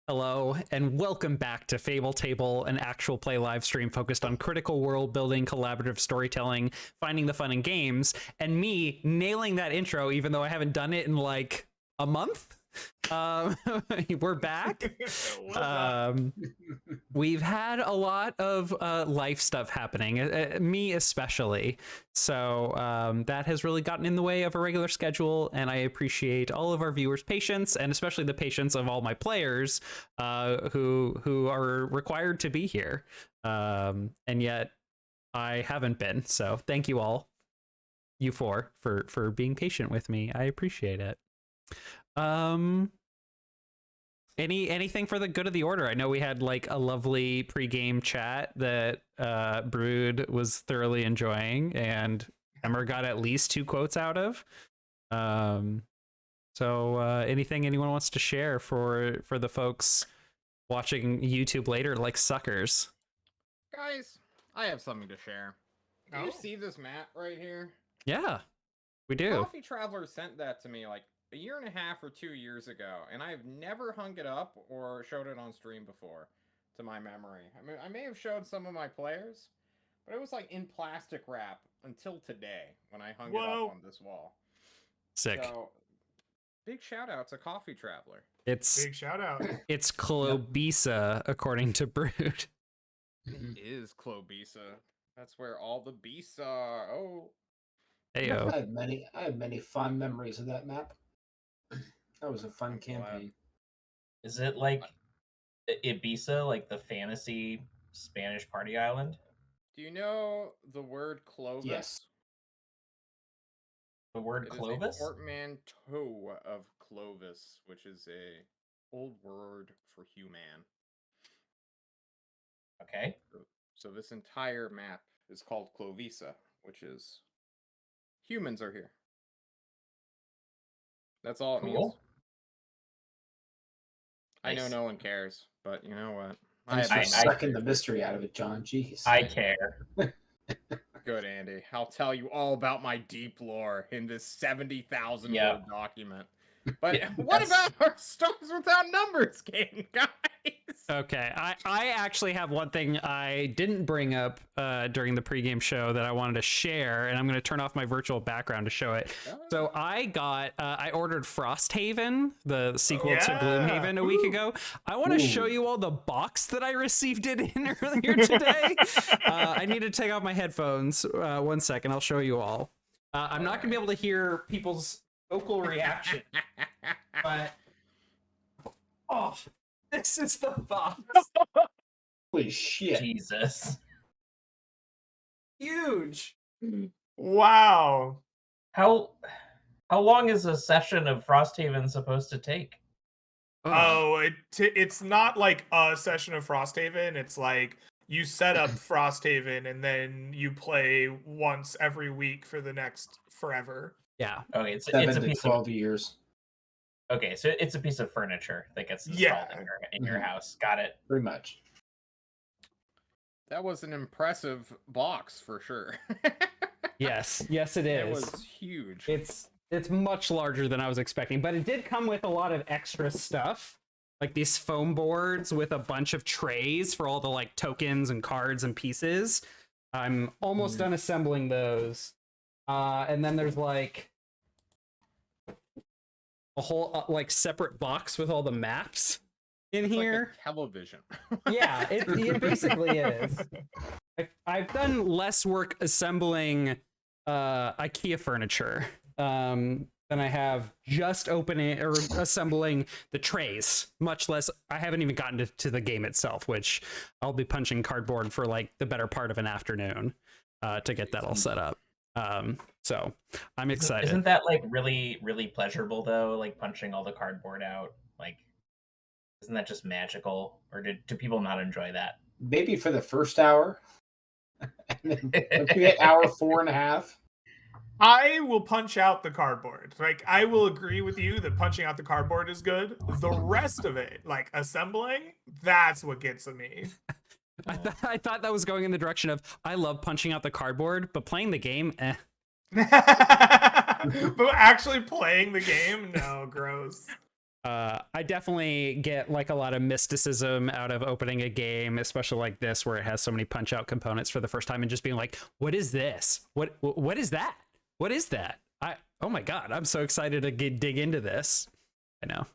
Hello, and welcome back to Fable Table, an actual play live stream focused on critical world building, collaborative storytelling, finding the fun in games, and me nailing that intro, even though I haven't done it in like a month. We're back. We've had a lot of life stuff happening, me especially. So that has really gotten in the way of a regular schedule, and I appreciate all of our viewers' patience, and especially the patience of all my players who are required to be here. And yet I haven't been. So thank you all, you four, for being patient with me. I appreciate it. Anything for the good of the order? I know we had like a lovely pregame chat that Brood was thoroughly enjoying, and Emmer got at least 2 quotes out of. So anything anyone wants to share for the folks watching YouTube later, like suckers? Guys, I have something to share. Do you see this map right here? Yeah, we do. Coffee Traveler sent that to me like a year and a half or 2 years ago, and I've never hung it up or showed it on stream before, to my memory. I mean, I may have showed some of my players, but it was like in plastic wrap until today when I hung it up on this wall. Sick. So, big shout out to Coffee Traveler. It's big shout out. It's Clobisa, according to Brood. It is Clobisa. That's where all the beasts are. Oh. Heyo. I have many fond memories of that map. That was a fun campaign. Is it like Ibiza, like the fantasy Spanish party island? Do you know the word Clovis? Yes. The word Clovis? Is a portmanteau of Clovis, which is a old word for human. Okay. So this entire map is called Clovisa, which is humans are here. That's all it means. I know no one cares, but you know what? Thanks for sucking the mystery out of it, John. Jeez. I care. Good, Andy. I'll tell you all about my deep lore in this 70,000 word document. But what about our Stars Without Numbers game, guys? Okay, I actually have one thing I didn't bring up during the pregame show that I wanted to share, and I'm going to turn off my virtual background to show it. So I ordered Frosthaven, the sequel to Gloomhaven, a week ago. I want to show you all the box that I received it in earlier today. I need to take off my headphones. 1 second, I'll show you all. I'm not going to be able to hear people's vocal reaction, but this is the box. Holy shit. Jesus. Huge. Wow. How long is a session of Frosthaven supposed to take? It's not like a session of Frosthaven. It's like you set up Frosthaven and then you play once every week for the next forever. Yeah. Okay, it's a piece 12 years. Okay, so it's a piece of furniture that gets installed in your house. Got it. Pretty much. That was an impressive box for sure. Yes, it is. It was huge. It's much larger than I was expecting, but it did come with a lot of extra stuff, like these foam boards with a bunch of trays for all the like tokens and cards and pieces. I'm almost done assembling those. And then there's like a whole like separate box with all the maps in here. Like a television. Yeah, it basically is. I've done less work assembling IKEA furniture than I have just opening or assembling the trays. Much less, I haven't even gotten to the game itself, which I'll be punching cardboard for like the better part of an afternoon to get that all set up. So I'm excited. Isn't that like really, really pleasurable though? Like punching all the cardboard out? Like, isn't that just magical? Or do people not enjoy that? Maybe for the first hour. And then once you get hour 4.5. I will punch out the cardboard. Like, I will agree with you that punching out the cardboard is good. The rest of it, like assembling, that's what gets to me. I thought that was going in the direction of I love punching out the cardboard, but playing the game, But actually playing the game, no, gross. I definitely get like a lot of mysticism out of opening a game, especially like this, where it has so many punch out components for the first time, and just being like, what is this? What is that? What is that? Oh my God, I'm so excited to dig into this. I know.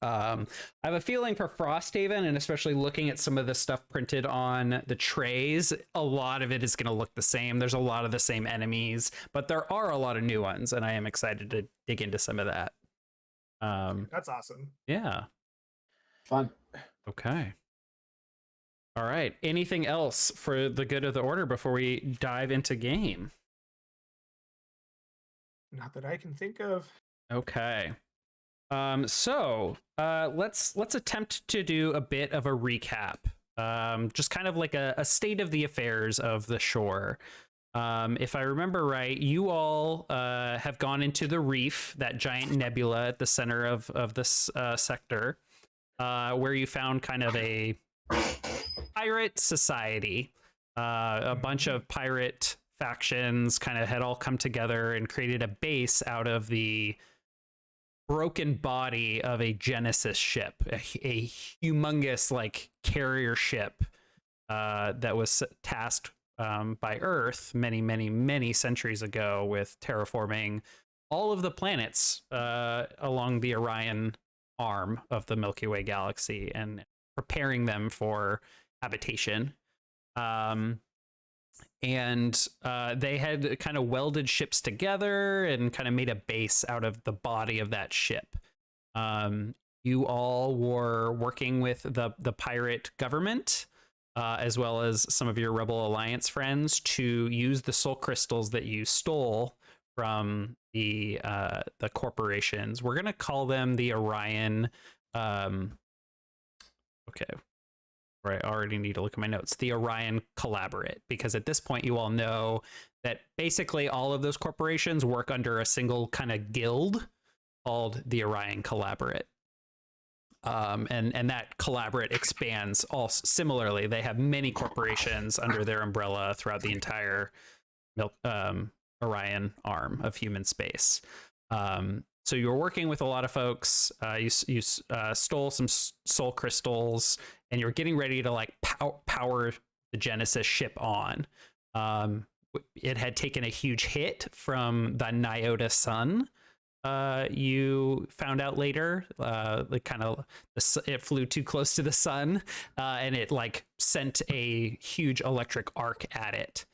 I have a feeling for Frosthaven, and especially looking at some of the stuff printed on the trays, a lot of it is going to look the same. There's a lot of the same enemies, but there are a lot of new ones, and I am excited to dig into some of that. That's awesome. Yeah. Fun. Okay. All right. Anything else for the good of the order before we dive into game? Not that I can think of. Okay. So let's attempt to do a bit of a recap. Just kind of like a state of the affairs of the shore. If I remember right, you all have gone into the reef, that giant nebula at the center of this sector, where you found kind of a pirate society. A bunch of pirate factions kind of had all come together and created a base out of the broken body of a Genesis ship, a humongous like carrier ship that was tasked by Earth many centuries ago with terraforming all of the planets along the Orion arm of the Milky Way galaxy and preparing them for habitation. And they had kind of welded ships together and kind of made a base out of the body of that ship. You all were working with the pirate government, as well as some of your Rebel Alliance friends, to use the soul crystals that you stole from the corporations. We're gonna call them the Orion. Okay. Right, I already need to look at my notes. The Orion Collaborate, because at this point you all know that basically all of those corporations work under a single kind of guild called the Orion Collaborate. And that Collaborate expands all similarly. They have many corporations under their umbrella throughout the entire Orion arm of human space. So you were working with a lot of folks. You stole some soul crystals, and you were getting ready to like power the Genesis ship on. It had taken a huge hit from the Nyota sun. You found out later, it flew too close to the sun, and it like sent a huge electric arc at it.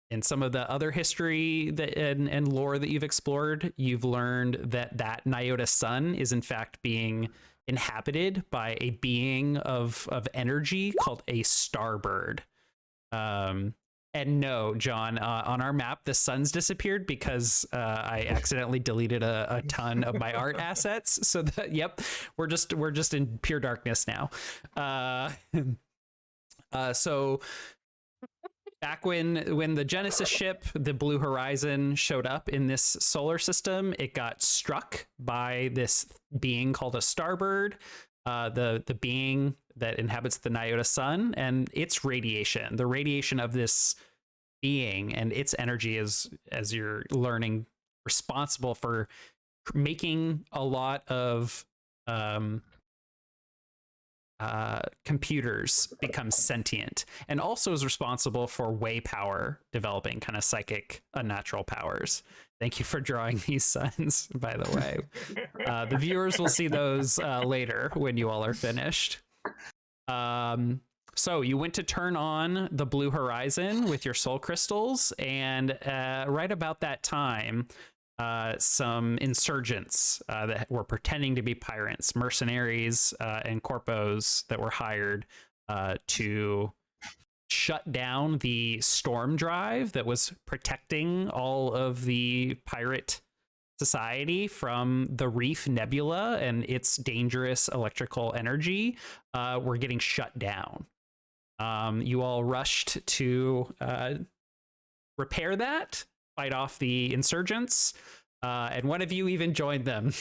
In some of the other history and lore that you've explored, you've learned that Nyota sun is in fact being inhabited by a being of energy called a starbird. And no, John, on our map, the sun's disappeared because I accidentally deleted a ton of my art assets. So yep, we're just in pure darkness now. So back when the Genesis ship, the Blue Horizon, showed up in this solar system, it got struck by this being called a starbird, the being that inhabits the Nyota sun, and its radiation. The radiation of this being and its energy is, as you're learning, responsible for making a lot of computers become sentient, and also is responsible for way power developing, kind of psychic unnatural powers. Thank you for drawing these suns, by the way. The viewers will see those later when you all are finished. So you went to turn on the Blue Horizon with your soul crystals, and right about that time, some insurgents that were pretending to be pirates, mercenaries, and corpos that were hired to shut down the storm drive that was protecting all of the pirate society from the Reef Nebula and its dangerous electrical energy, were getting shut down. You all rushed to repair that, fight off the insurgents, and one of you even joined them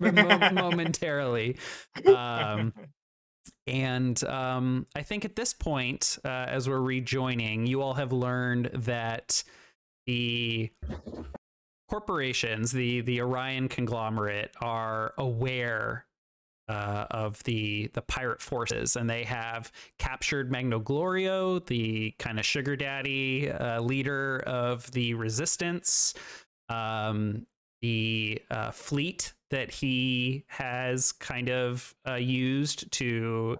momentarily. And I think at this point, as we're rejoining, you all have learned that the corporations, the Orion conglomerate, are aware of the pirate forces, and they have captured Magnoglorio, the kind of sugar daddy leader of the resistance. The fleet that he has kind of used to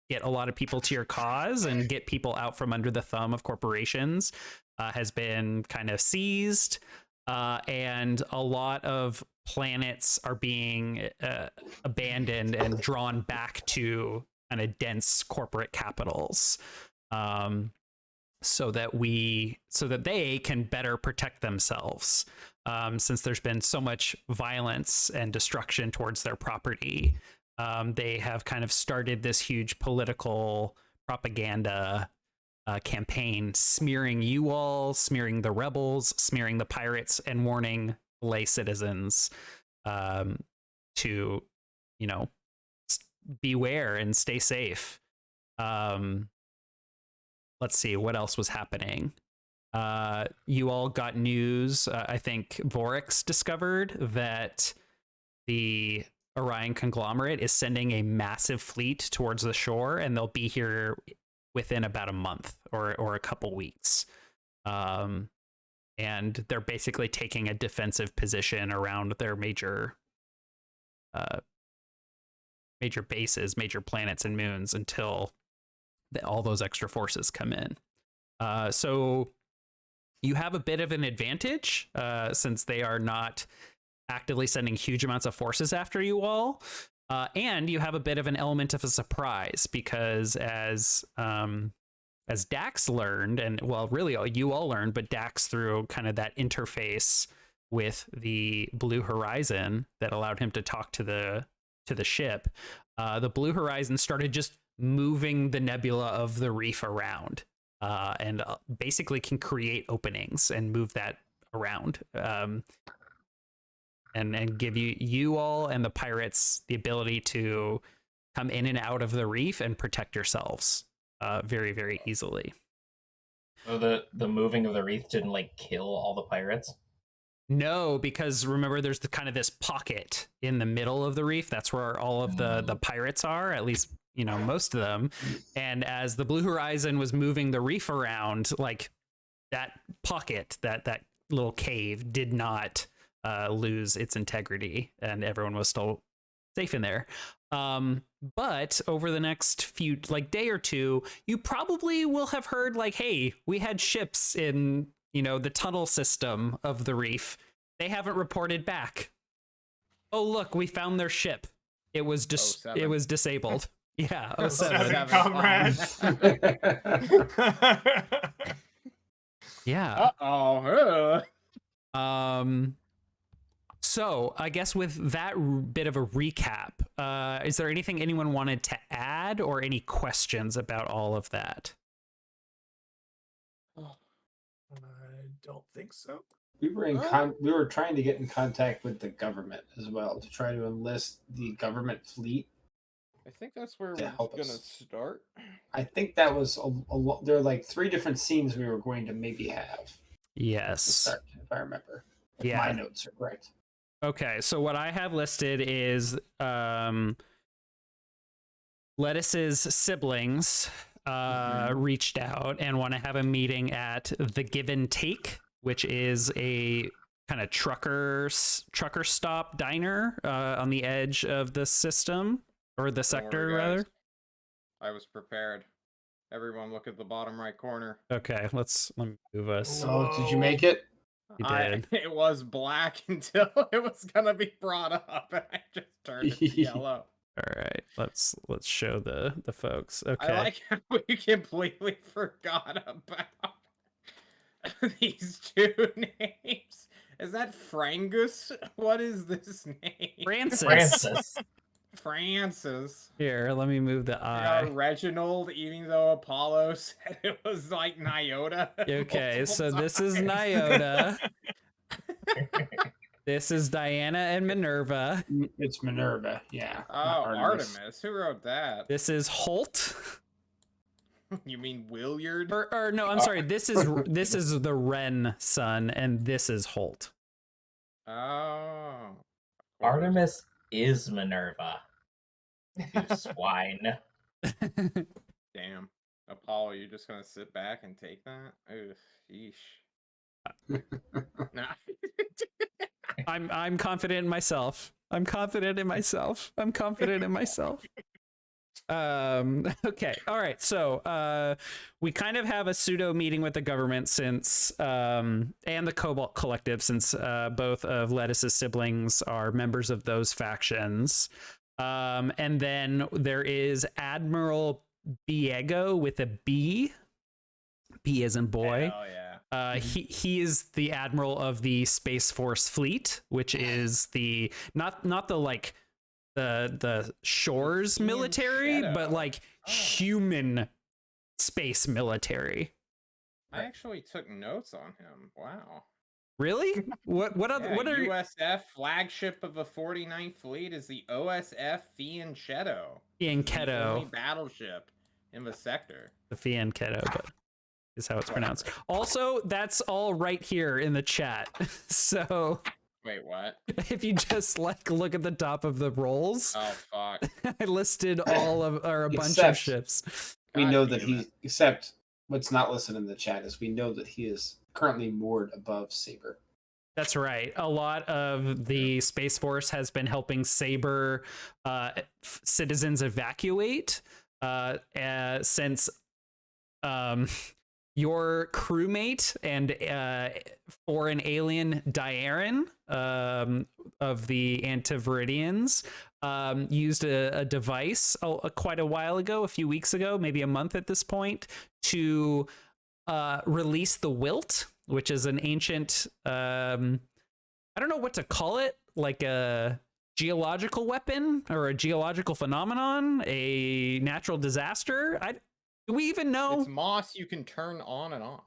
get a lot of people to your cause and get people out from under the thumb of corporations has been kind of seized, and a lot of planets are being abandoned and drawn back to kind of dense corporate capitals, so that they can better protect themselves, since there's been so much violence and destruction towards their property. They have kind of started this huge political propaganda campaign, smearing you all, smearing the rebels, smearing the pirates, and warning lay citizens to, beware and stay safe. Let's see what else was happening. You all got news. I think Vorix discovered that the Orion conglomerate is sending a massive fleet towards the shore, and they'll be here within about a month or a couple weeks. And they're basically taking a defensive position around their major bases, major planets and moons, until all those extra forces come in. So you have a bit of an advantage, since they are not actively sending huge amounts of forces after you all. And you have a bit of an element of a surprise, because as Dax learned, and well, really you all learned, but Dax through kind of that interface with the Blue Horizon that allowed him to talk to the ship, the Blue Horizon started just moving the nebula of the reef around, and basically can create openings and move that around, and give you all and the pirates the ability to come in and out of the reef and protect yourselves very, very easily. So the moving of the reef didn't kill all the pirates? No, because remember, there's kind of this pocket in the middle of the reef. That's where all of the pirates are, at least, most of them. And as the Blue Horizon was moving the reef around, that pocket, that little cave did not lose its integrity, and everyone was still safe in there. But over the next few day or two, you probably will have heard hey, we had ships in the tunnel system of the reef. They haven't reported back. Oh, look, we found their ship. It was it was disabled. Yeah, 07. Comrades. Yeah. Uh-oh. So I guess with that bit of a recap, is there anything anyone wanted to add, or any questions about all of that? I don't think so. We were we were trying to get in contact with the government as well to try to enlist the government fleet. I think that's where To we're help gonna us. start. I think that was there are 3 different scenes we were going to maybe have. To Yes. start, if I remember. If Yeah. my notes are correct. Okay, so what I have listed is Lettuce's siblings reached out and want to have a meeting at the Give and Take, which is a kind of trucker stop diner on the edge of the system, or the sector, worry, guys. rather. I was prepared. Everyone look at the bottom right corner. Okay, let me move us. Oh. So, did you make it? You did. It was black until it was gonna be brought up, and I just turned it to yellow. All right, let's show the folks. Okay. I like how we completely forgot about these 2 names. Is that Frangus? What is this name? Francis. Francis. Here, let me move the Yeah, I. Reginald, even though Apollo said it was Nyota. Okay, so multiple this is times. Nyota. This is Diana and Minerva. It's Minerva, yeah. Oh, not Artemis. Who wrote that? This is Holt. You mean Williard? Or no, I'm sorry. This is the Wren son, and this is Holt. Oh. Artemis is Minerva. You swine. Damn. Apollo, you're just gonna sit back and take that? Ugh, yeesh. Nah. I'm confident in myself. I'm confident in myself. I'm confident in myself. Okay, all right, so we kind of have a pseudo meeting with the government since and the Cobalt Collective, since both of Lettuce's siblings are members of those factions, and then there is Admiral Biego with a B as in boy. Hell yeah. He is the admiral of the Space Force fleet, which is the not the like the shores Ian military, Shadow. but like Oh. human space military. I actually took notes on him. Wow. Really? What other Yeah, what are USF flagship of the 49th Fleet is the OSF Fianchetto. Fianchetto. This is the only battleship in the sector. the Fianchetto, but is how it's pronounced. Also, that's all right here in the chat. So Wait, what? if you just like look at the top of the rolls, Oh fuck. I listed all of or a bunch of Except- ships. We God know that damn he, it. except what's not listed in the chat is we know that he is currently moored above Saber. That's right. A lot of the Space Force has been helping Saber citizens evacuate since your crewmate and foreign alien Diaren of the Antiviridians used a device quite a while ago, a few weeks ago, maybe a month at this point, to release the Wilt, which is an ancient, I don't know what to call it, like a geological weapon or a geological phenomenon, a natural disaster. Do we even know? It's moss you can turn on and off.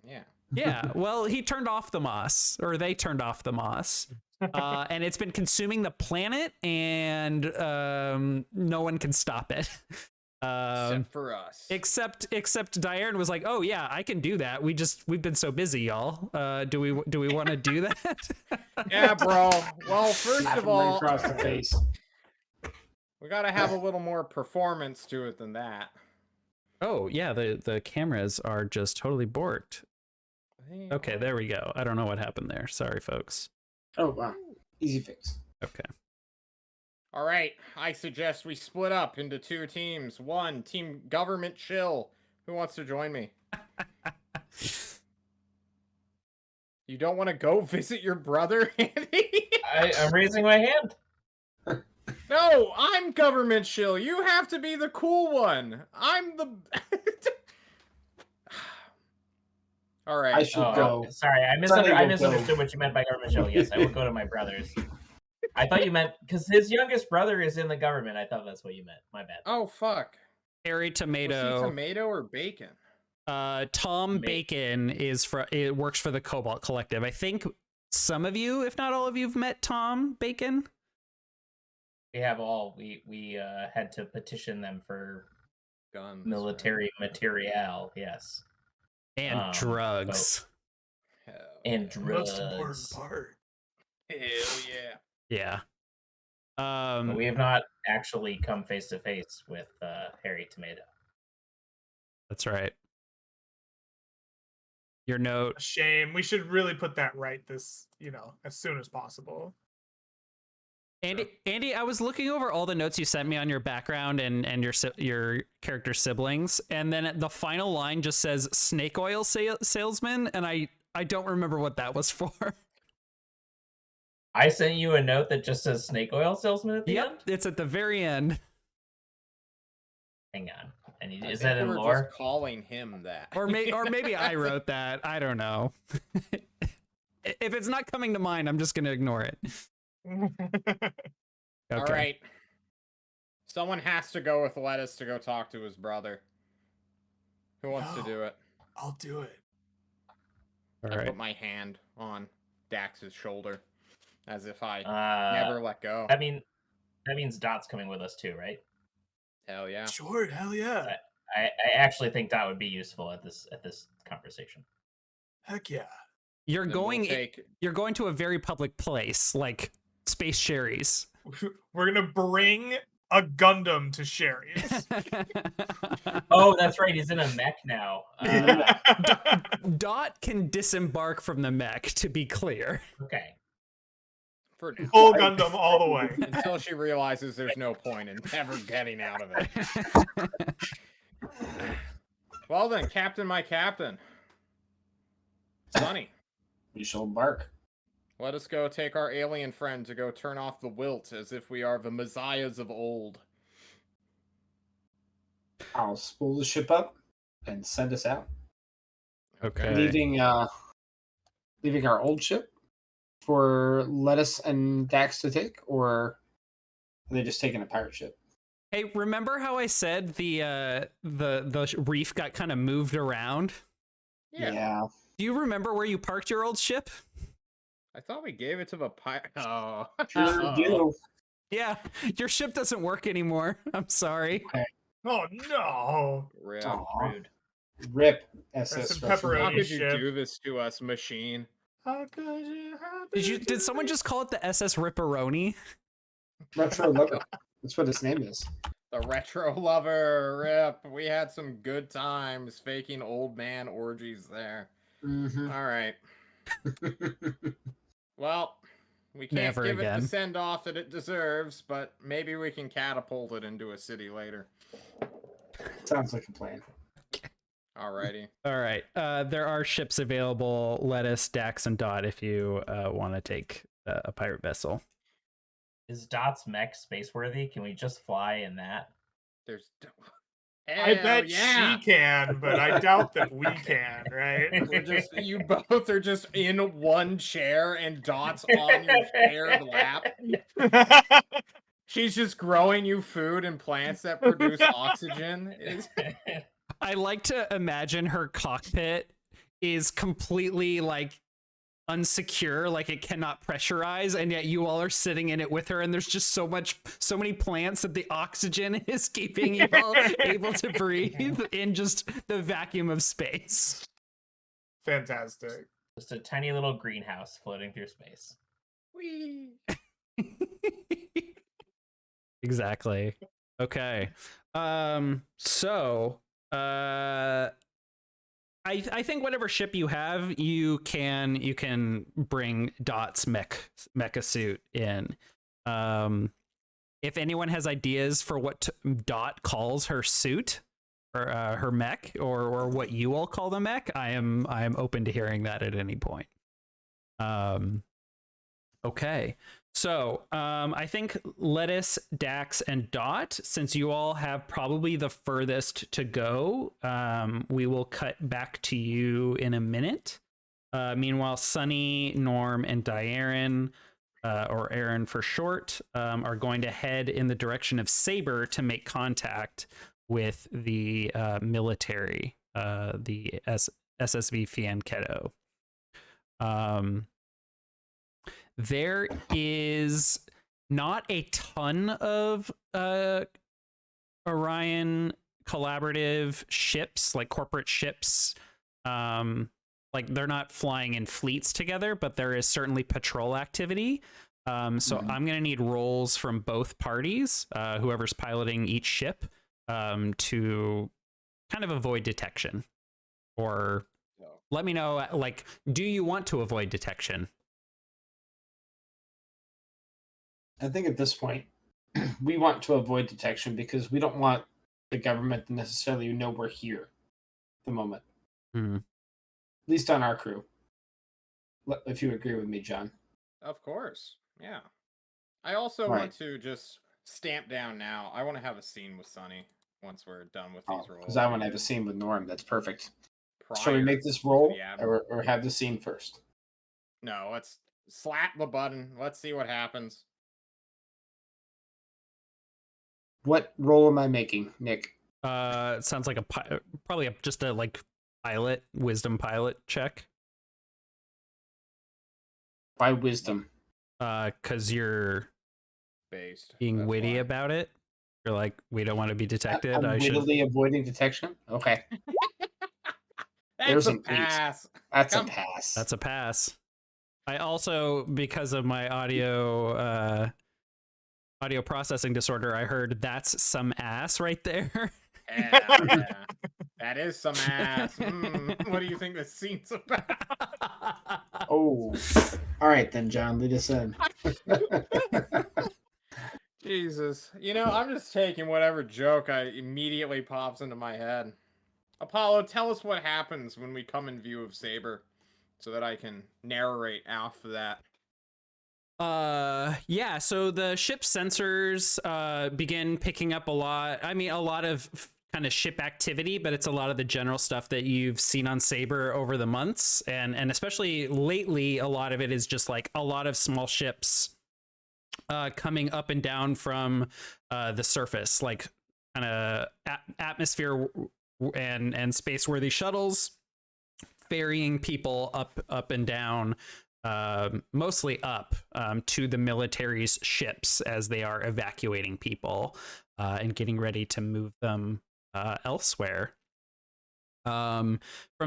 Yeah. Yeah, well, he turned off the moss, or they turned off the moss, and it's been consuming the planet, and no one can stop it. Except for us. Except Diaren was like, "Oh yeah, I can do that. We've been so busy, y'all. Do we want to do that?" Yeah, bro. Well, first Slap of him right all, across the face. we gotta have a little more performance to it than that. Oh yeah, the cameras are just totally borked. Okay, there we go. I don't know what happened there. Sorry, folks. Oh wow, easy fix. Okay. All right, I suggest we split up into two teams. One, Team Government Chill. Who wants to join me? You don't want to go visit your brother, Andy? I'm raising my hand. No, I'm Government Chill. You have to be the cool one. I'm the... All right. I should go. Sorry, I Sunday will misunderstood go. what you meant by government show. Yes, I will go to my brother's. I thought you meant because his youngest brother is in the government. I thought that's what you meant. My bad. Oh, fuck. Harry Was he Tomato. tomato or bacon? Tom Bacon works for the Cobalt Collective. I think some of you, if not all of you, have met Tom Bacon. We have all. We had to petition them for Guns. military material. Yes, And drugs. Hell and yeah. Most important drugs. part. Hell yeah. Yeah. But we have not actually come face to face with Harry Tomato. That's right. Your note. A shame. We should really put that right this, as soon as possible. Andy, I was looking over all the notes you sent me on your background and your character siblings, and then the final line just says snake oil salesman, and I don't remember what that was for. I sent you a note that just says snake oil salesman at the Yep, end. it's at the very end. Hang on. I Is think that we in were lore? just calling him that. Or maybe I wrote that. I don't know. If it's not coming to mind, I'm just gonna ignore it. Okay. All right. Someone has to go with Lettuce to go talk to his brother. Who wants to No. do it? I'll do it. All I right. put my hand on Dax's shoulder as if I Never. never let go. That means Dot's coming with us too, right? Hell yeah. Sure, hell yeah. I actually think Dot would be useful at this conversation. Heck yeah. You're Then we'll going take. you're going to a very public place like Space Sherry's. We're gonna bring a Gundam to Sherry's. Oh, that's right. He's in a mech now. Dot can disembark from the mech, to be clear. Okay. For now. Full Gundam all the way. Until she realizes there's no point in ever getting out of it. Well then, Captain, my captain. Sonny, We shall embark. let us go take our alien friend to go turn off the wilt as if we are the messiahs of old. I'll spool the ship up and send us out, Okay. leaving our old ship for Lettuce and Dax to take, or are they just taking a pirate ship? Hey, remember how I said the reef got kind of moved around? Yeah. Do you remember where you parked your old ship? I thought we gave it to the pirate. Oh. Sure do. Yeah, your ship doesn't work anymore. I'm sorry. Oh no! Rip. Aw. Rude. Rip That's SS some Russian. pepperoni. How could you ship. do this to us, machine? How could you? Did someone just call it the SS Ripperoni? Retro Lover. That's what its name is. The retro lover, rip. We had some good times faking old man orgies there. Mm-hmm. All right. Well, we can't Never give it again. the send off that it deserves, but maybe we can catapult it into a city later. Sounds like a plan. Alrighty. All right. There are ships available. Lettuce, Dax, and Dot if you want to take a pirate vessel. Is Dot's mech spaceworthy? Can we just fly in that? There's. I Hell bet yeah. she can, but I doubt that we can, right? We're just you both are just in one chair and Dot's on your shared lap. She's just growing you food and plants that produce oxygen. I like to imagine her cockpit is completely like unsecure, like it cannot pressurize, and yet you all are sitting in it with her, and there's just so many plants that the oxygen is keeping you all able to breathe in just the vacuum of space. Fantastic. Just a tiny little greenhouse floating through space. Whee! Exactly. Okay. So I think whatever ship you have, you can bring Dot's mecha suit in. If anyone has ideas for what Dot calls her suit or her mech, or what you all call the mech, I am open to hearing that at any point. Okay. So I think Lettuce, Dax, and Dot, since you all have probably the furthest to go, we will cut back to you in a minute. Meanwhile, Sunny, Norm, and Diaren, or Aaron for short, are going to head in the direction of Saber to make contact with the military, the SSV Fianchetto. There is not a ton of Orion collaborative ships, like corporate ships. Like they're not flying in fleets together, but there is certainly patrol activity. So I'm going to need rolls from both parties, whoever's piloting each ship, to kind of avoid detection. Or let me know, like, do you want to avoid detection? I think at this point, we want to avoid detection because we don't want the government to necessarily know we're here at the moment. Mm-hmm. At least on our crew. If you agree with me, John. Of course. Yeah. I also want to just stamp down now. I want to have a scene with Sunny once we're done with these roles. Because I want to have a scene with Norm. That's perfect. Shall we Prior make this roll to the Admiral. or have the scene first? No, let's slap the button. Let's see what happens. What role am I making, Nick? It sounds like probably just a like wisdom pilot check. By wisdom. Because you're Based. being That's witty why. about it. You're like, we don't want to be detected. I'm I should. wittily avoiding detection? Okay. That's There's a an 8. pass. That's Come- a pass. That's a pass. I also, because of my audio processing disorder, I heard that's some ass right there. Hell yeah. That is some ass. What do you think this scene's about? Oh. All right then, John, lead us in. Jesus. You know, I'm just taking whatever joke immediately pops into my head. Apollo, tell us what happens when we come in view of Saber so that I can narrate off of that. Yeah, so the ship's sensors begin picking up a lot of kind of ship activity, but it's a lot of the general stuff that you've seen on Saber over the months, and especially lately a lot of it is just like a lot of small ships coming up and down from the surface, like kind of atmosphere and space worthy shuttles ferrying people up and down, mostly up to the military's ships as they are evacuating people and getting ready to move them elsewhere. From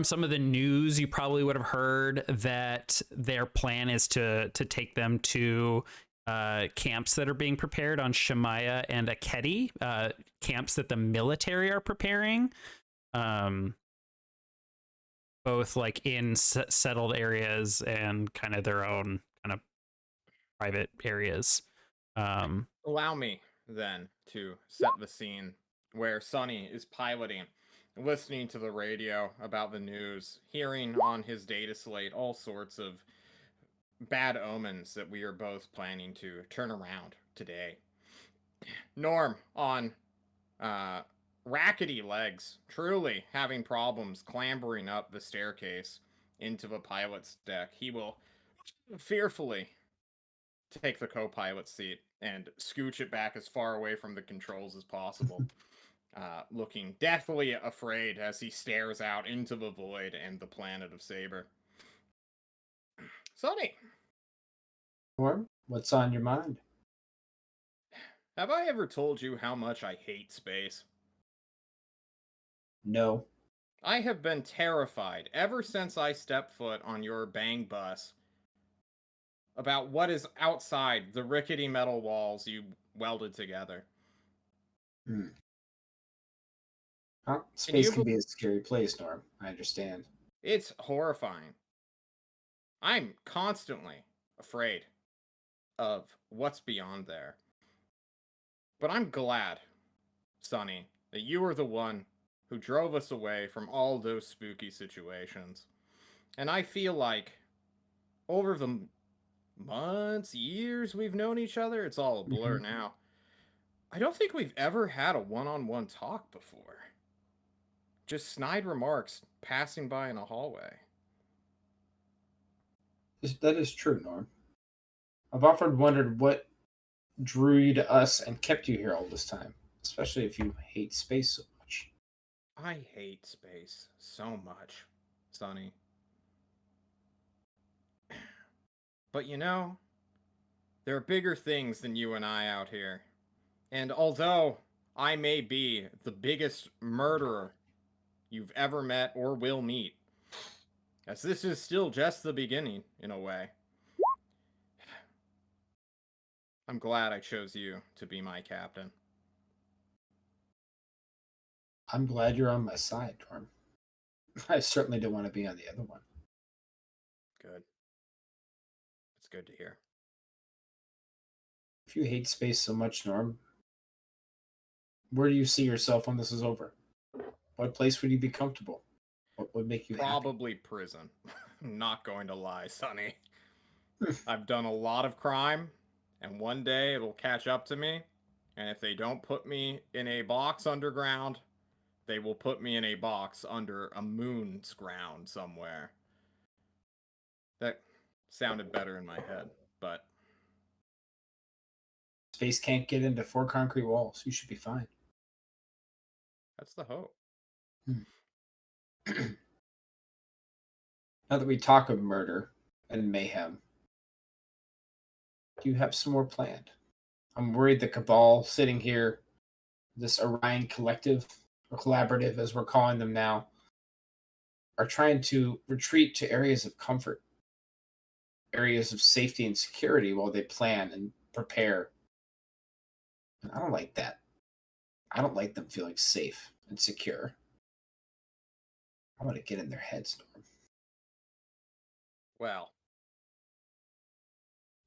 some of the news, you probably would have heard that their plan is to take them to camps that are being prepared on Shemaya and Aketi, camps that the military are preparing. Both like in settled areas and kind of their own kind of private areas. Allow me, then, to set the scene where Sonny is piloting, listening to the radio about the news, hearing on his data slate all sorts of bad omens that we are both planning to turn around today. Norm, on rackety legs, truly having problems clambering up the staircase into the pilot's deck, he will fearfully take the co-pilot seat and scooch it back as far away from the controls as possible, looking deathly afraid as he stares out into the void and the planet of Saber. Sonny, Norm, what's on your mind? have I ever told you how much I hate space? No. I have been terrified ever since I stepped foot on your bang bus about what is outside the rickety metal walls you welded together. Well, space can be a scary place, Norm. I understand. It's horrifying. I'm constantly afraid of what's beyond there. But I'm glad, Sonny, that you were the one who drove us away from all those spooky situations. And I feel like over the months, years we've known each other, it's all a blur now. I don't think we've ever had a one-on-one talk before. Just snide remarks passing by in a hallway. That is true, Norm. I've often wondered what drew you to us and kept you here all this time, especially if you hate space so much. I hate space so much, Sonny. But you know, there are bigger things than you and I out here. And although I may be the biggest murderer you've ever met or will meet, as this is still just the beginning, in a way, I'm glad I chose you to be my captain. I'm glad you're on my side, Norm. I certainly don't want to be on the other one. Good. It's good to hear. If you hate space so much, Norm, where do you see yourself when this is over? What place would you be comfortable? What would make you Probably prison. I'm not going to lie, Sonny. I've done a lot of crime, and one day it'll catch up to me, and if they don't put me in a box underground, they will put me in a box under a moon's ground somewhere. That sounded better in my head, but Space can't get into 4 concrete walls. You should be fine. that's the hope. Now that we talk of murder and mayhem, do you have some more planned? I'm worried the Cabal sitting here, this Orion collective, or collaborative as we're calling them now, are trying to retreat to areas of comfort, areas of safety and security while they plan and prepare. And I don't like that. I don't like them feeling safe and secure. I want to get in their heads, Norm. Well,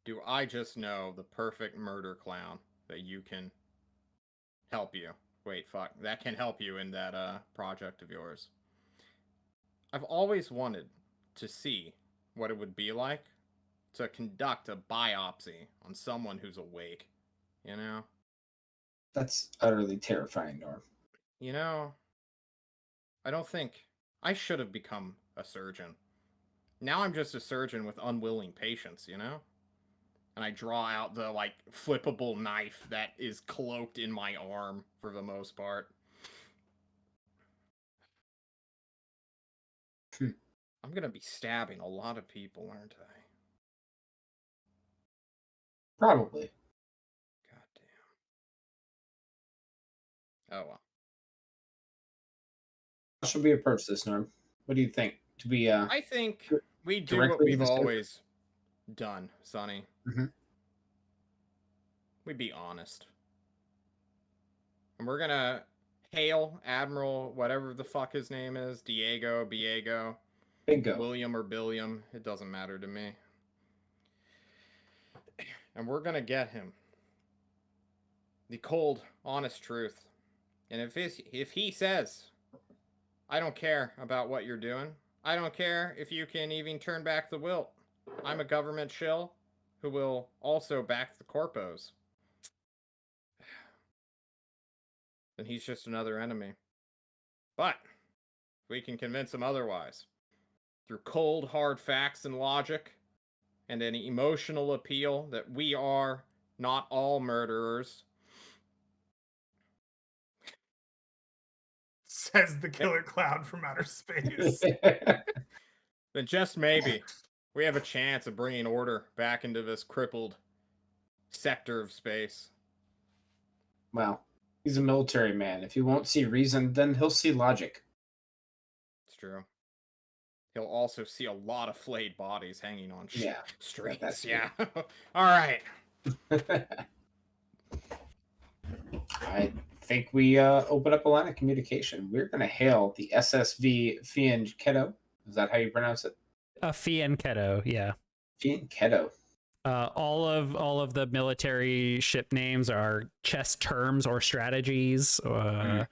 do I just know the perfect murder clown that you can help you? Wait, fuck. That can help you in that project of yours. I've always wanted to see what it would be like to conduct a biopsy on someone who's awake. You know? That's utterly terrifying, Norm. You know, I don't think I should have become a surgeon. Now I'm just a surgeon with unwilling patients, you know? And I draw out the, like, flippable knife that is cloaked in my arm for the most part. I'm gonna be stabbing a lot of people, aren't I? Probably. God damn. Oh well. How should we approach this, Norm? What do you think? Do we I think we do what directly to we've this guy? always done, Sonny. Mhm. We be honest. And we're gonna hail Admiral whatever the fuck his name is, Biego, Bingo. William or Billiam, it doesn't matter to me. And we're gonna get him the cold, honest truth. And if he says, I don't care about what you're doing, I don't care if you can even turn back the wilt, I'm a government shill who will also back the corpos, then he's just another enemy. But we can convince him otherwise through cold, hard facts and logic and an emotional appeal that we are not all murderers. Says the killer clown from outer space. Then just maybe we have a chance of bringing order back into this crippled sector of space. Well, he's a military man. If he won't see reason, then he'll see logic. It's true. He'll also see a lot of flayed bodies hanging on Yeah, strings. Yeah. All right. I think we open up a line of communication. We're going to hail the SSV Fianchetto. Is that how you pronounce it? Fianchetto, yeah. Fianchetto. All of the military ship names are chess terms or strategies. And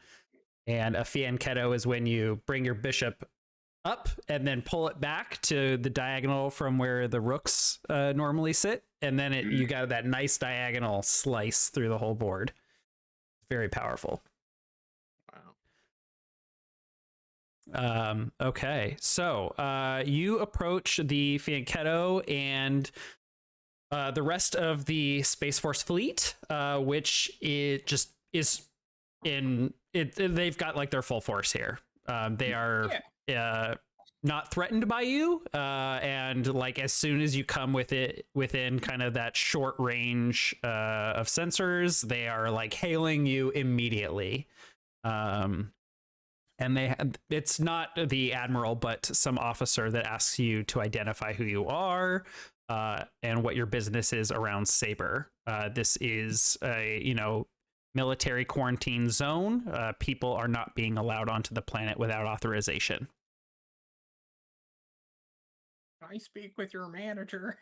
a fianchetto is when you bring your bishop up and then pull it back to the diagonal from where the rooks normally sit, and then you got that nice diagonal slice through the whole board. Very powerful. Wow. Okay, so you approach the fianchetto and the rest of the Space Force fleet, which it just is in it. They've got like their full force here. They are not threatened by you, and like as soon as you come within kind of that short range of sensors, they are like hailing you immediately. And it's not the admiral, but some officer that asks you to identify who you are and what your business is around Saber. This is a military quarantine zone. People are not being allowed onto the planet without authorization. I speak with your manager.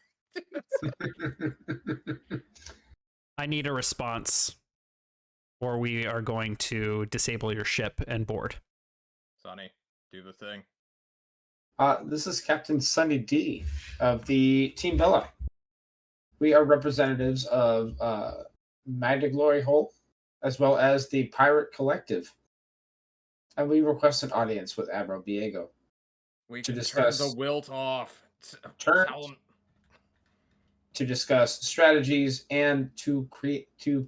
I need a response, or we are going to disable your ship and board. Sonny, do the thing. This is Captain Sunny D of the Team Bella. We are representatives of Magna Glory Hole, as well as the Pirate Collective. And we request an audience with Admiral Biego. We To can discuss- turn the wilt off. To discuss strategies and to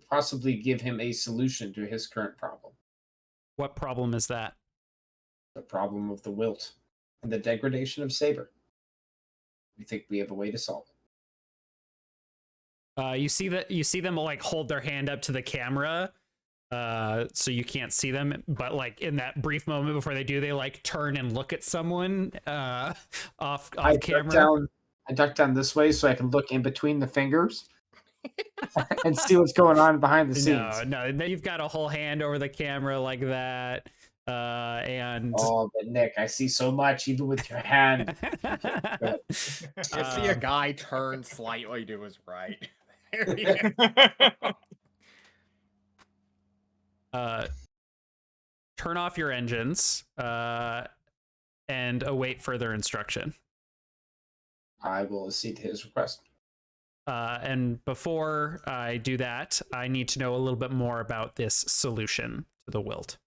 possibly give him a solution to his current problem. What problem is that? The problem of the wilt and the degradation of Saber. We think we have a way to solve it. You see them like hold their hand up to the camera, so you can't see them. But like in that brief moment before they do, they like turn and look at someone off camera. I duck down this way so I can look in between the fingers and see what's going on behind the scenes. No, then you've got a whole hand over the camera like that. And but Nick, I see so much even with your hand. You see a guy turn slightly to his right. Turn off your engines and await further instruction. I will accede to his request. And before I do that, I need to know a little bit more about this solution to the wilt.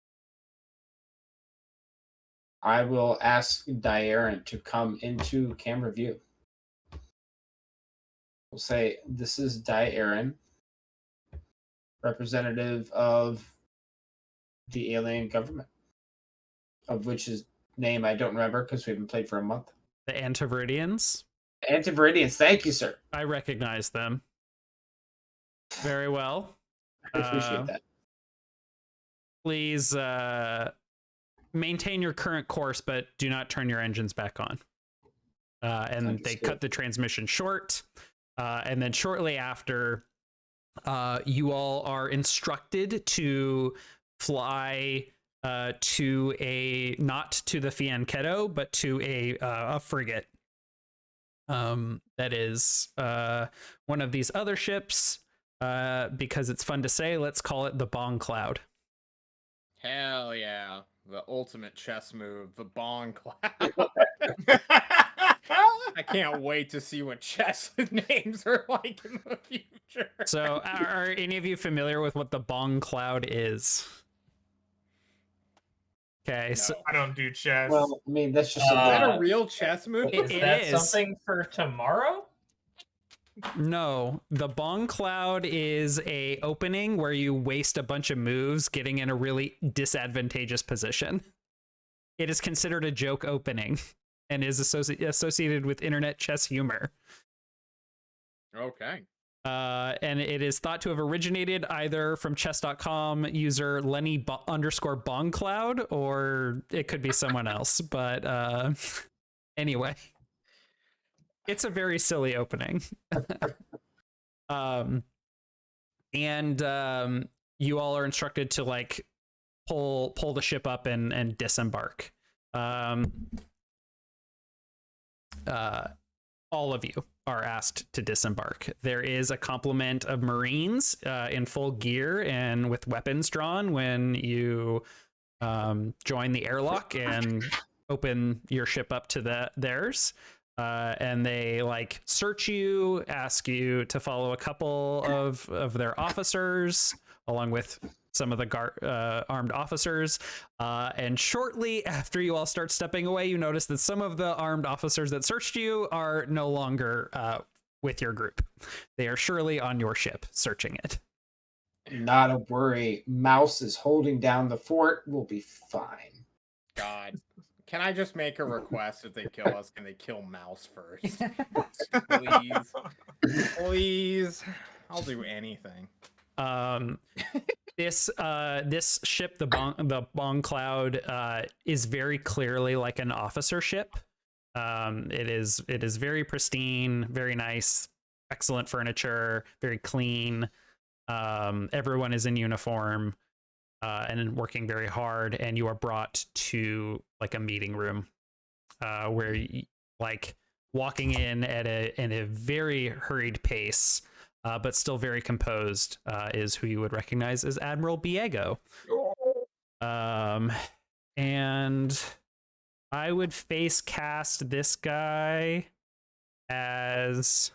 I will ask Diaren to come into camera view. We'll say, this is Diaren, representative of the alien government, of which his name I don't remember because we haven't played for a month. The Antiviridians? Antiviridians, thank you, sir. I recognize them. Very well. I appreciate that. Please maintain your current course, but do not turn your engines back on. And they cut the transmission short. And then shortly after, you all are instructed to fly to not to the Fianchetto, but to a frigate. That is one of these other ships. Because it's fun to say, let's call it the Bong Cloud. Hell yeah. The ultimate chess move, the Bong Cloud. I can't wait to see what chess names are like in the future. So, are any of you familiar with what the Bong Cloud is? Okay, No. so I don't do chess. Well, I mean, that's just is that a real chess move? Is It that is. something for tomorrow? no, the Bong Cloud is a opening where you waste a bunch of moves getting in a really disadvantageous position. It is considered a joke opening and is associated with internet chess humor. Okay. And it is thought to have originated either from chess.com user Lenny _ Bongcloud, or it could be someone else. But anyway, it's a very silly opening. And you all are instructed to like pull the ship up and disembark. All of you are asked to disembark. There is a complement of Marines in full gear and with weapons drawn when you join the airlock and open your ship up to theirs. And they like search you, ask you to follow a couple of their officers along with some of the armed officers. And shortly after you all start stepping away, you notice that some of the armed officers that searched you are no longer with your group. They are surely on your ship searching it. Not a worry. Mouse is holding down the fort. We'll be fine. God. Can I just make a request? If they kill us, can they kill Mouse first? Please. Please. I'll do anything. This ship, the Bong Cloud, is very clearly like an officer ship. It is very pristine, very nice, excellent furniture, very clean. Everyone is in uniform and working very hard, and you are brought to like a meeting room where you, like walking in at a very hurried pace. But still very composed, is who you would recognize as Admiral Biego. And I would face cast this guy as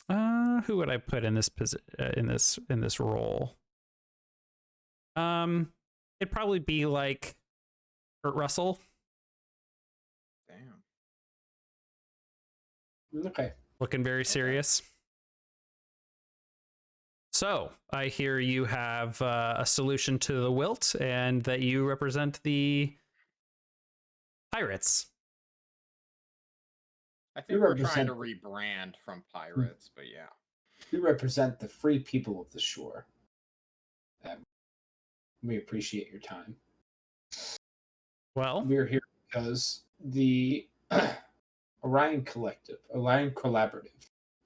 who would I put in this in this role? It'd probably be like Kurt Russell. Damn. Okay. Looking very serious. So I hear you have a solution to the wilt, and that you represent the pirates. I think we're trying to rebrand from pirates, but yeah. We represent the free people of the shore. We appreciate your time. Well, We're here because the Orion Collaborative,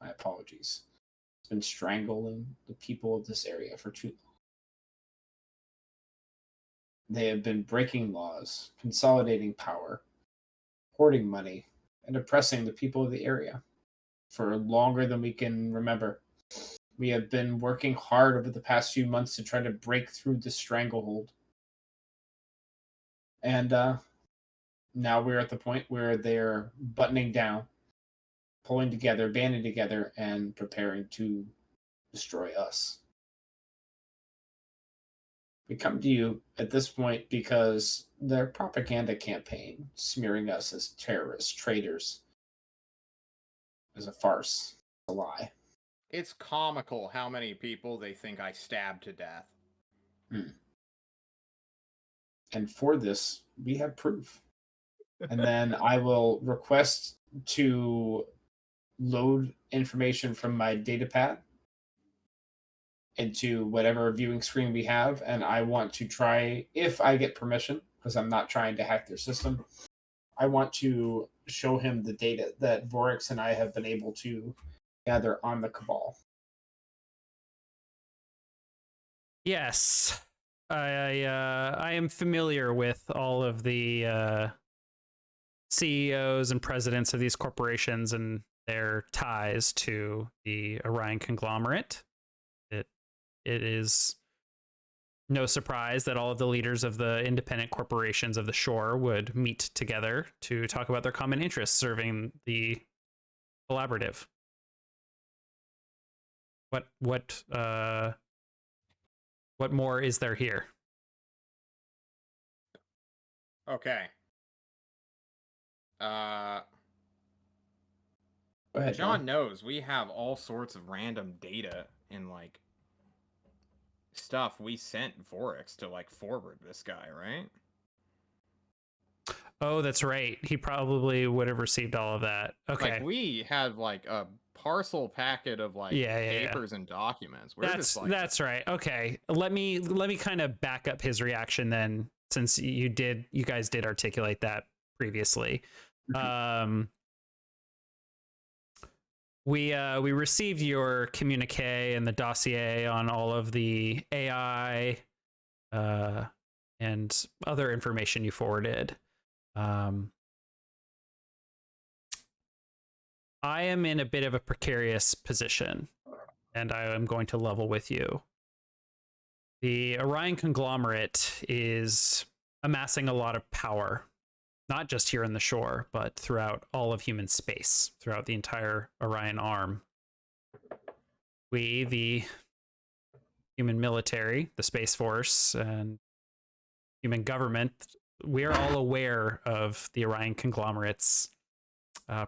my apologies, has been strangling the people of this area for too long. They have been breaking laws, consolidating power, hoarding money, and oppressing the people of the area for longer than we can remember. We have been working hard over the past few months to try to break through the stranglehold. And now we're at the point where they're buttoning down, pulling together, banding together, and preparing to destroy us. We come to you at this point because their propaganda campaign, smearing us as terrorists, traitors, is a farce, a lie. It's comical how many people they think I stabbed to death. And for this, we have proof. And then I will request to load information from my datapad into whatever viewing screen we have. And I want to try, if I get permission, because I'm not trying to hack their system, I want to show him the data that Vorix and I have been able to gather on the Cabal. yes. I am familiar with all of the CEOs and presidents of these corporations and their ties to the Orion conglomerate. It is no surprise that all of the leaders of the independent corporations of the shore would meet together to talk about their common interests serving the collaborative. What more is there here? Okay. Go ahead, John knows we have all sorts of random data and like stuff we sent Vorix to like forward this guy, right? Oh, that's right. He probably would have received all of that. Okay. Like we had like a parcel packet of like papers and documents. We're just like that's right. Okay. Let me kind of back up his reaction then, since you guys did articulate that previously. We received your communique and the dossier on all of the AI and other information you forwarded. I am in a bit of a precarious position, and I am going to level with you. The Orion conglomerate is amassing a lot of power, not just here in the shore, but throughout all of human space, throughout the entire Orion arm. We, the human military, the Space Force, and human government, we are all aware of the Orion conglomerate's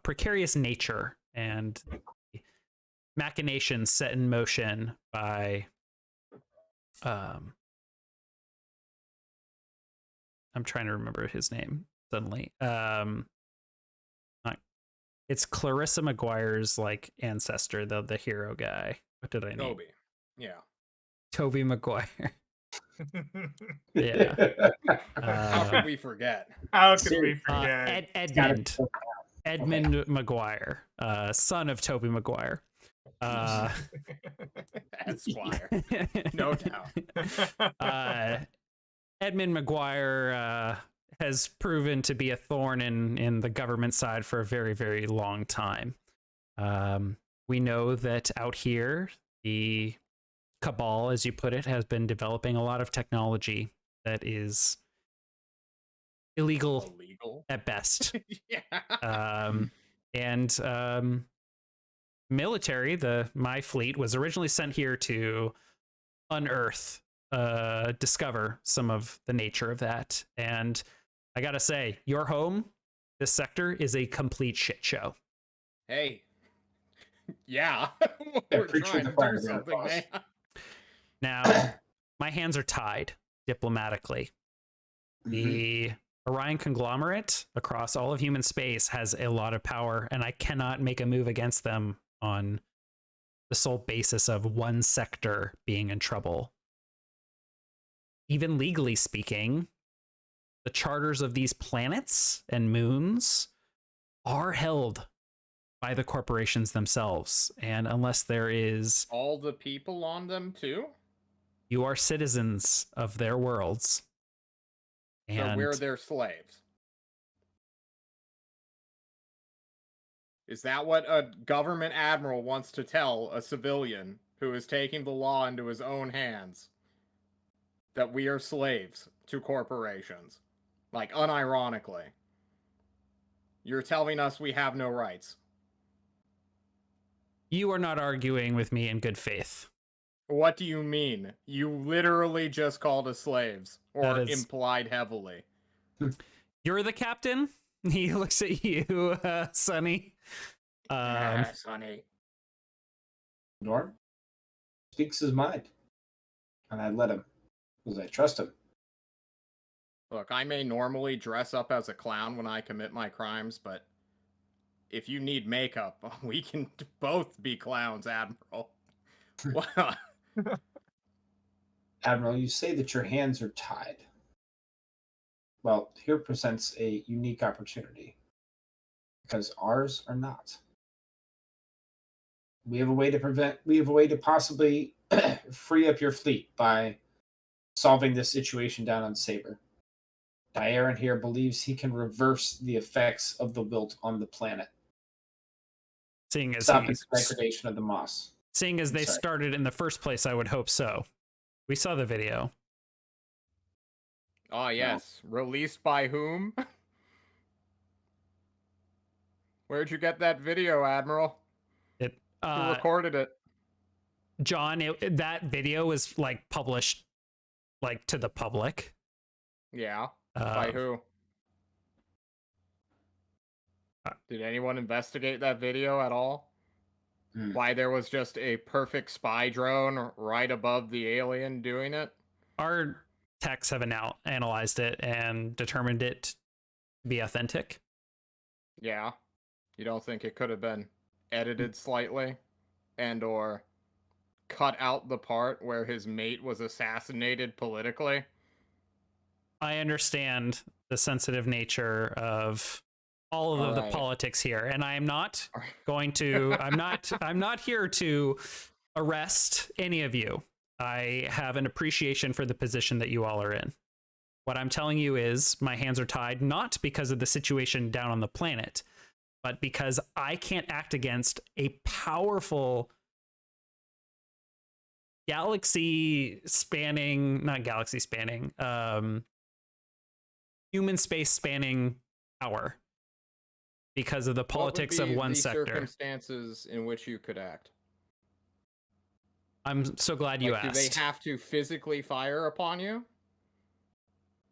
precarious nature and machinations set in motion by I'm trying to remember his name suddenly. It's Clarissa McGuire's like ancestor, the hero guy. What did I name? Toby. Yeah. Toby McGuire. Yeah. How could we forget? How could we forget? Edmund McGuire, son of Toby McGuire. Esquire. No doubt. Edmund McGuire has proven to be a thorn in the government side for a very, very long time. We know that out here, the Cabal, as you put it, has been developing a lot of technology that is illegal at best. Yeah. And military, my fleet was originally sent here to unearth, discover some of the nature of that. And I gotta say, your home, this sector, is a complete shit show. Hey. Yeah. We're trying to do something, man. Now, my hands are tied diplomatically. The Orion conglomerate across all of human space has a lot of power, and I cannot make a move against them on the sole basis of one sector being in trouble. Even legally speaking, the charters of these planets and moons are held by the corporations themselves. And unless there is... All the people on them too? You are citizens of their worlds. So we're their slaves. Is that what a government admiral wants to tell a civilian who is taking the law into his own hands? That we are slaves to corporations. Like, unironically. You're telling us we have no rights. You are not arguing with me in good faith. What do you mean? You literally just called us slaves. Or implied heavily. You're the captain? He looks at you, Sonny. Sonny. Norm speaks his mind. And I let him. Because I trust him. Look, I may normally dress up as a clown when I commit my crimes, but if you need makeup, we can both be clowns, Admiral. Well, Admiral, you say that your hands are tied. Well, here presents a unique opportunity. Because ours are not. We have a way to possibly free up your fleet by solving this situation down on Saber. Diaren here believes he can reverse the effects of the wilt on the planet. Seeing as stopping the degradation of the moss. Seeing as they started in the first place, I would hope so. We saw the video. Oh, yes. No. Released by whom? Where'd you get that video, Admiral? Who recorded it? John, that video was like published like to the public. Yeah. By who? Did anyone investigate that video at all? Why there was just a perfect spy drone right above the alien doing it? Our techs have now analyzed it and determined it to be authentic. Yeah. You don't think it could have been edited slightly and or cut out the part where his mate was assassinated politically? I understand the sensitive nature of all of the politics here, and I am not going to I'm not here to arrest any of you. I have an appreciation for the position that you all are in. What I'm telling you is my hands are tied, not because of the situation down on the planet, but because I can't act against a powerful human space spanning power because of the politics of one sector. Circumstances in which you could act. I'm so glad you asked. Do they have to physically fire upon you?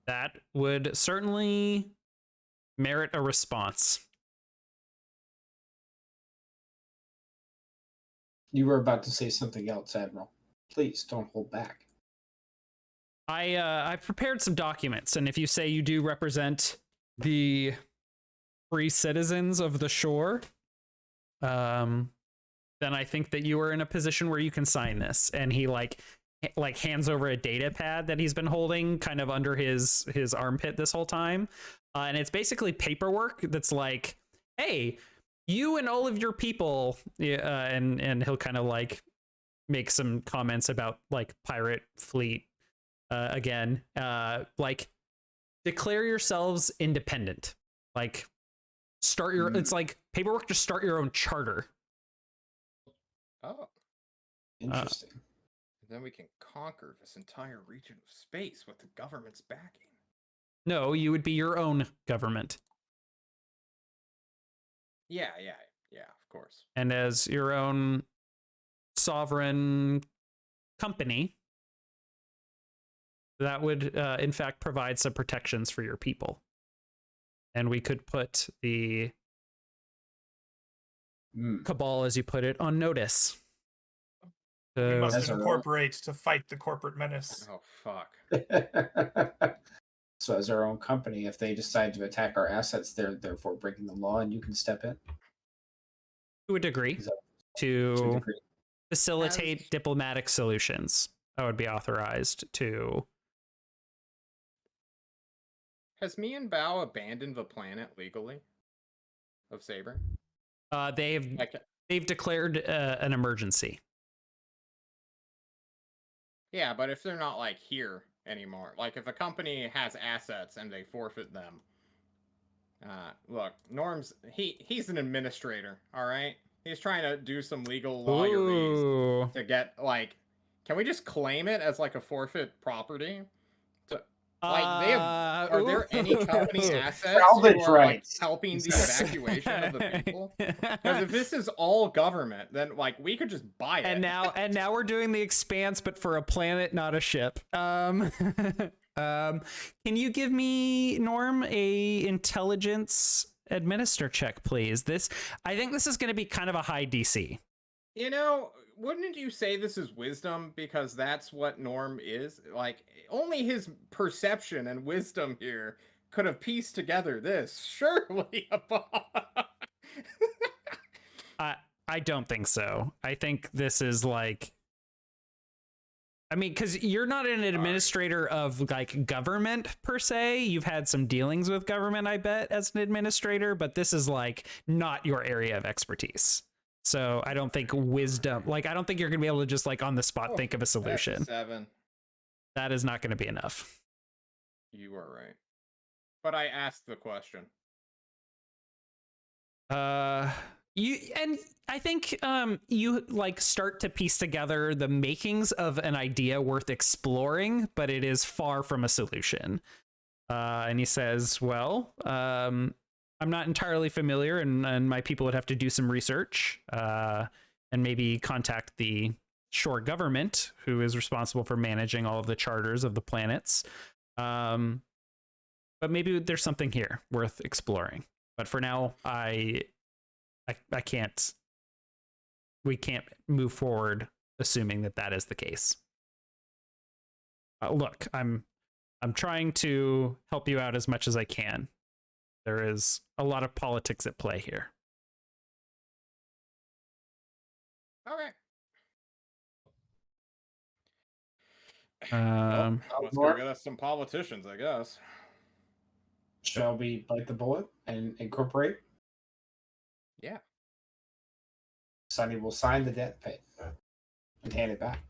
That would certainly merit a response. You were about to say something else, Admiral. Please don't hold back. I've prepared some documents, and if you say you do represent the free citizens of the shore, then I think that you are in a position where you can sign this. And he like hands over a data pad that he's been holding kind of under his armpit this whole time, and it's basically paperwork that's like, hey, you and all of your people, and he'll kind of like make some comments about like pirate fleet. Again, like declare yourselves independent, like start your, it's like paperwork to start your own charter. Oh, interesting. Then we can conquer this entire region of space with the government's backing. No, you would be your own government. Yeah, of course. And as your own sovereign company, that would, in fact, provide some protections for your people. And we could put the cabal, as you put it, on notice. We must incorporate to fight the corporate menace. Oh, fuck. So as our own company, if they decide to attack our assets, they're therefore breaking the law and you can step in? To a degree. facilitate diplomatic solutions. I would be authorized to. Has me and Bao abandoned the planet legally of Saber? They've Like, declared an emergency. yeah, but if they're not like here anymore, like if a company has assets and they forfeit them, look, Norm's he's an administrator, all right? He's trying to do some legal lawyeries Ooh. to get like, can we just claim it as like a forfeit property? Like they have, are there any company assets Salvage who are like rights. helping the evacuation of the people? Because if this is all government, then like we could just buy it. And now we're doing the Expanse, but for a planet, not a ship. Can you give me, Norm, a intelligence administer check, please? I think this is going to be kind of a high DC. You know, wouldn't you say this is wisdom? Because that's what Norm is. Like, only his perception and wisdom here could have pieced together this. Surely, I don't think so. I think this is like, I mean, because you're not an administrator of like government per se. You've had some dealings with government, I bet, as an administrator, but this is like not your area of expertise. So I don't think wisdom, like, I don't think you're going to be able to just like on the spot think of a solution. 7. That is not going to be enough. You are right. But I asked the question. I think you like start to piece together the makings of an idea worth exploring, but it is far from a solution. And he says, well, I'm not entirely familiar, and my people would have to do some research and maybe contact the shore government, who is responsible for managing all of the charters of the planets. But maybe there's something here worth exploring. But for now, I can't. We can't move forward assuming that is the case. Look, I'm trying to help you out as much as I can. There is a lot of politics at play here. Okay. Let's go get us some politicians, I guess. Shall we bite the bullet and incorporate? Yeah. Sonny will sign the debt pay and hand it back.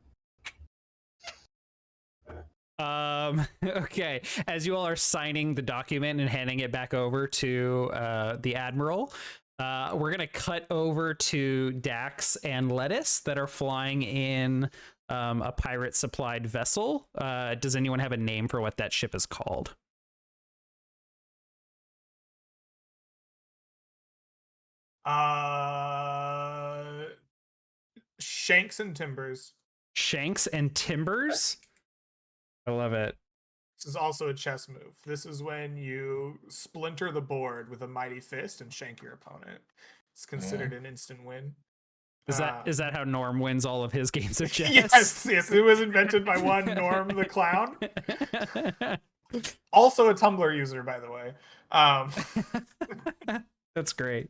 Okay. As you all are signing the document and handing it back over to the Admiral, we're going to cut over to Dax and Lettuce that are flying in a pirate supplied vessel. Does anyone have a name for what that ship is called? Shanks and Timbers. Shanks and Timbers? I love it. This is also a chess move. This is when you splinter the board with a mighty fist and shank your opponent. It's considered an instant win. Is that how Norm wins all of his games of chess? Yes. It was invented by one Norm the Clown. Also a Tumblr user, by the way. That's great.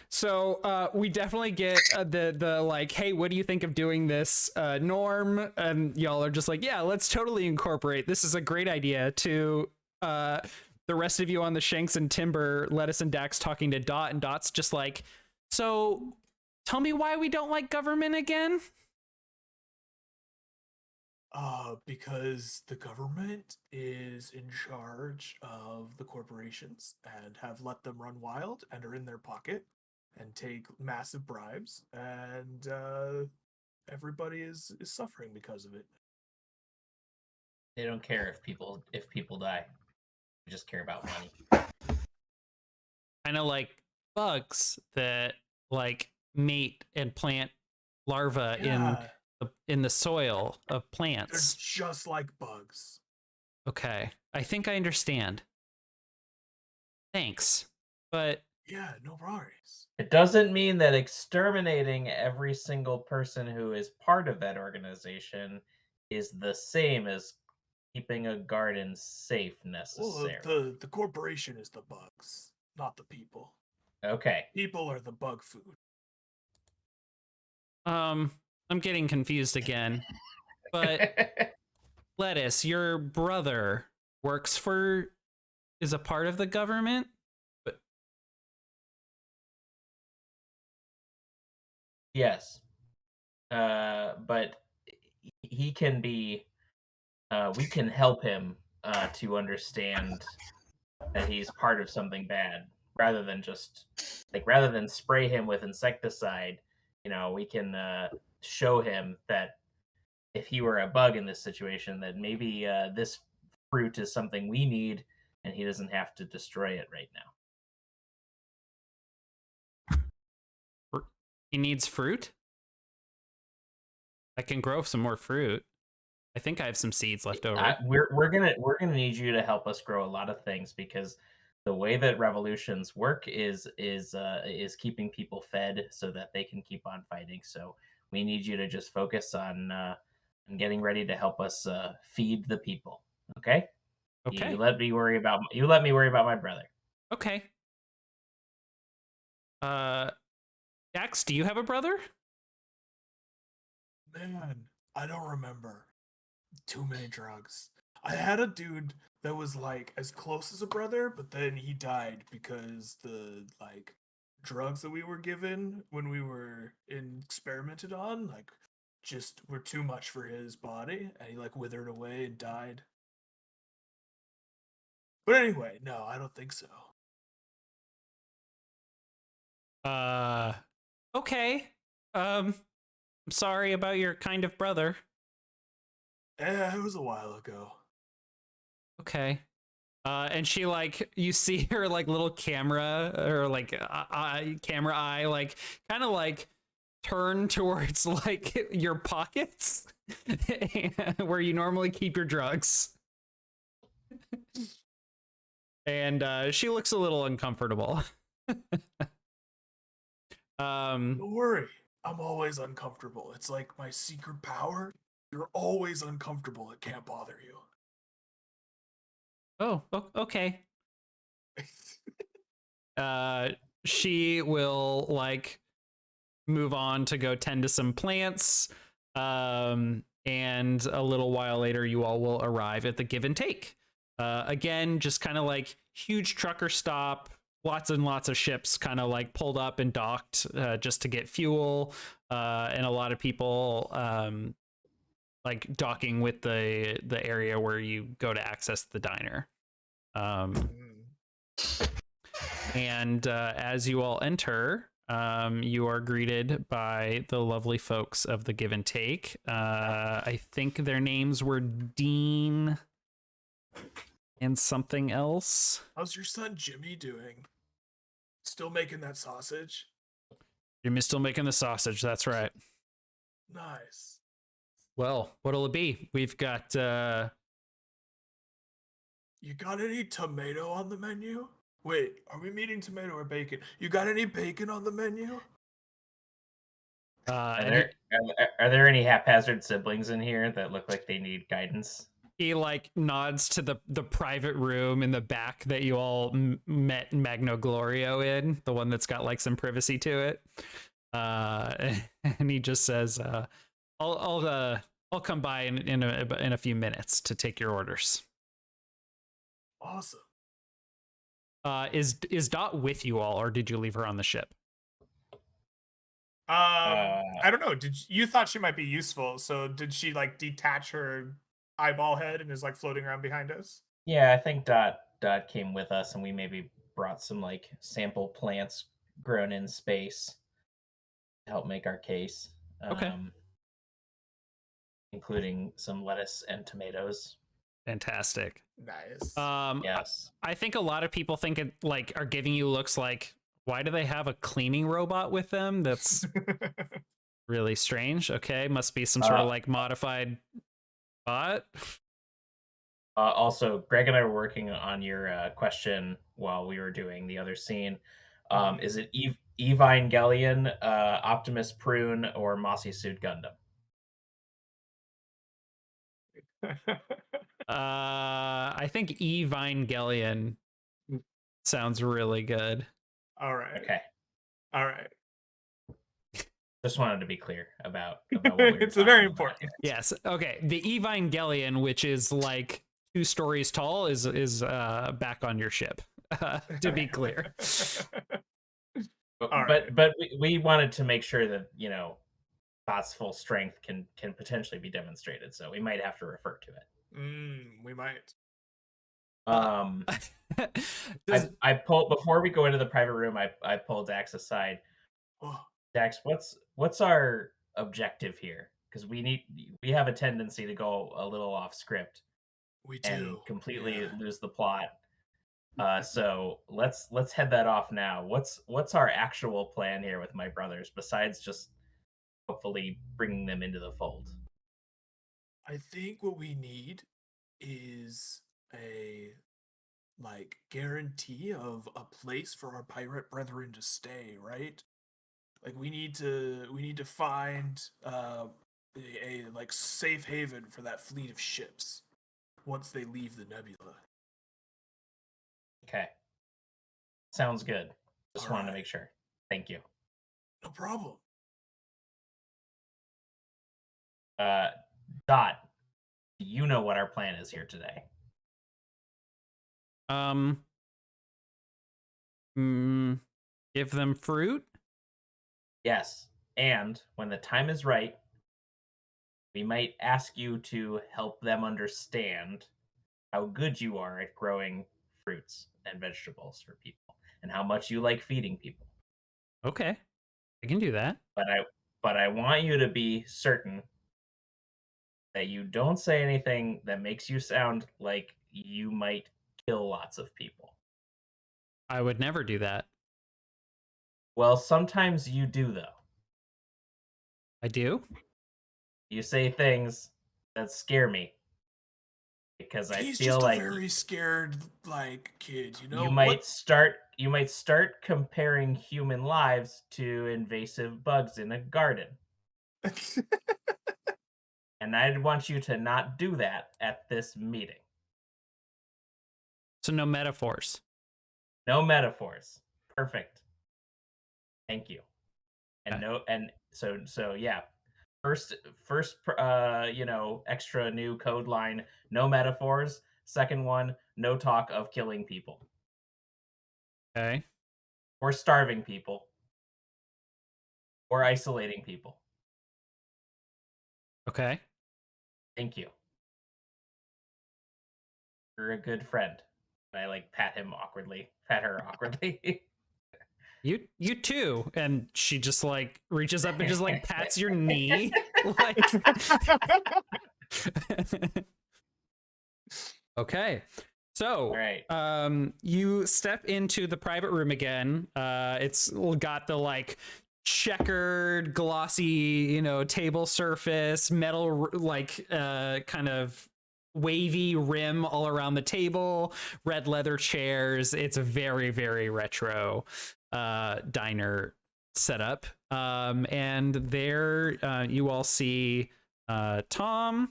So we definitely get the like, hey, what do you think of doing this, Norm? And y'all are just like, yeah, let's totally incorporate. This is a great idea. To the rest of you on the Shanks and Timber, Lettuce and Dax talking to Dot, and Dot's just like, so tell me why we don't like government again. Because the government is in charge of the corporations and have let them run wild and are in their pocket and take massive bribes, and everybody is suffering because of it. They don't care if people die. They just care about money. Kind of like bugs that like mate and plant larvae in the soil of plants. They're just like bugs. Okay, I think I understand. Thanks, but Yeah, no worries. It doesn't mean that exterminating every single person who is part of that organization is the same as keeping a garden safe necessarily. Well, the corporation is the bugs, not the people. Okay. People are the bug food. I'm getting confused again. But Lettuce, your brother is a part of the government? But Yes. But he can be. We can help him to understand that he's part of something bad, rather than just rather than spray him with insecticide. We can show him that if he were a bug in this situation, that maybe this fruit is something we need, and he doesn't have to destroy it right now. he needs fruit? I can grow some more fruit. I think I have some seeds left over. We're gonna need you to help us grow a lot of things, because the way that revolutions work is keeping people fed so that they can keep on fighting. So we need you to just focus on getting ready to help us feed the people. Okay? Okay. You let me worry about my brother. Okay. Dax, do you have a brother? Man, I don't remember. Too many drugs. I had a dude that was like as close as a brother, but then he died because the like drugs that we were given when we were experimented on just were too much for his body, and he like withered away and died. But anyway, no, I don't think so. Okay. I'm sorry about your kind of brother. It was a while ago. Okay. And she you see her little camera or camera eye kind of turn towards your pockets where you normally keep your drugs. And she looks a little uncomfortable. Don't worry, I'm always uncomfortable. It's like my secret power. You're always uncomfortable. It can't bother you. Okay. She will move on to go tend to some plants. And a little while later, you all will arrive at the Give and Take. Again, just kind of huge trucker stop. Lots and lots of ships kind of pulled up and docked just to get fuel. And a lot of people docking with the area where you go to access the diner. And as you all enter, you are greeted by the lovely folks of the Give and Take. I think their names were Dean and something else. How's your son Jimmy doing? Still making that sausage? Jimmy's still making the sausage, that's right. Nice. Well, what'll it be? We've got You got any tomato on the menu? Wait, are we meeting tomato or bacon? You got any bacon on the menu? Are there any haphazard siblings in here that look like they need guidance? he nods to the private room in the back that you all met Magno Glorio in, the one that's got some privacy to it. And he just says, I'll come by in a few minutes to take your orders. Awesome. Is Dot with you all, or did you leave her on the ship? I don't know. You thought she might be useful? So did she detach her eyeball head and is floating around behind us? Yeah, I think Dot came with us, and we maybe brought some sample plants grown in space to help make our case. Okay. Including some lettuce and tomatoes. Fantastic. Nice. Yes. I think a lot of people think it are giving you looks why do they have a cleaning robot with them? That's really strange. Okay, must be some sort of modified bot. Also, Greg and I were working on your question while we were doing the other scene. Is it Evangelion, Optimus Prune, or Mossy Suit Gundam? I think Evangelion sounds really good. All right. Okay. All right. Just wanted to be clear about what we were It's a very talking about important. Yes. Okay. The Evangelion, which is like 2 stories tall, is back on your ship. To be clear. But All we wanted to make sure that Thought's full strength can potentially be demonstrated, so we might have to refer to it. We might. I pulled before we go into the private room. I pulled Dax aside. Oh, Dax, what's our objective here? Because we have a tendency to go a little off script we and do. completely Yeah. lose the plot. So let's head that off now. What's our actual plan here with my brothers besides just hopefully bringing them into the fold? I think what we need is a guarantee of a place for our pirate brethren to stay, right? Like we need to find a safe haven for that fleet of ships once they leave the nebula. Okay. Sounds good. Just wanted to Alright. make sure. Thank you. No problem. Dot, do you know what our plan is here today? Give them fruit. Yes. And when the time is right, we might ask you to help them understand how good you are at growing fruits and vegetables for people and how much you like feeding people. Okay, I can do that. But I want you to be certain that you don't say anything that makes you sound like you might kill lots of people. I would never do that. Well, sometimes you do, though. I do. You say things that scare me because I He's feel just like a very scared kid, you know? you might start comparing human lives to invasive bugs in a garden. And I'd want you to not do that at this meeting. So no metaphors. No metaphors. Perfect. Thank you. And Okay. so yeah. First extra new code line, no metaphors. Second one, no talk of killing people Okay. or starving people or isolating people. Okay. Thank you. You're a good friend. And I pat her awkwardly. You too. And she just reaches up and just pats your knee. Like okay. So All right. You step into the private room again. It's got the checkered, glossy, table surface, metal kind of wavy rim all around the table, red leather chairs. It's a very, very retro diner setup. And there you all see Tom.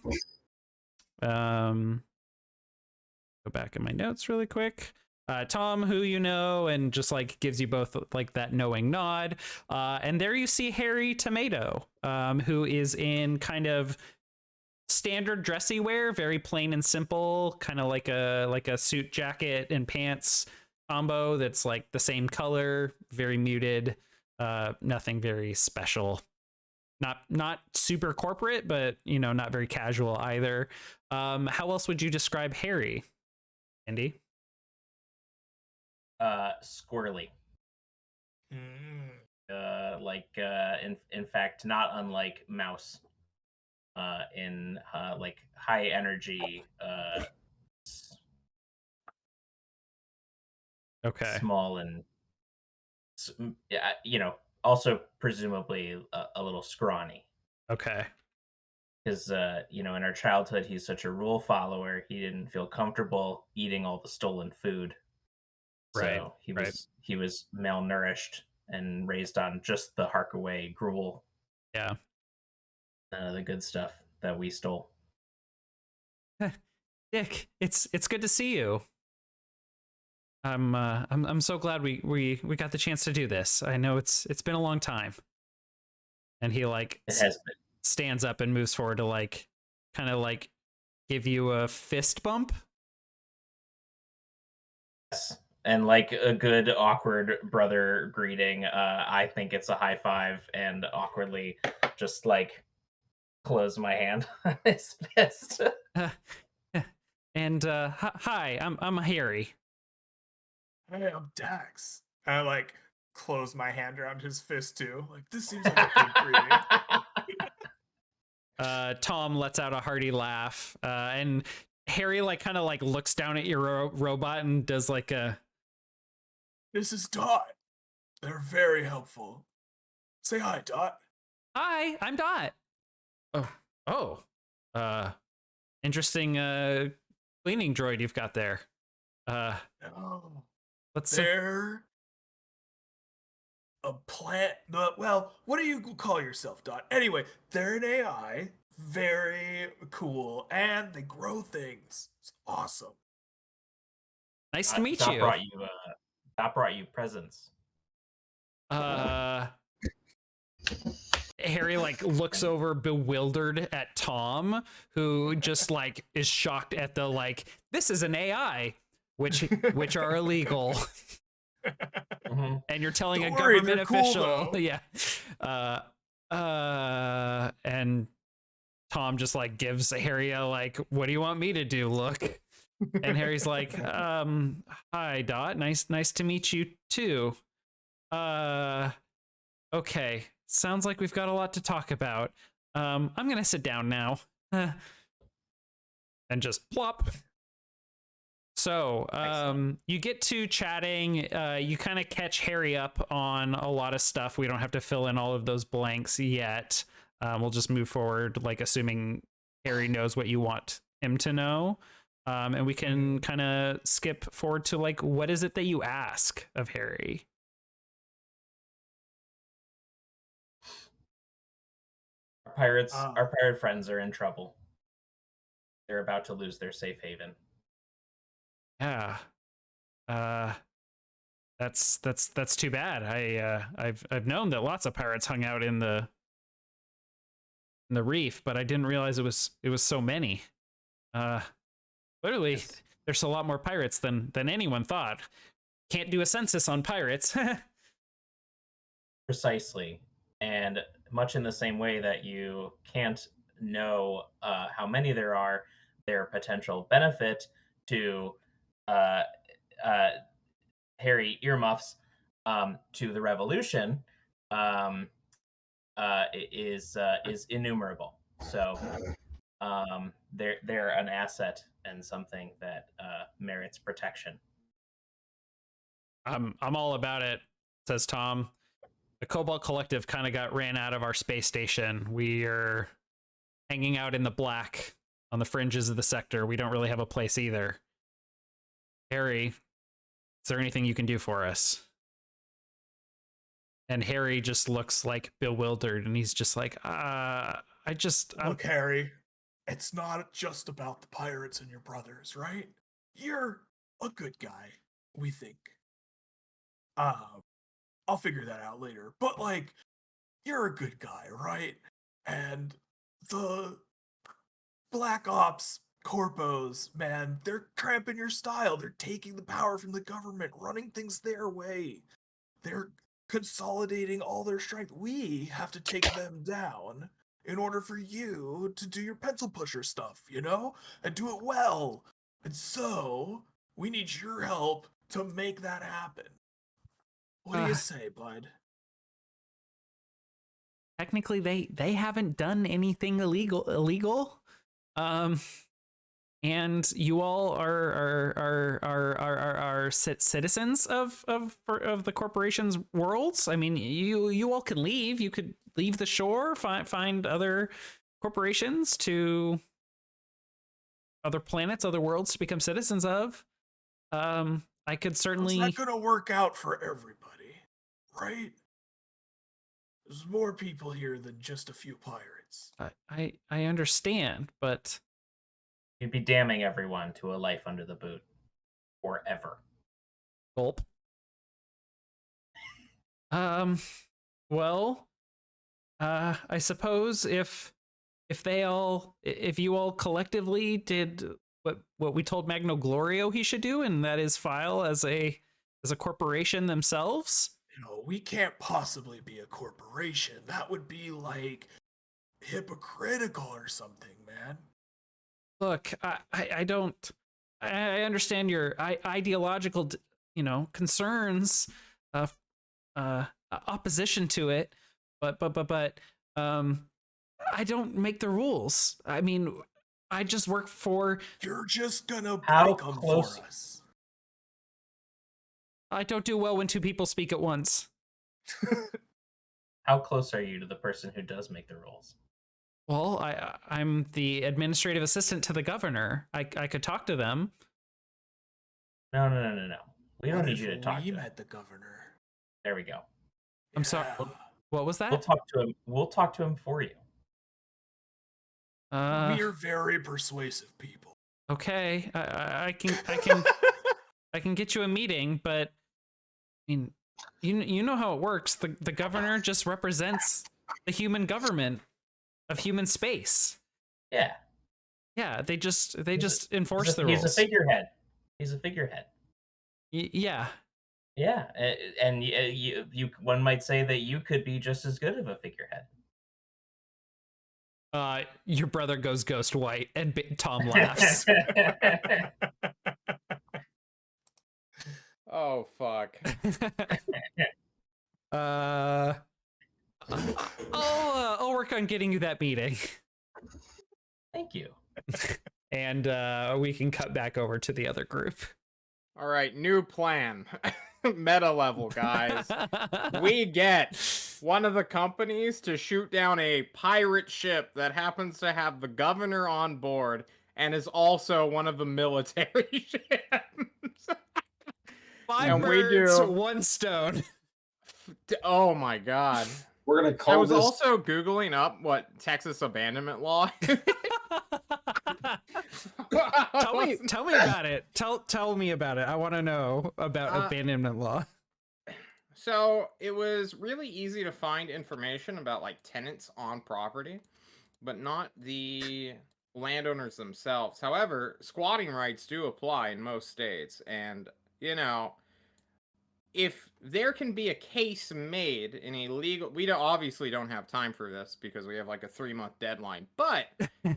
Go back in my notes really quick. Tom, who you know, and just gives you both that knowing nod. And there you see Harry Tomato, who is in kind of standard dressy wear, very plain and simple, kind of like a suit jacket and pants combo that's the same color, very muted, nothing very special. Not super corporate, but not very casual either. How else would you describe Harry, Andy? Squirrely. In fact, not unlike Mouse. In high energy, Okay. small and also presumably a little scrawny. Okay. Because in our childhood, he's such a rule follower. He didn't feel comfortable eating all the stolen food, so he was malnourished and raised on just the Harkaway gruel. Yeah. None of the good stuff that we stole. Dick, it's good to see you. I'm so glad we got the chance to do this. I know it's been a long time. And he like It has been. stands up and moves forward to like kind of like give you a fist bump. Yes. And like a good awkward brother greeting, I think it's a high five and awkwardly just like close my hand on his fist. And hi, I'm Harry. Hey, I'm Dax. And I like close my hand around his fist too. Like, this seems like a good greeting. Tom lets out a hearty laugh, and Harry like kind of like looks down at your robot and does like a. This is Dot. They're very helpful. Say hi, Dot. Hi, I'm Dot. Oh, interesting cleaning droid you've got there. Oh, Let's they're a plant. Well, what do you call yourself, Dot? Anyway, they're an AI. Very cool, and they grow things. It's awesome. nice to meet Dot you. Dot brought you presents. Harry like looks over bewildered at Tom, who just like is shocked at the like this is an AI, which are illegal. Mm-hmm. And you're telling Don't a worry, government they're cool, official, though. yeah. And Tom just like gives Harry a like, what do you want me to do? Look. And Harry's like, hi Dot, nice to meet you too. Okay, sounds like we've got a lot to talk about. I'm gonna sit down now. And just plop. So, you get to chatting. You kind of catch Harry up on a lot of stuff. We don't have to fill in all of those blanks yet. We'll just move forward, like assuming Harry knows what you want him to know. And we can kind of skip forward to like, what is it that you ask of Harry? Our pirate friends are in trouble. They're about to lose their safe haven. Yeah. That's too bad. I've known that lots of pirates hung out in the reef, but I didn't realize it was so many. Literally, there's a lot more pirates than anyone thought. Can't do a census on pirates. Precisely. And much in the same way that you can't know how many there are, their potential benefit to uh, Harry earmuffs to the revolution is innumerable. So they're an asset and something that merits protection. I'm all about it, says Tom. The Cobalt Collective kind of got ran out of our space station. We are hanging out in the black on the fringes of the sector. We don't really have a place either. Harry, is there anything you can do for us? And Harry just looks like bewildered, and he's just like, Look, Harry, it's not just about the pirates and your brothers, right? You're a good guy, we think. I'll figure that out later. But like, you're a good guy, right? And the Black Ops corpos, man, they're cramping your style. They're taking the power from the government, running things their way. They're consolidating all their strength. We have to take them down in order for you to do your pencil pusher stuff, you know? And do it well. And so, we need your help to make that happen. What do you say, bud? Technically, they haven't done anything illegal. And you all are citizens of the corporation's worlds. I mean, you all can leave. You could leave the shore, find other corporations, to other planets, other worlds to become citizens of. I could certainly. It's not gonna work out for everybody, right? There's more people here than just a few pirates. I understand, but You'd be damning everyone to a life under the boot forever. gulp. Well, I suppose if you all collectively did what we told Magno Glorio he should do, and that is file as a corporation themselves. We can't possibly be a corporation. That would be like hypocritical or something, man. Look, I don't. I understand your ideological, concerns, opposition to it, but I don't make the rules. I mean, I just work for. You're just gonna How break them close- for us. I don't do well when two people speak at once. How close are you to the person who does make the rules? Well, I'm the administrative assistant to the governor. I could talk to them. No. We don't What need if you to talk we to him. met the governor? There we go. I'm sorry. Yeah. What was that? We'll talk to him. We'll talk to him for you. We're very persuasive people. Okay. I can get you a meeting, but I mean, you know how it works. The governor just represents the human government of human space. Yeah. Yeah, they just enforce the He's rules. a figurehead. He's a figurehead. Yeah. Yeah, and you one might say that you could be just as good of a figurehead. Your brother goes ghost white, and Tom laughs. Oh fuck. I'll work on getting you that meeting, Thank you. and we can cut back over to the other group. All right, new plan. Meta level, guys. We get one of the companies to shoot down a pirate ship that happens to have the governor on board and is also one of the military ships. Five And we birds, do- one stone. Oh my god. We're gonna I call was this. also Googling up what Texas abandonment law. Tell me about it. Tell me about it. I want to know about abandonment law. So it was really easy to find information about like tenants on property, but not the landowners themselves. However, squatting rights do apply in most states, and if there can be a case made in a legal, obviously don't have time for this because we have like a 3-month deadline, but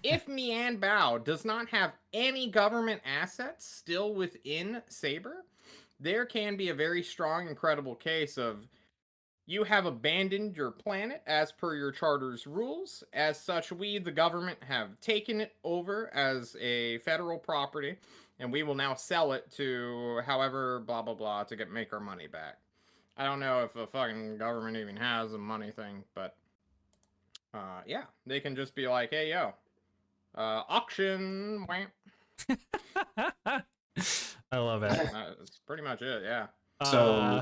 if Mian Bao does not have any government assets still within Saber, there can be a very strong and credible case of you have abandoned your planet as per your charter's rules. As such, we, the government, have taken it over as a federal property, and we will now sell it to however blah blah blah to make our money back. I don't know if the fucking government even has a money thing, but yeah, they can just be like, hey yo, auction. I love it. That's pretty much it. Yeah. So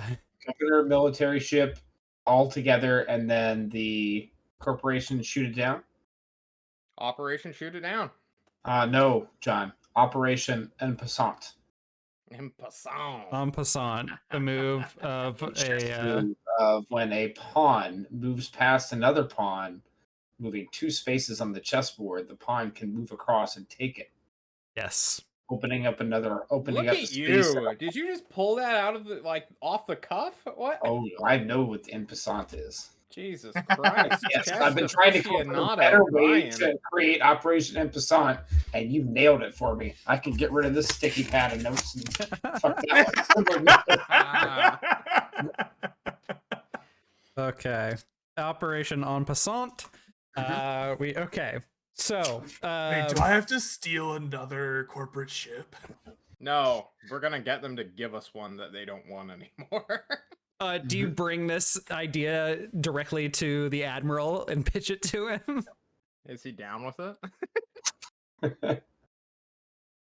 governor, military ship, all together, and then the corporation shoot it down. Operation Shoot It Down. No, John. Operation en passant. En passant. En passant, the move of Of when a pawn moves past another pawn, moving 2 spaces on the chessboard, the pawn can move across and take it, yes. opening up Look a at space. you. Did you just pull that out of off the cuff? What? Oh, I know what en passant is. Jesus Christ. Yes, Chess I've been trying to come up with a aficionado, better way Ryan. to create Operation en passant, and you nailed it for me. I can get rid of this sticky pad of notes and fuck that one. Okay. Operation en passant. Okay. So, Wait, do I have to steal another corporate ship? No, we're gonna get them to give us one that they don't want anymore. do you bring this idea directly to the admiral and pitch it to him? Is he down with it?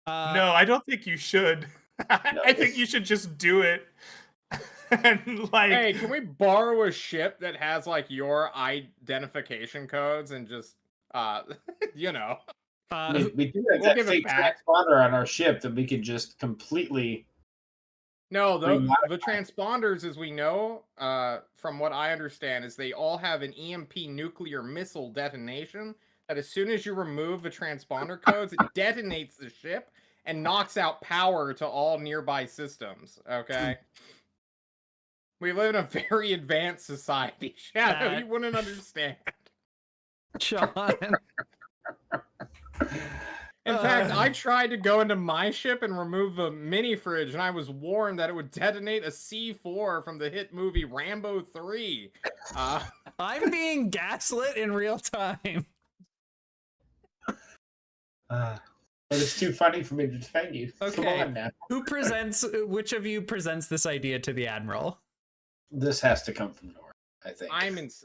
No, I don't think you should. I think you should just do it. And Hey, can we borrow a ship that has like your identification codes and just we do have We'll that give it fake back. transponder on our ship that we could just completely No, Remodify. the transponders, as we know, from what I understand, is they all have an EMP nuclear missile detonation. That as soon as you remove the transponder codes, it detonates the ship and knocks out power to all nearby systems. Okay. We live in a very advanced society. Shadow, That- you wouldn't understand. John. In fact, I tried to go into my ship and remove the mini fridge, and I was warned that it would detonate a C4 from the hit movie Rambo 3. I'm being gaslit in real time. But it's too funny for me to defend you. Come Okay. on now. Which of you presents this idea to the Admiral? This has to come from North, I think.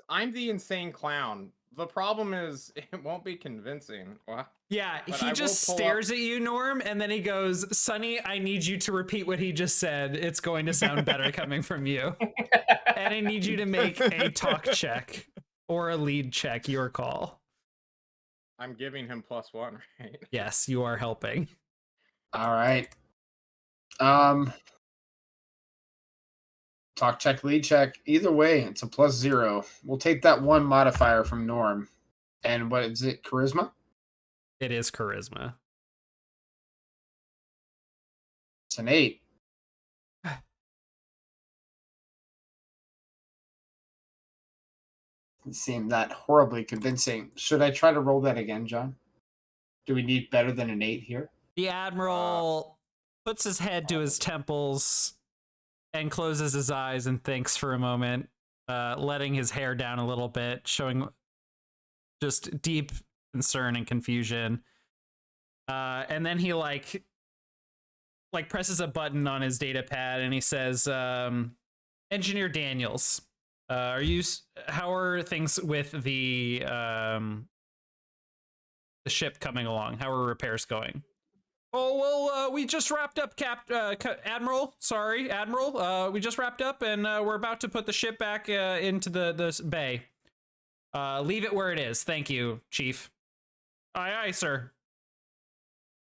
I'm the insane clown. The problem is, it won't be convincing. What? Yeah, But he I just will pull stares at you, Norm, and then he goes, Sonny, I need you to repeat what he just said. It's going to sound better coming from you. And I need you to make a talk check or a lead check, your call. I'm giving him +1, right? Yes, you are helping. All right. Talk check, lead check. Either way, it's a +0. We'll take that one modifier from Norm. And what is it? Charisma? It is charisma. It's an 8. Doesn't seem that horribly convincing. Should I try to roll that again, John? Do we need better than an 8 here? The Admiral puts his head to his temples and closes his eyes and thinks for a moment, letting his hair down a little bit, showing just deep concern and confusion. And then he like presses a button on his data pad and he says, Engineer Daniels, how are things with the ship coming along? How are repairs going? Oh, well, we just wrapped up, Admiral. Sorry, Admiral. We just wrapped up, and we're about to put the ship back into the bay. Leave it where it is. Thank you, Chief. Aye, aye, sir.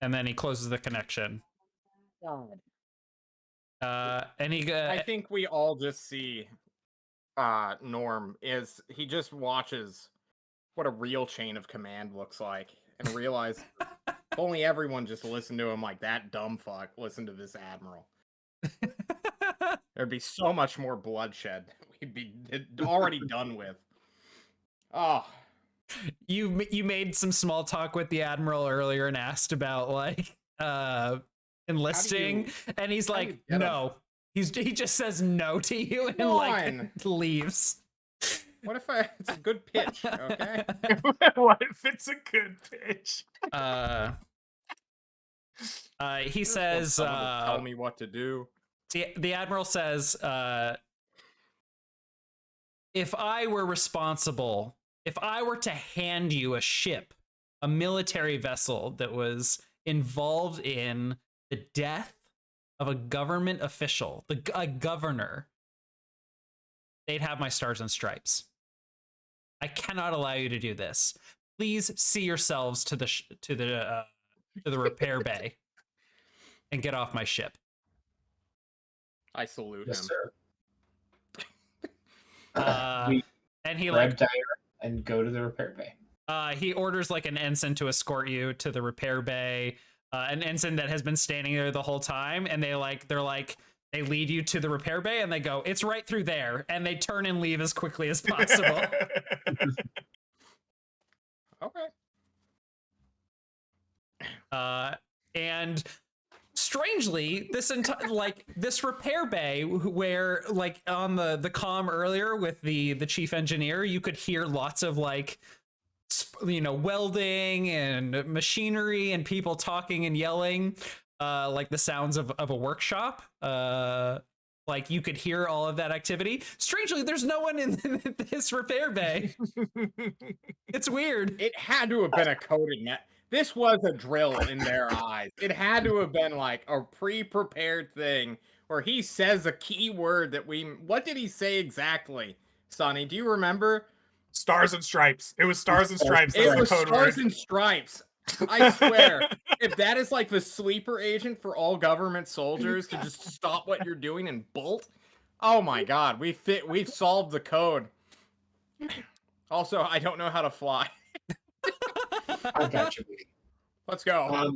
And then he closes the connection. God. And he. I think we all just see Norm is he just watches what a real chain of command looks like and realize if only everyone just listened to him like that dumb fuck listened to this Admiral. There'd be so much more bloodshed we'd be already done with. Oh, You made some small talk with the Admiral earlier and asked about like enlisting, and he's how do like, you get 'em? no. He just says no to you and Come like on. leaves. What if it's a good pitch, okay? What if it's a good pitch? He says, tell me what to do. the Admiral says, if I were responsible, if I were to hand you a ship, a military vessel that was involved in the death of a government official, a governor, they'd have my stars and stripes. I cannot allow you to do this. Please see yourselves to the repair bay and get off my ship. I salute Yes, him. sir. We And he grab like Dyer and go to the repair bay. he orders like an ensign to escort you to the repair bay. An ensign that has been standing there the whole time, and they lead you to the repair bay, and they go, "It's right through there," and they turn and leave as quickly as possible. Okay. And strangely, this repair bay, where like on the comm earlier with the chief engineer, you could hear lots of like welding and machinery and people talking and yelling, like the sounds of a workshop. Like you could hear all of that activity. Strangely, there's no one in this repair bay. It's weird. It had to have been a coded net. This was a drill in their eyes. It had to have been like a pre-prepared thing where he says a key word that what did he say exactly? Sonny, do you remember? Stars and stripes. It was stars and stripes. It That's was the code stars word. and stripes. I swear. if that is like the sleeper agent for all government soldiers to just stop what you're doing and bolt, oh my god, we've solved the code. Also, I don't know how to fly. I got you. Let's go.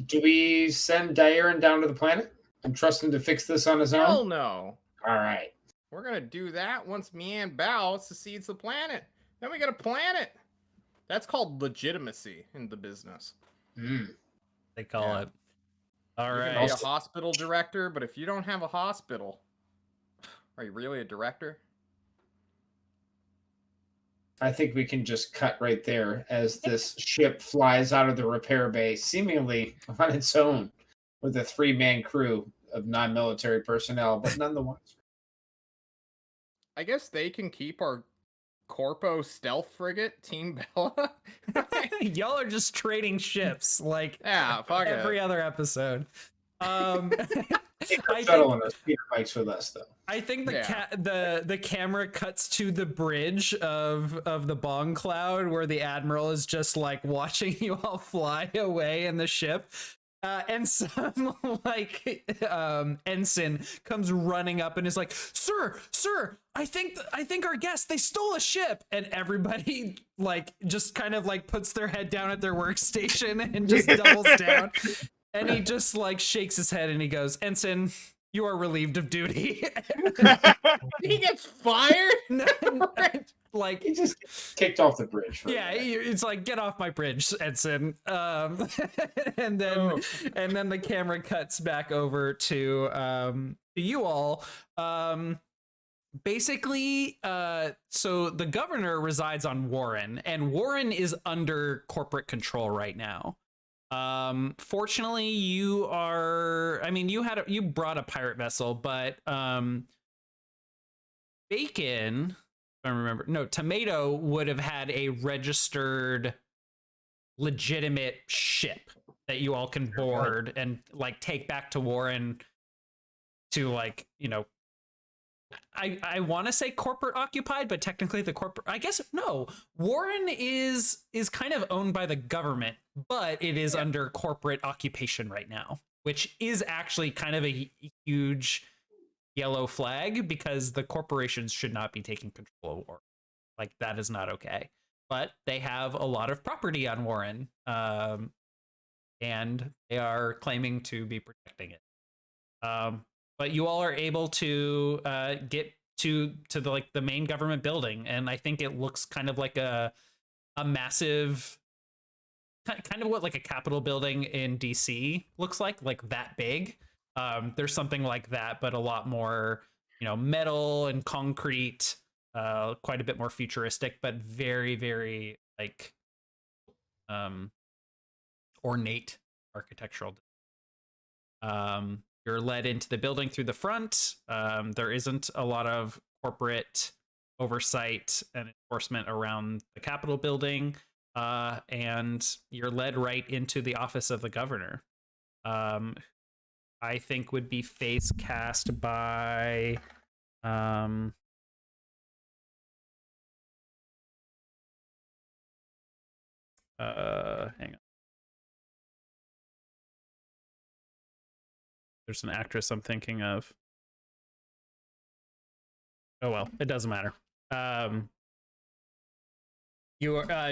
Do we send Dairon down to the planet and trust him to fix this on his Hell own? no. All right. We're gonna do that once Mian Bao secedes the planet. Then we got a planet. That's called legitimacy in the business. They call Yeah. it. All You can right. be a hospital director, but if you don't have a hospital, are you really a director? I think we can just cut right there as this ship flies out of the repair bay, seemingly on its own, with a 3-man crew of non-military personnel, but none the wiser. I guess they can keep our Corpo stealth frigate, Team Bella. Y'all are just trading ships like Yeah, fuck every it. other episode. I Shuttle and our speeder bikes with us, though. I think Yeah. the camera cuts to the bridge of the Bong Cloud where the Admiral is just like watching you all fly away in the ship. And some like ensign comes running up and is like, sir, I think our guests, they stole a ship. And everybody like just kind of like puts their head down at their workstation and just doubles down. And he just like shakes his head and he goes, Ensign, you are relieved of duty. He gets fired? Like He just kicked off the bridge. For yeah, it's like, get off my bridge, Ensign. And then the camera cuts back over to you all. Basically, so the governor resides on Warren, and Warren is under corporate control right now. Fortunately, you brought a pirate vessel, but Bacon, I remember, no, Tomato would have had a registered legitimate ship that you all can board and like take back to Warren to like, you know, I want to say corporate occupied, but technically the corporate, I guess, no, Warren is kind of owned by the government, but it is under corporate occupation right now, which is actually kind of a huge yellow flag because the corporations should not be taking control of Warren. Like that is not okay. But they have a lot of property on Warren, and they are claiming to be protecting it. But you all are able to get to the main government building, and I think it looks kind of like a massive, kind of what like a Capitol building in DC looks like that big. There's something like that, but a lot more, you know, metal and concrete, quite a bit more futuristic, but very, very like ornate architectural. You're led into the building through the front. There isn't a lot of corporate oversight and enforcement around the Capitol building, and you're led right into the office of the governor. I think would be face cast by hang on. There's an actress I'm thinking of. Oh well, it doesn't matter.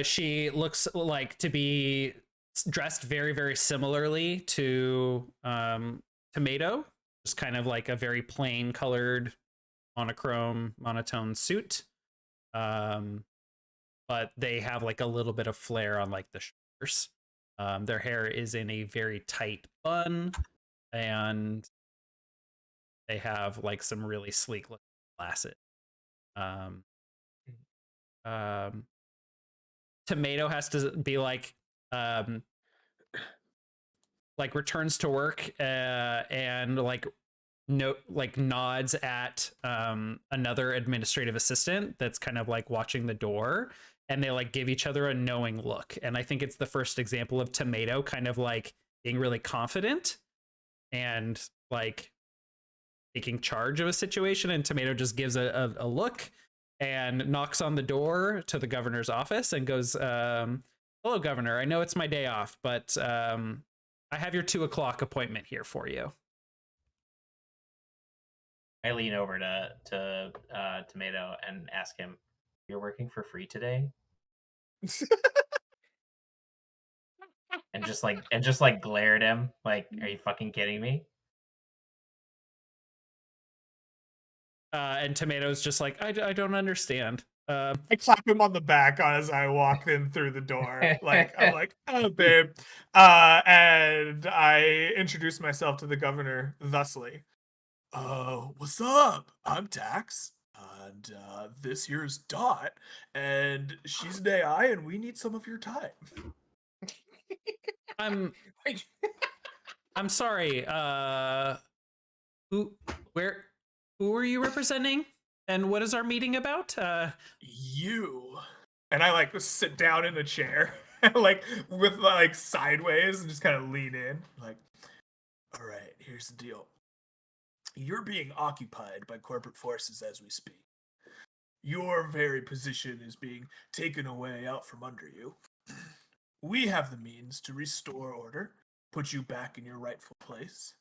She looks like to be dressed very, very similarly to Tomato, just kind of like a very plain colored monotone suit. But they have like a little bit of flair on like the shoulders. Their hair is in a very tight bun, and they have like some really sleek looking glasses. Tomato has to be like returns to work and like nods at another administrative assistant that's kind of like watching the door, and they like give each other a knowing look. And I think it's the first example of Tomato kind of like being really confident and like taking charge of a situation, and Tomato just gives a look and knocks on the door to the governor's office and goes, hello, governor. I know it's my day off, but I have your 2 o'clock appointment here for you. I lean over to Tomato and ask him, "You're working for free today?" And just like glare at him, like, "Are you fucking kidding me?" And Tomato's just like, I don't understand. I clap him on the back as I walk in through the door. Like I'm like, oh babe. And I introduce myself to the governor thusly. What's up? I'm Dax. And this here's Dot. And she's an AI and we need some of your time. I'm sorry. Who are you representing? And what is our meeting about? You. And I like sit down in a chair, like with like sideways and just kind of lean in. Like, all right, here's the deal. You're being occupied by corporate forces as we speak. Your very position is being taken away out from under you. We have the means to restore order, put you back in your rightful place.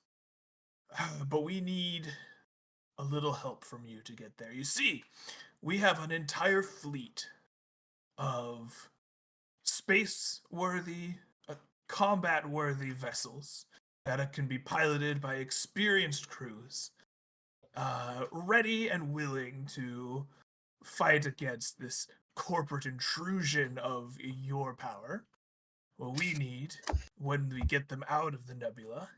But we need a little help from you to get there. You see, we have an entire fleet of space-worthy, combat-worthy vessels that can be piloted by experienced crews, ready and willing to fight against this corporate intrusion of your power. What we need, when we get them out of the nebula,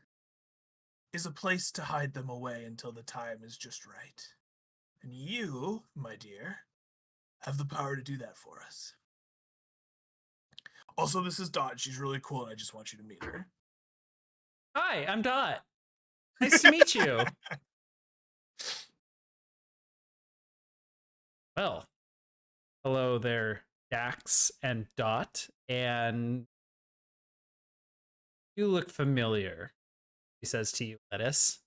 is a place to hide them away until the time is just right. And you, my dear, have the power to do that for us. Also, this is Dot. She's really cool, and I just want you to meet her. Hi, I'm Dot. Nice to meet you. Well, hello there, Dax and Dot, and you look familiar, she says to you, Lettuce.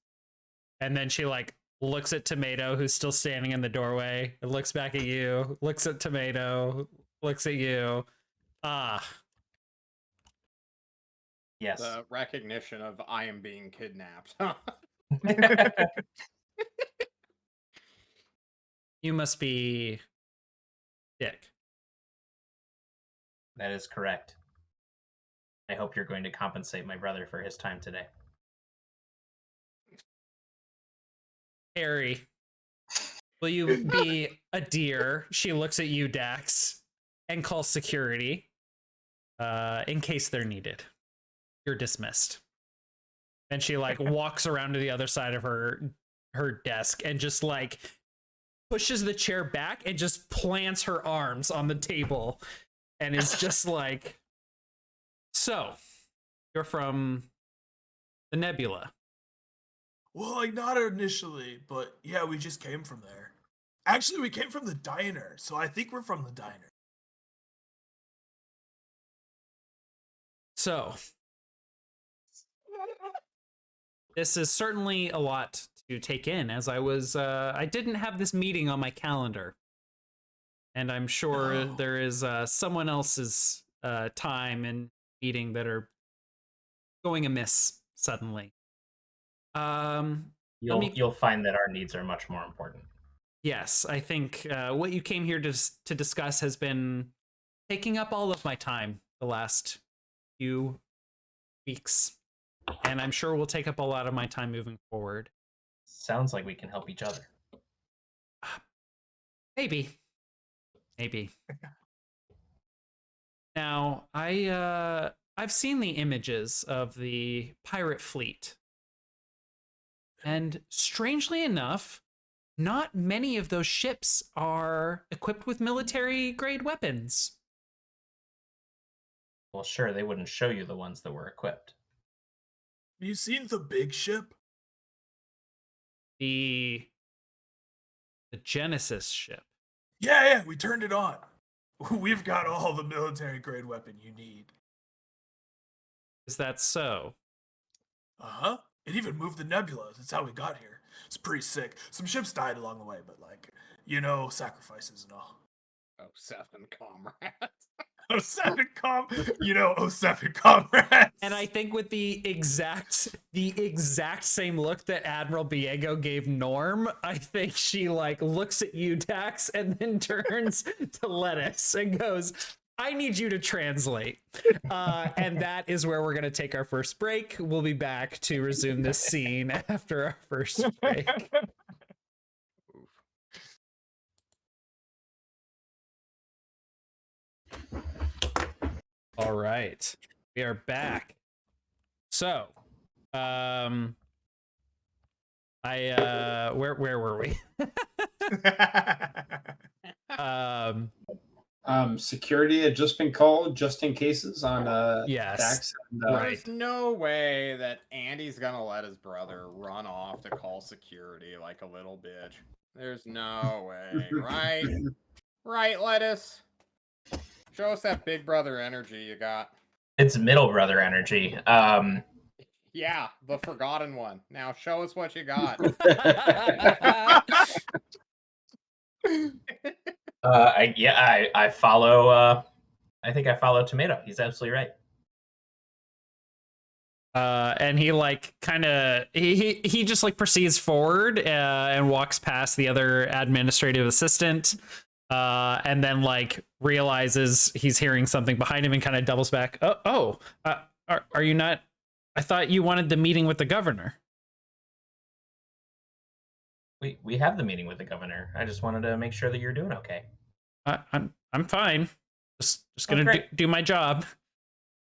And then she like looks at Tomato, who's still standing in the doorway, and looks back at you, looks at Tomato, looks at you. Ah. Yes. The recognition of I am being kidnapped. You must be Dick. That is correct. I hope you're going to compensate my brother for his time today. Harry, will you be a dear? She looks at you, Dax, and calls security in case they're needed. You're dismissed. And she like walks around to the other side of her desk and just like pushes the chair back and just plants her arms on the table and is just like, so you're from the nebula. Well, like not initially, but yeah, we just came from there. Actually, we came from the diner, so I think we're from the diner. So this is certainly a lot to take in, as I didn't have this meeting on my calendar. And I'm sure there is someone else's time and meeting that are going amiss suddenly. You'll find that our needs are much more important. Yes, I think what you came here to discuss has been taking up all of my time the last few weeks. And I'm sure will take up a lot of my time moving forward. Sounds like we can help each other. Maybe. Now, I've seen the images of the pirate fleet. And strangely enough, not many of those ships are equipped with military-grade weapons. Well, sure, they wouldn't show you the ones that were equipped. Have you seen the big ship? The Genesis ship. Yeah, we turned it on. We've got all the military-grade weapon you need. Is that so? Uh-huh. It even moved the nebulas. That's how we got here. It's pretty sick. Some ships died along the way, but like, sacrifices and all. Oh, 7 comrades. 07 07 comrades. And I think with the exact same look that Admiral Biego gave Norm, I think she like looks at you, Dax, and then turns to Lettuce and goes, I need you to translate. And that is where we're going to take our first break. We'll be back to resume this scene after our first break. All right, we are back. So, where were we? Security had just been called just in cases on Yes. Dax. And, There's no way that Andy's gonna let his brother run off to call security like a little bitch. There's no way, right? Right, Lettuce? Show us that big brother energy you got. It's middle brother energy. Yeah, the forgotten one. Now show us what you got. I follow. I think I follow Tomato. He's absolutely right. And he like kind of he just like proceeds forward and walks past the other administrative assistant, and then like realizes he's hearing something behind him and kind of doubles back. Are you not? I thought you wanted the meeting with the governor. We have the meeting with the governor. I just wanted to make sure that you're doing okay. I'm fine. Just gonna do my job.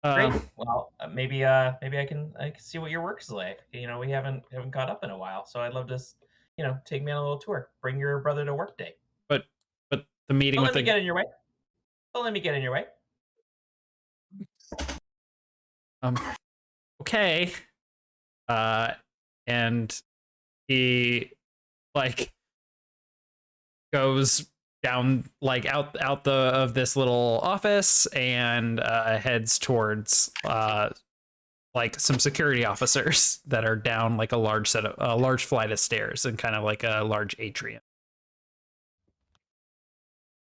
Great. Well, maybe I can see what your work is like. You know, we haven't caught up in a while, so I'd love to, take me on a little tour. Bring your brother to work day. But the meeting Don't with let me get in your way. Don't let me get in your way. Okay. And he like goes down like out of this little office and heads towards like some security officers that are down like a large flight of stairs and kind of like a large atrium.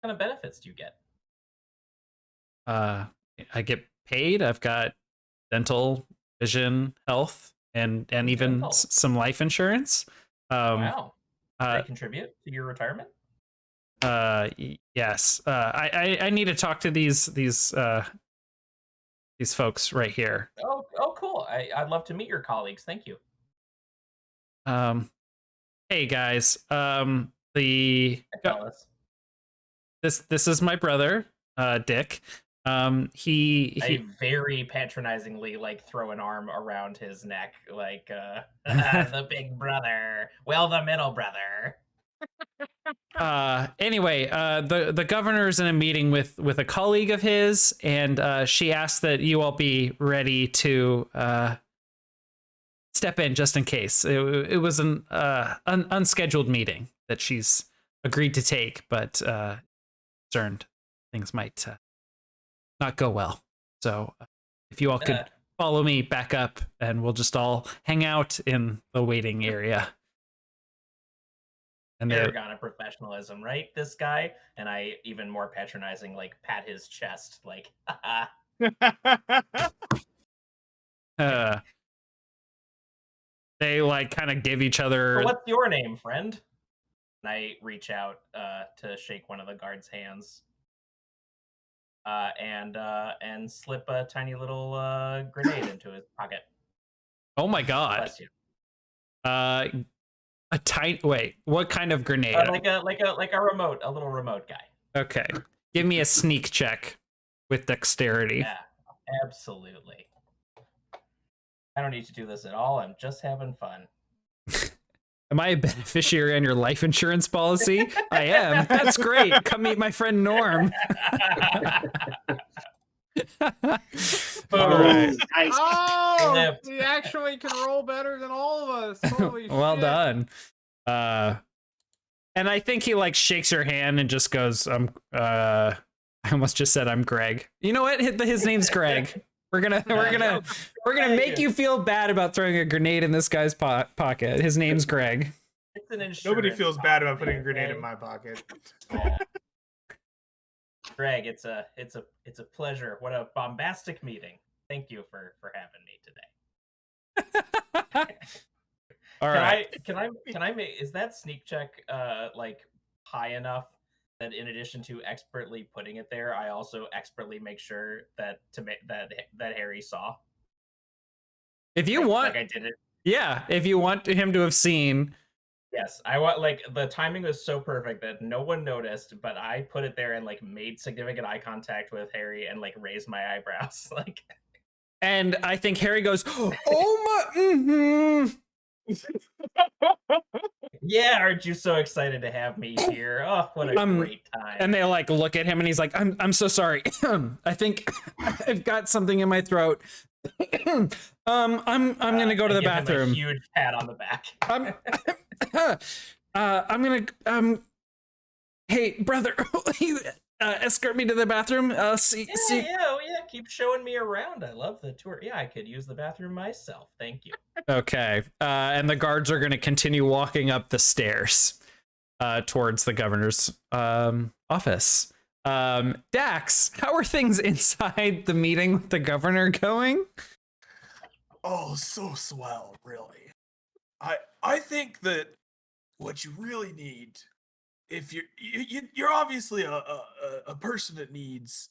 What kind of benefits do you get? I get paid. I've got dental, vision, health, and even some life insurance. Wow. They contribute to your retirement? Yes. I need to talk to these folks right here. Oh, cool. I'd love to meet your colleagues. Thank you. Hey guys. This is my brother, Dick. I very patronizingly like throw an arm around his neck, like the big brother. Well, the middle brother. Anyway, the governor's in a meeting with a colleague of his, and she asked that you all be ready to step in just in case. It was an unscheduled meeting that she's agreed to take, but concerned things might not go well. So if you all could follow me back up, and we'll just all hang out in the waiting area. And Paragon of professionalism, right? This guy. And I, even more patronizing, like pat his chest, like, they like kind of give each other. So what's your name, friend? And I reach out to shake one of the guards' hands, and slip a tiny little grenade into his pocket. Oh my god! Bless you. A tiny wait. What kind of grenade? Like a remote, a little remote guy. Okay, give me a sneak check with dexterity. Yeah, absolutely. I don't need to do this at all. I'm just having fun. Am I a beneficiary on your life insurance policy? I am. That's great. Come meet my friend Norm. All right. Nice. Oh, he actually can roll better than all of us. Holy Well shit. done. And I think he like shakes your hand and just goes, I almost just said I'm Greg. You know what? His name's Greg. We're gonna make you feel bad about throwing a grenade in this guy's pocket. His name's Greg. It's an insurance Nobody feels bad about putting a policy, grenade in okay? my pocket. Greg, it's a pleasure. What a bombastic meeting. Thank you for having me today. All right. Can I make, is that sneak check like high enough that in addition to expertly putting it there, I also expertly make sure that that Harry saw? If you Like, want, I did it. yeah, if you want him to have seen. Yes, I want, like, the timing was so perfect that no one noticed, but I put it there and like made significant eye contact with Harry and like raised my eyebrows, like. And I think Harry goes, "Oh my!" Mm-hmm. Yeah, aren't you so excited to have me here? Oh, what a great time! And they like look at him, and he's like, "I'm so sorry. I think I've got something in my throat. I'm gonna go to the bathroom." Him a huge pat on the back. I'm gonna hey brother, escort me to the bathroom. See. Yeah, keep showing me around. I love the tour. Yeah, I could use the bathroom myself. Thank you. Okay. And the guards are gonna continue walking up the stairs towards the governor's office. Dax, how are things inside the meeting with the governor going? Oh, so swell, really. I think that what you really need, if you're obviously a person that needs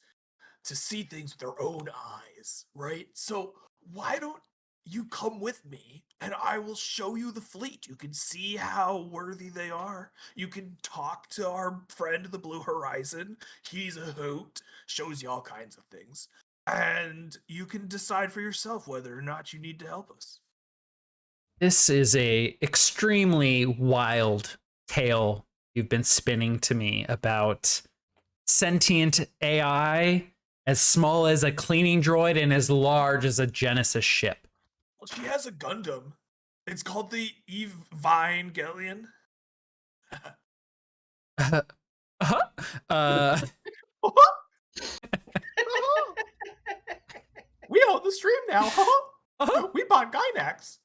to see things with their own eyes, right? So why don't you come with me and I will show you the fleet. You can see how worthy they are. You can talk to our friend the Blue Horizon. He's a hoot, shows you all kinds of things. And you can decide for yourself whether or not you need to help us. This is a extremely wild tale you've been spinning to me about sentient AI as small as a cleaning droid and as large as a Genesis ship. Well, she has a Gundam. It's called the Evangelion. We own the stream now. We bought Gynax.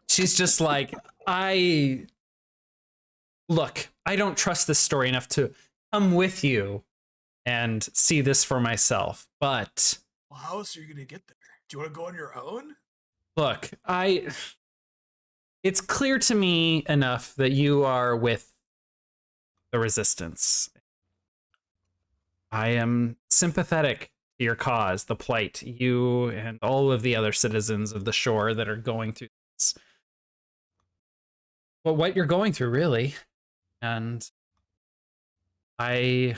She's just like, I don't trust this story enough to come with you and see this for myself. But well, how else are you gonna get there? Do you want to go on your own? Look, it's clear to me enough that you are with the resistance. I am sympathetic to your cause, the plight, you and all of the other citizens of the shore that are going through this. Well, what you're going through, really. And I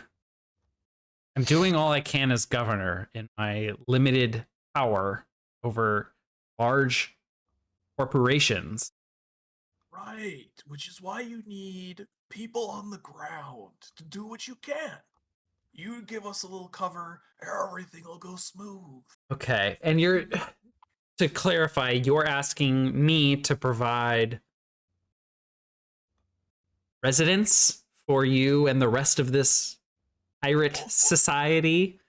am doing all I can as governor in my limited power over large corporations. Right, which is why you need people on the ground to do what you can. You give us a little cover, everything will go smooth. Okay, and to clarify, you're asking me to provide residence for you and the rest of this pirate society?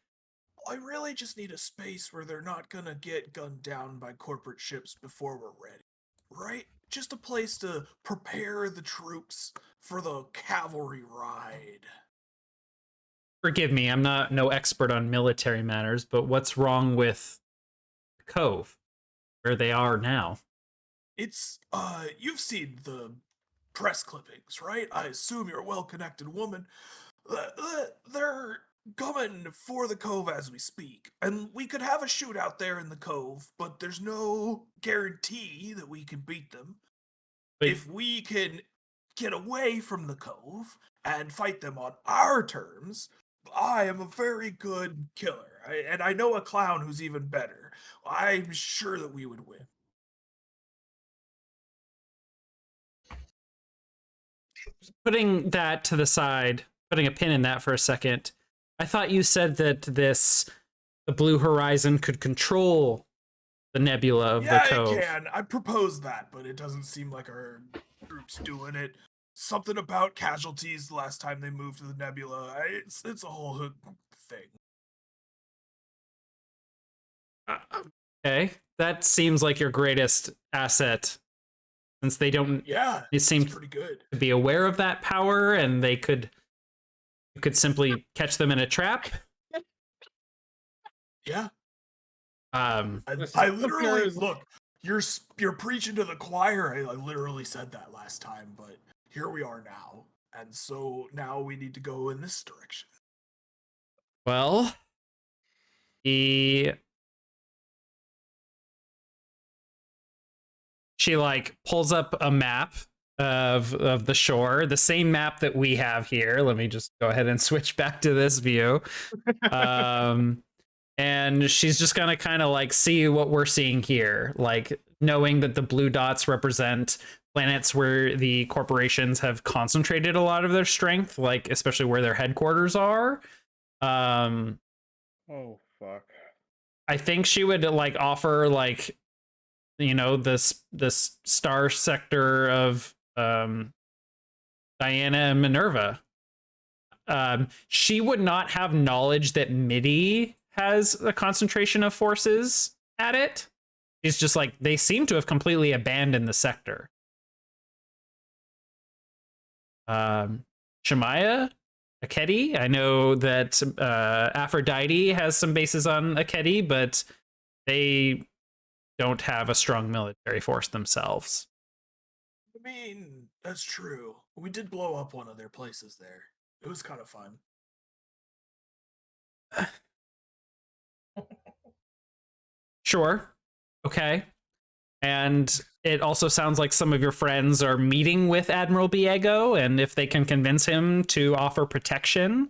I really just need a space where they're not gonna get gunned down by corporate ships before we're ready. Right? Just a place to prepare the troops for the cavalry ride. Forgive me, I'm no expert on military matters, but what's wrong with Cove, where they are now? It's, you've seen the press clippings, right? I assume you're a well-connected woman. They're coming for the Cove as we speak, and we could have a shootout there in the Cove, but there's no guarantee that we can beat them. But if we can get away from the Cove and fight them on our terms, I am a very good killer, and I know a clown who's even better. I'm sure that we would win. putting that to the side, putting a pin in that for a second, I thought you said that the Blue Horizon could control the nebula of the Cove. Yeah, it can. I proposed that, but it doesn't seem like our group's doing it. Something about casualties the last time they moved to the nebula. It's a whole thing. Okay, that seems like your greatest asset since they don't Yeah, it it's seems pretty good. to be aware of that power, and you could simply catch them in a trap. Yeah. Listen, I literally compares- look. You're preaching to the choir. I literally said that last time, but here we are now, and so now we need to go in this direction. Well, she like pulls up a map of the shore, the same map that we have here. Let me just go ahead and switch back to this view. And she's just gonna kind of like see what we're seeing here, like knowing that the blue dots represent planets where the corporations have concentrated a lot of their strength, like especially where their headquarters are. Oh fuck. I think she would like offer like, you know, this star sector of Diana and Minerva. She would not have knowledge that MIDI has a concentration of forces at it. It's just like they seem to have completely abandoned the sector. Shemaya, Akedi. I know that Aphrodite has some bases on Akedi, but they don't have a strong military force themselves. I mean, that's true. We did blow up one of their places there. It was kind of fun. Sure. Okay. And it also sounds like some of your friends are meeting with Admiral Biego, and if they can convince him to offer protection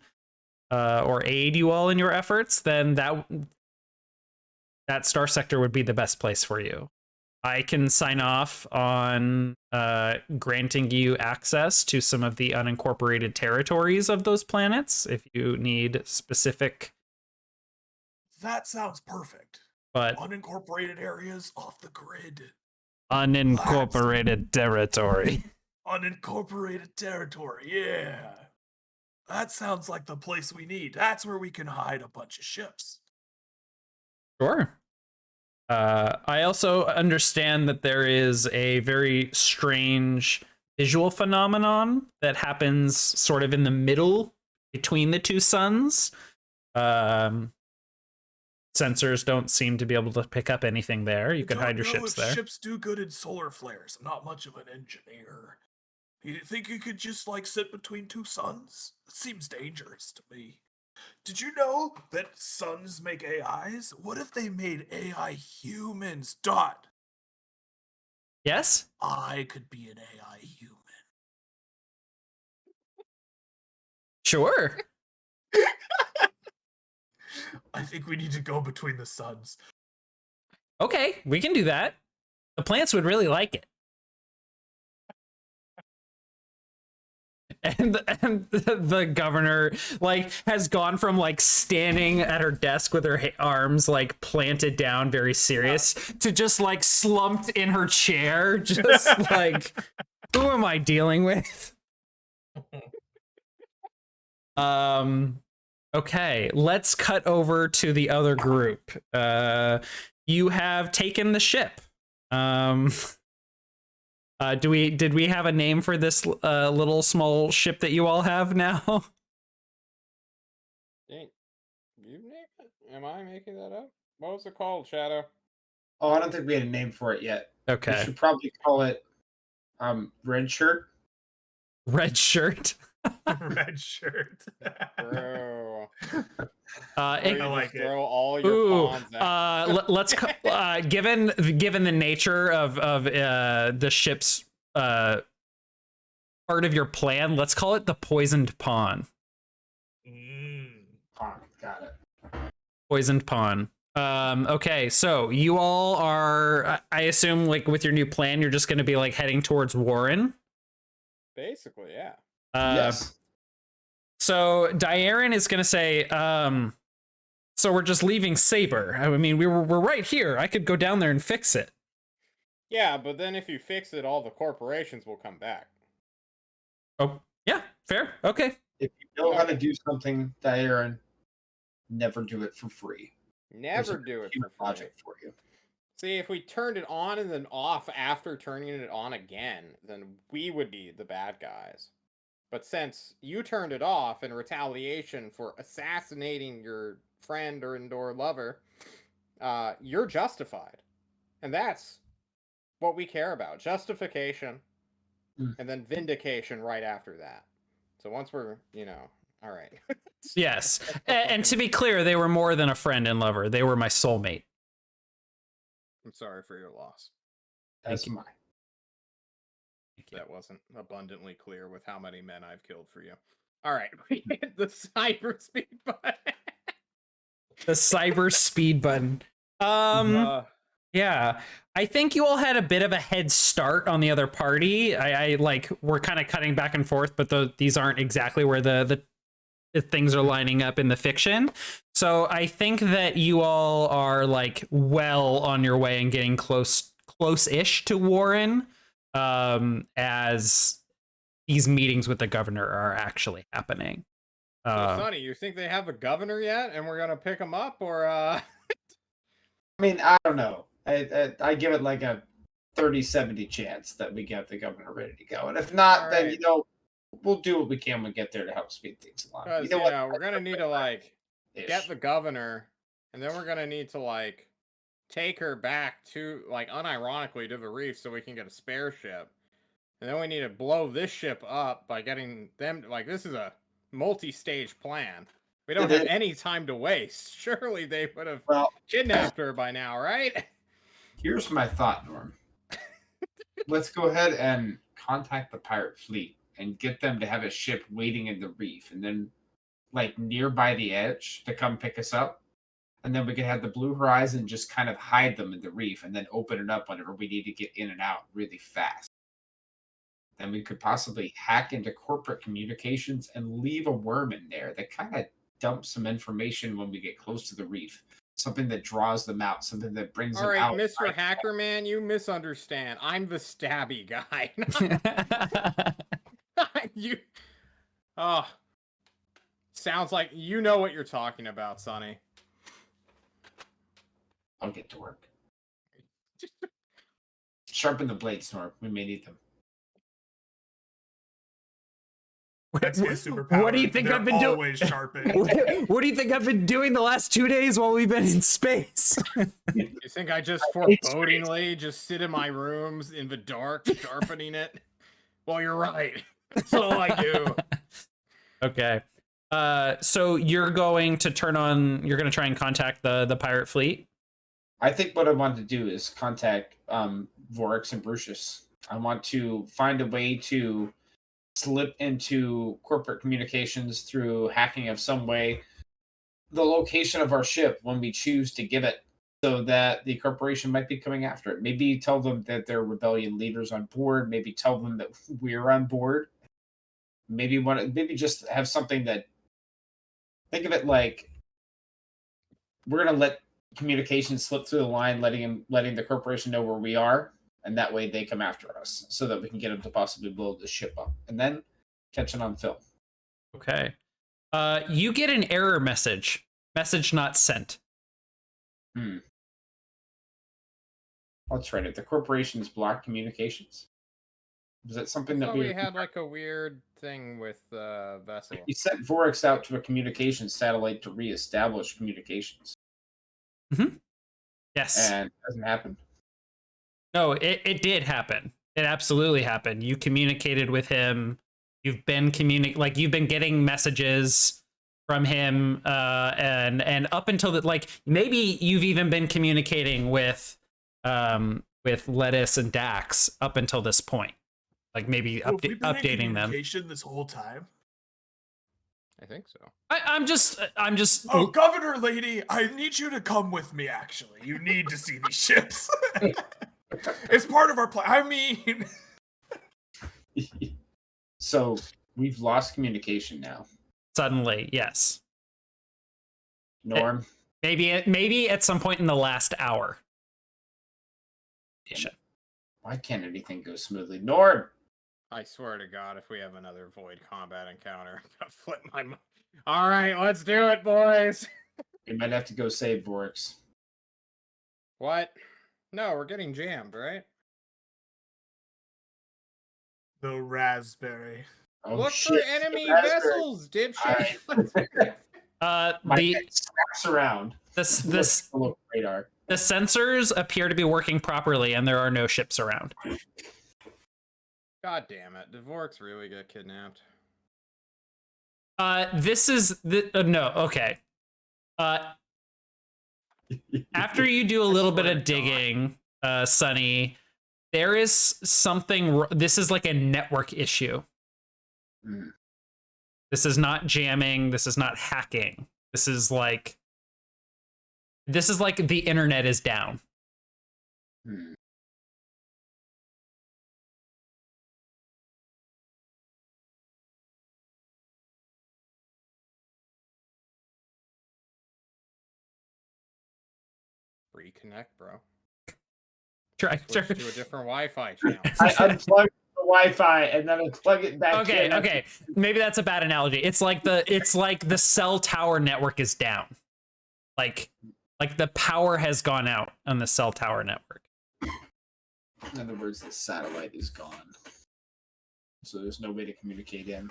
or aid you all in your efforts, then that star sector would be the best place for you. I can sign off on granting you access to some of the unincorporated territories of those planets if you need specific. That sounds perfect. But unincorporated areas off the grid. Unincorporated territory. Unincorporated territory, yeah. That sounds like the place we need. That's where we can hide a bunch of ships. Sure. I also understand that there is a very strange visual phenomenon that happens sort of in the middle between the two suns. Sensors don't seem to be able to pick up anything there. You could hide your ships there. Ships do good in solar flares. I'm not much of an engineer. You think you could just like sit between two suns? It seems dangerous to me. Did you know that suns make AIs? What if they made AI humans? Dot. Yes? I could be an AI human. Sure. I think we need to go between the suns. Okay, we can do that. The plants would really like it. And the governor like has gone from like standing at her desk with her arms like planted down, very serious, to just like slumped in her chair, just like, who am I dealing with? Okay, let's cut over to the other group. You have taken the ship. Did we have a name for this little small ship that you all have now? You named it? Am I making that up? What was it called, Shadow? Oh, I don't think we had a name for it yet. Okay. We should probably call it Red Shirt. Red Shirt. Red shirt. Bro. I like it. Throw all your pawns out. let's given the nature of the ship's part of your plan, let's call it the poisoned pawn. Got it. Poisoned pawn. Okay, so you all are, I assume, like with your new plan, you're just going to be like heading towards Warren. Basically, yeah. Yes. So Diaren is going to say, so we're just leaving Saber. I mean, we're right here. I could go down there and fix it. Yeah, but then if you fix it, all the corporations will come back. Oh, yeah, fair. Okay. If you know how to do something, Diaren, never do it for free. Never do it for free. Logic for you. See, if we turned it on and then off after turning it on again, then we would be the bad guys. But since you turned it off in retaliation for assassinating your friend or lover, you're justified. And that's what we care about. Justification and then vindication right after that. So once we're, all right. Yes. And to be clear, they were more than a friend and lover. They were my soulmate. I'm sorry for your loss. That's mine. That wasn't abundantly clear with how many men I've killed for you. All right, we hit the cyber speed button. The cyber speed button. Yeah, I think you all had a bit of a head start on the other party. I like we're kind of cutting back and forth, but these aren't exactly where the things are lining up in the fiction. So I think that you all are like well on your way and getting close-ish to Warren, as these meetings with the governor are actually happening. So, Sonny, you think they have a governor yet, and we're gonna pick him up, or? I mean, I don't know. I give it like a 30-70 chance that we get the governor ready to go, and if not, then we'll do what we can when we get there to help speed things along. Because we're gonna need to like get the governor, and then we're gonna need to like take her back to like unironically to the reef so we can get a spare ship, and then we need to blow this ship up by getting them. Like this is a multi-stage plan. We don't have any time to waste. Surely they would have kidnapped her by now, right? Here's my thought, Norm. Let's go ahead and contact the pirate fleet and get them to have a ship waiting in the reef, and then like nearby the edge to come pick us up. And then we could have the Blue Horizon just kind of hide them in the reef and then open it up whenever we need to get in and out really fast. Then we could possibly hack into corporate communications and leave a worm in there that kind of dumps some information when we get close to the reef. Something that draws them out, something that brings them out. All right, Mr. Hacker Man, you misunderstand. I'm the stabby guy. Sounds like you know what you're talking about, Sonny. I'll get to work. Sharpen the blades, Norm. We may need them. That's his superpower. What do you think I've been doing? Always sharpened. What do you think I've been doing the last 2 days while we've been in space? You think I just forebodingly just sit in my rooms in the dark sharpening it? Well, you're right. That's all I do. Okay. So you're going to try and contact the pirate fleet? I think what I want to do is contact Vorix and Brucius. I want to find a way to slip into corporate communications through hacking of some way the location of our ship when we choose to give it, so that the corporation might be coming after it. Maybe tell them that there are rebellion leaders on board. Maybe tell them that we're on board. Maybe just have something that, think of it like we're going to let communication slip through the line, letting the corporation know where we are, and that way they come after us, so that we can get them to possibly blow the ship up, and then catch it on film. Okay. You get an error message. Message not sent. That's right. If the corporations block communications, is that something that we had like a weird thing with vessel? We sent Vorix out to a communications satellite to reestablish communications. Mm-hmm. Yes. And it hasn't happened. No, it did happen. It absolutely happened. You communicated with him. You've been you've been getting messages from him, and up until that, like maybe you've even been communicating with Lettuce and Dax up until this point. Like maybe updating them. This whole time. I think so. I'm just. Oh, Governor Lady, I need you to come with me. Actually, you need to see these ships. It's part of our plan. I mean, so we've lost communication now. Suddenly, yes. Norm. Maybe at some point in the last hour. Why can't anything go smoothly, Norm? I swear to God, if we have another void combat encounter, I'm gonna flip my mind. All right, let's do it, boys. We might have to go save Vorix. What? No, we're getting jammed, right? The raspberry. Oh, Look shit. for enemy Raspberry. vessels, dipshit. My The head snaps around. this Look radar. the sensors appear to be working properly, and there are no ships around. God damn it. Dvorak's really got kidnapped. This is the no. Okay. After you do a little bit swear of to God. digging, Sunny, there is something. This is like a network issue. Mm. This is not jamming. This is not hacking. This is like the internet is down. Hmm. Reconnect, bro. Try. Switch to a different Wi-Fi channel. I unplugged the Wi-Fi and then I plug it back Okay, in. okay. Maybe that's a bad analogy. It's like the cell tower network is down. Like the power has gone out on the cell tower network. In other words, the satellite is gone. So there's no way to communicate in.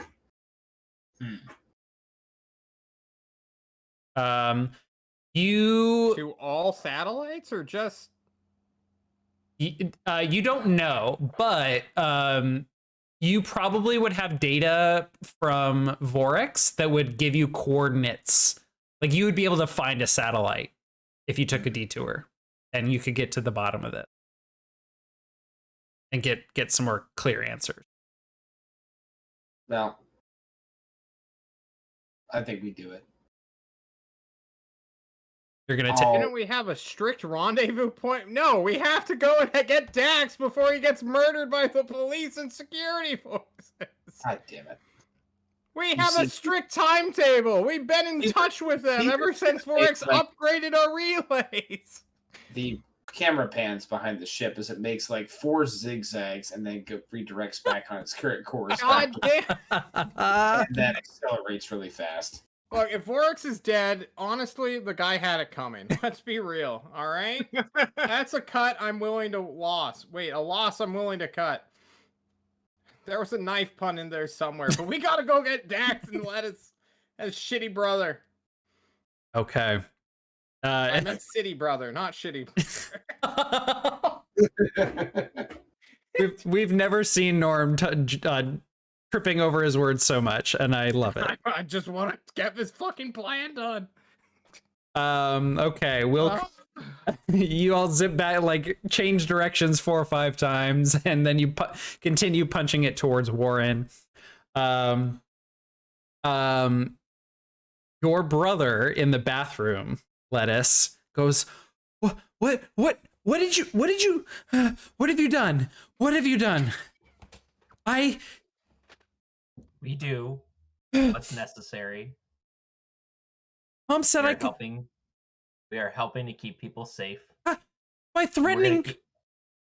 You To all satellites or just you don't know, but you probably would have data from Vorex that would give you coordinates. Like you would be able to find a satellite if you took a detour, and you could get to the bottom of it and get some more clear answers. Well, I think we do it. You're gonna Oh. Didn't we have a strict rendezvous point? No, we have to go and get Dax before he gets murdered by the police and security forces. God damn it. We You have a see- strict timetable. We've been in touch with them ever since Forex upgraded our relays. The camera pans behind the ship as it makes like 4 zigzags and then redirects back on its current course. God damn. And then accelerates really fast. Look, if Vorex is dead, honestly, the guy had it coming. Let's be real, all right? That's a cut I'm willing to loss. Wait, a loss I'm willing to cut. There was a knife pun in there somewhere, but we gotta go get Dax and let his shitty brother. Okay. I meant city brother, not shitty. we've never seen Norm tripping over his words so much, and I love it. I just want to get this fucking plan done. Okay, you all zip back, like change directions 4 or 5 times, and then you continue punching it towards Warren. Your brother in the bathroom, Lettuce, goes, what have you done? What have you done? We do what's necessary. Mom said We I are could. helping. We are helping to keep people safe. By threatening.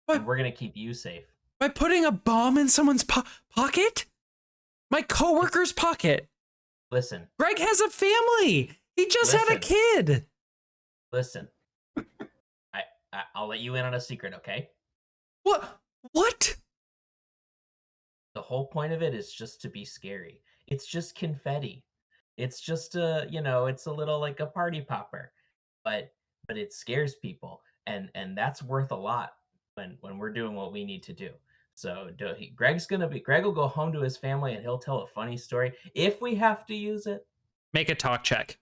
And we're gonna keep you safe. By putting a bomb in someone's pocket? My coworker's pocket. Listen. Greg has a family. He just had a kid. Listen. I'll let you in on a secret, okay? What? The whole point of it is just to be scary. It's just confetti. It's just it's a little like a party popper. But it scares people. And that's worth a lot when we're doing what we need to do. So Greg will go home to his family and he'll tell a funny story if we have to use it. Make a talk check.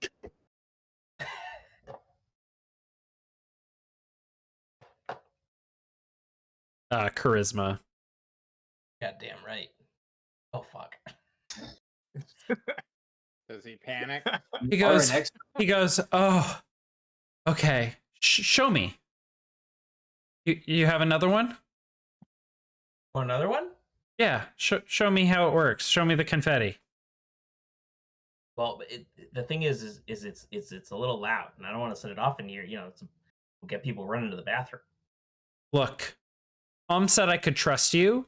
Charisma. Goddamn right. Oh fuck. Does he panic? He goes, oh, okay. Show me. You have another one? Want another one? Yeah. Show me how it works. Show me the confetti. Well, the thing is it's a little loud, and I don't want to set it off in here. We'll get people running to the bathroom. Look, Mom said I could trust you.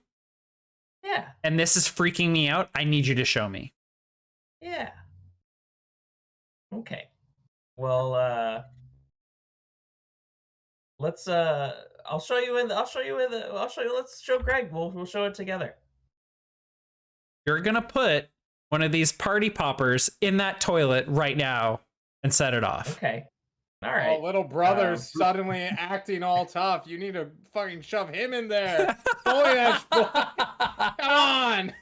Yeah. And this is freaking me out. I need you to show me. Yeah. Okay. Well, Let's I'll show you let's show Greg. We'll show it together. You're gonna put one of these party poppers in that toilet right now and set it off. Okay. All right. Oh, little brother's suddenly acting all tough. You need to fucking shove him in there. Bully that boy. Come on.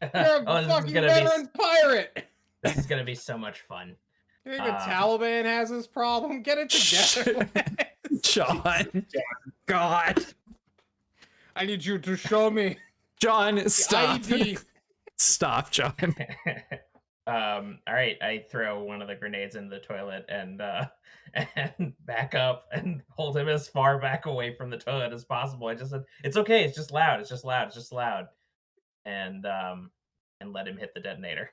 You're a fucking veteran pirate. This is gonna be so much fun. You think the Taliban has this problem? Get it together. John. God. I need you to show me. John, stop. ID. Stop, John. All right, I throw one of the grenades in the toilet and back up and hold him as far back away from the toilet as possible. I just said, "It's okay. It's just loud. It's just loud. It's just loud," and let him hit the detonator.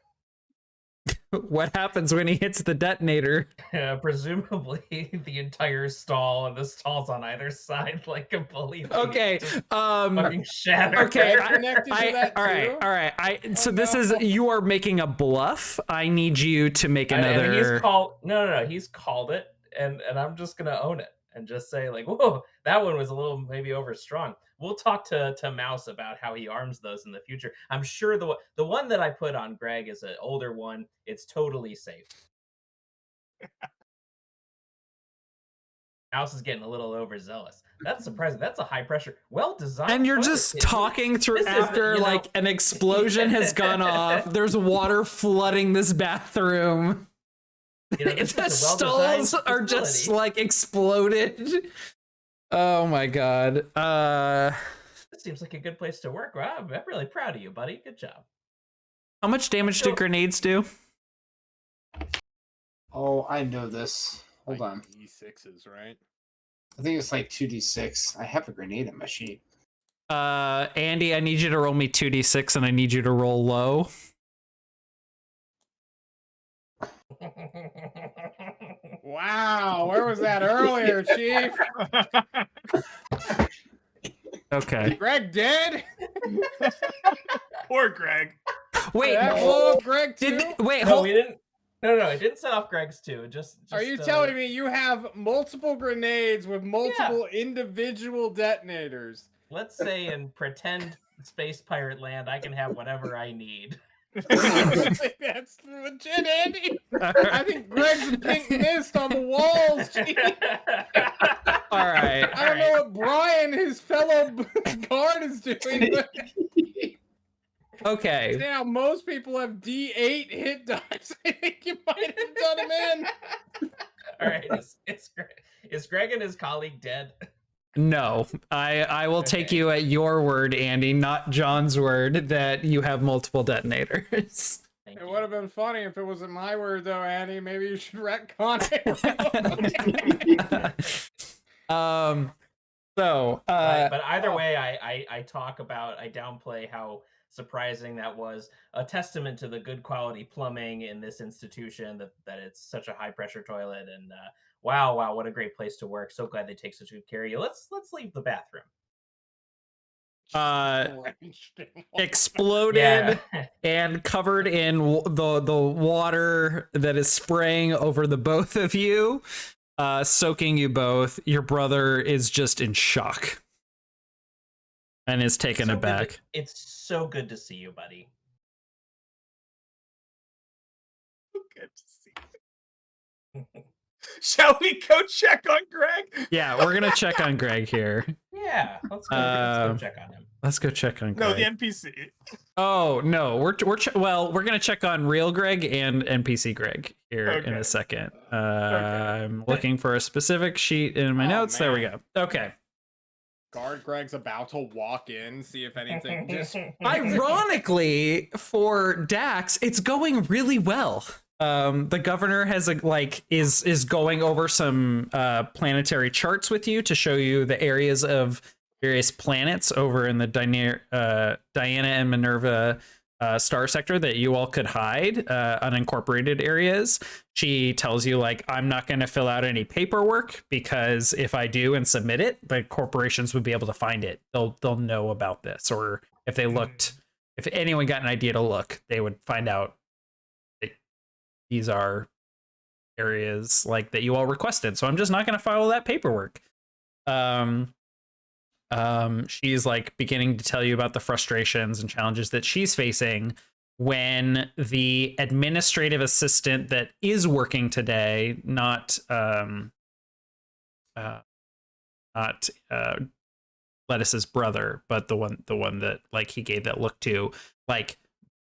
What happens when he hits the detonator? Presumably, the entire stall and the stalls on either side like completely. Okay. Fucking shatter. Okay. All right. So this is, you are making a bluff. I need you to make another. He's called. No. He's called it, and I'm just gonna own it and just say like, "Whoa, that one was a little maybe overstrong." We'll talk to Mouse about how he arms those in the future. I'm sure the one that I put on Greg is an older one. It's totally safe. Mouse is getting a little overzealous. That's surprising. That's a high pressure, well designed. And you're just talking through after like an explosion has gone off. There's water flooding this bathroom. The stalls are just like exploded. Oh my god. This seems like a good place to work. Wow, I'm really proud of you, buddy. Good job. How much damage do grenades do? Oh, I know this. Hold like on. E6s, right? I think it's like 2d6. I have a grenade in my sheet. Andy, I need you to roll me 2d6 and I need you to roll low. Wow, where was that earlier, Chief? Okay. Greg dead? Poor Greg. Wait, Did that blow up Greg too? No, we didn't. No, it didn't set off Greg's too. Just Are you telling me you have multiple grenades with multiple individual detonators? Let's say in pretend space pirate land, I can have whatever I need. I think that's legit, Andy. I think Greg's a pink mist on the walls. All right. I don't know what Brian, his fellow guard, is doing. But Okay. now most people have D8 hit dice. I think you might have done him in. All right, is Greg and his colleague dead? No, I will take you at your word, Andy, not John's word that you have multiple detonators. Thank It you. would have been funny if it wasn't my word, though, Andy. Maybe you should retcon it. But either way, I talk about, I downplay how surprising that was. A testament to the good quality plumbing in this institution, that it's such a high pressure toilet, and wow, what a great place to work. So glad they take such good care of you. Let's leave the bathroom. Exploded and covered in the water that is spraying over the both of you, soaking you both. Your brother is just in shock and is taken aback. It's so good to see you, buddy. Good to see you. Shall we go check on Greg? Yeah, we're gonna check on Greg here. Yeah, let's go check on him. Let's go check on Greg. No, the NPC. Oh no, we're gonna check on real Greg and NPC Greg here in a second. I'm looking for a specific sheet in my notes. Man. There we go. Okay. Guard Greg's about to walk in, see if anything just... Ironically, for Dax, it's going really well. The governor has is going over some planetary charts with you to show you the areas of various planets over in the Diana and Minerva star sector that you all could hide, unincorporated areas. She tells you, like, I'm not going to fill out any paperwork because if I do and submit it, the corporations would be able to find it. They'll know about this, or if they looked, if anyone got an idea to look, they would find out that these are areas like that you all requested. So I'm just not going to follow that paperwork. She's like beginning to tell you about the frustrations and challenges that she's facing when the administrative assistant that is working today, not Lettuce's brother, but the one that like he gave that look to, like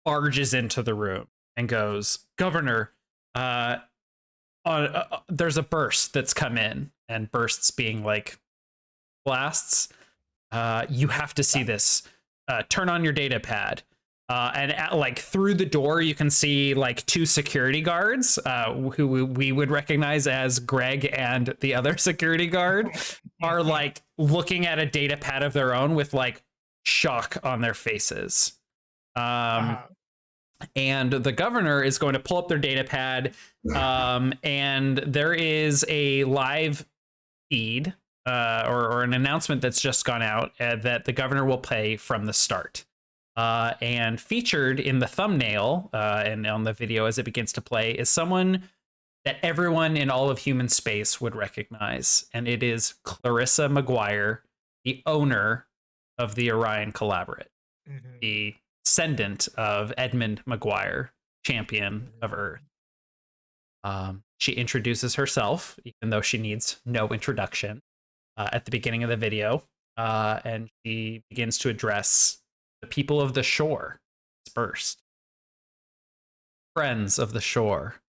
barges into the room and goes, "Governor, there's a burst that's come in," and bursts being like blasts. You have to see this. Turn on your data pad. Like through the door, you can see like two security guards who we would recognize as Greg and the other security guard are like looking at a data pad of their own with like shock on their faces. And the governor is going to pull up their data pad, and there is a live feed or an announcement that's just gone out that the governor will pay from the start. And featured in the thumbnail and on the video as it begins to play is someone that everyone in all of human space would recognize. And it is Clarissa McGuire, the owner of the Orion Collaborate, the descendant of Edmund McGuire, champion of Earth. She introduces herself, even though she needs no introduction, at the beginning of the video. And she begins to address the people of the shore first. Friends of the shore.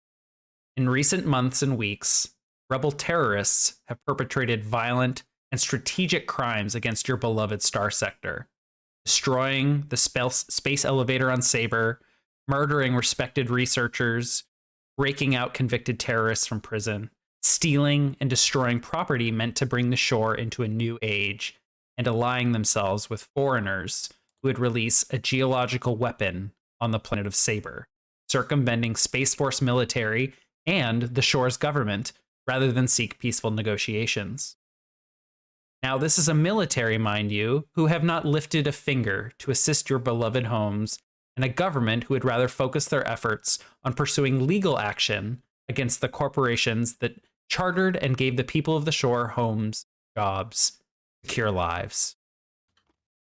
In recent months and weeks, rebel terrorists have perpetrated violent and strategic crimes against your beloved star sector, destroying the space elevator on Saber, murdering respected researchers, breaking out convicted terrorists from prison, stealing and destroying property meant to bring the shore into a new age, and allying themselves with foreigners who would release a geological weapon on the planet of Saber, circumventing Space Force military and the shore's government rather than seek peaceful negotiations. Now, this is a military, mind you, who have not lifted a finger to assist your beloved homes, and a government who would rather focus their efforts on pursuing legal action against the corporations that chartered and gave the people of the shore homes, jobs, secure lives.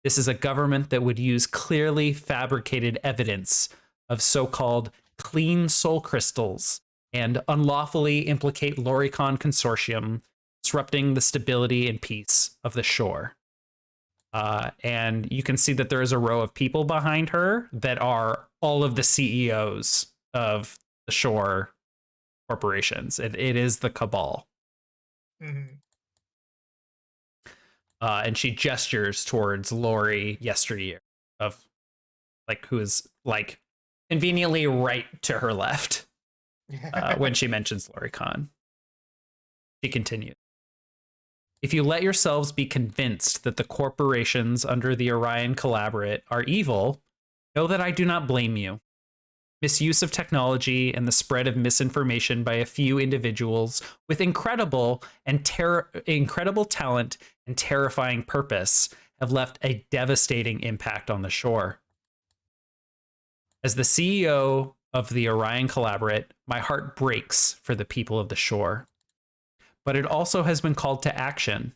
This is a government that would use clearly fabricated evidence of so-called clean soul crystals and unlawfully implicate Loricon Consortium, disrupting the stability and peace of the shore. And you can see that there is a row of people behind her that are all of the CEOs of the shore corporations. It is the cabal. And she gestures towards Lori yesteryear, of like who is like conveniently right to her left when she mentions Loricon. She continues. If you let yourselves be convinced that the corporations under the Orion Collaborate are evil, know that I do not blame you. Misuse of technology and the spread of misinformation by a few individuals with incredible talent and terrifying purpose have left a devastating impact on the shore. As the CEO of the Orion Collaborate, my heart breaks for the people of the shore. But it also has been called to action.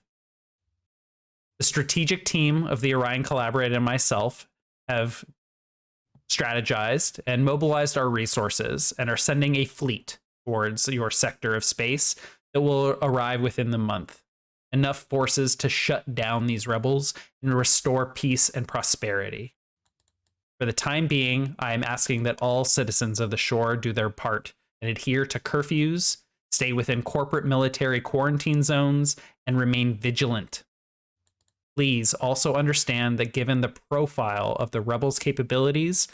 The strategic team of the Orion Collaborate and myself have strategized and mobilized our resources and are sending a fleet towards your sector of space that will arrive within the month. Enough forces to shut down these rebels and restore peace and prosperity. For the time being, I am asking that all citizens of the shore do their part and adhere to curfews, stay within corporate military quarantine zones, and remain vigilant. Please also understand that given the profile of the rebels' capabilities,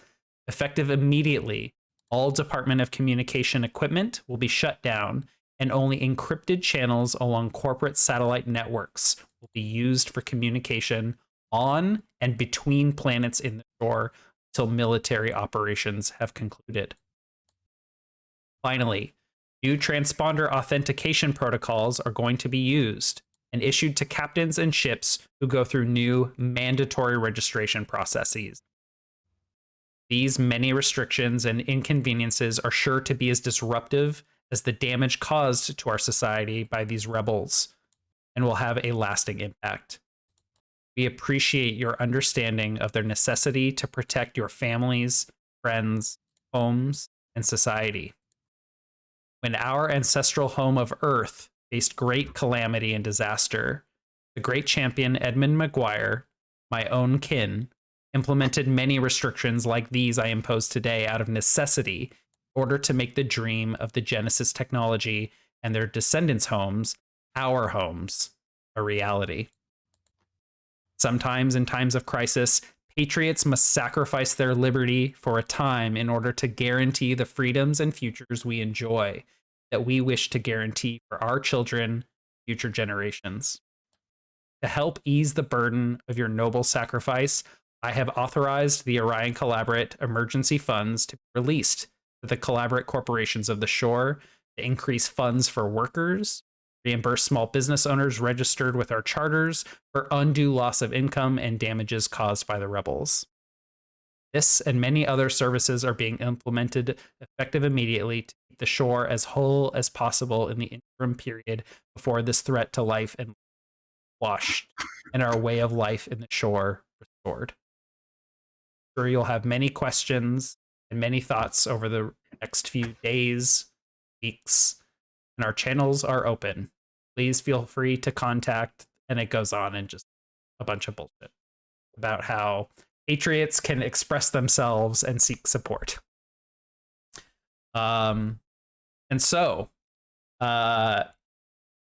effective immediately, all Department of Communication equipment will be shut down, and only encrypted channels along corporate satellite networks will be used for communication on and between planets in the shore until military operations have concluded. Finally, new transponder authentication protocols are going to be used and issued to captains and ships who go through new mandatory registration processes. These many restrictions and inconveniences are sure to be as disruptive as the damage caused to our society by these rebels, and will have a lasting impact. We appreciate your understanding of their necessity to protect your families, friends, homes, and society. When our ancestral home of Earth faced great calamity and disaster, the great champion Edmund McGuire, my own kin, implemented many restrictions like these I impose today out of necessity in order to make the dream of the Genesis technology and their descendants' homes, our homes, a reality. Sometimes in times of crisis, patriots must sacrifice their liberty for a time in order to guarantee the freedoms and futures we enjoy, that we wish to guarantee for our children, future generations. To help ease the burden of your noble sacrifice, I have authorized the Orion Collaborate emergency funds to be released to the Collaborate corporations of the shore to increase funds for workers, reimburse small business owners registered with our charters for undue loss of income and damages caused by the rebels. This and many other services are being implemented effective immediately to keep the shore as whole as possible in the interim period before this threat to life and washed and our way of life in the shore restored. I'm sure you'll have many questions and many thoughts over the next few days, weeks, and our channels are open. Please feel free to contact, and it goes on and just a bunch of bullshit about how patriots can express themselves and seek support. And so,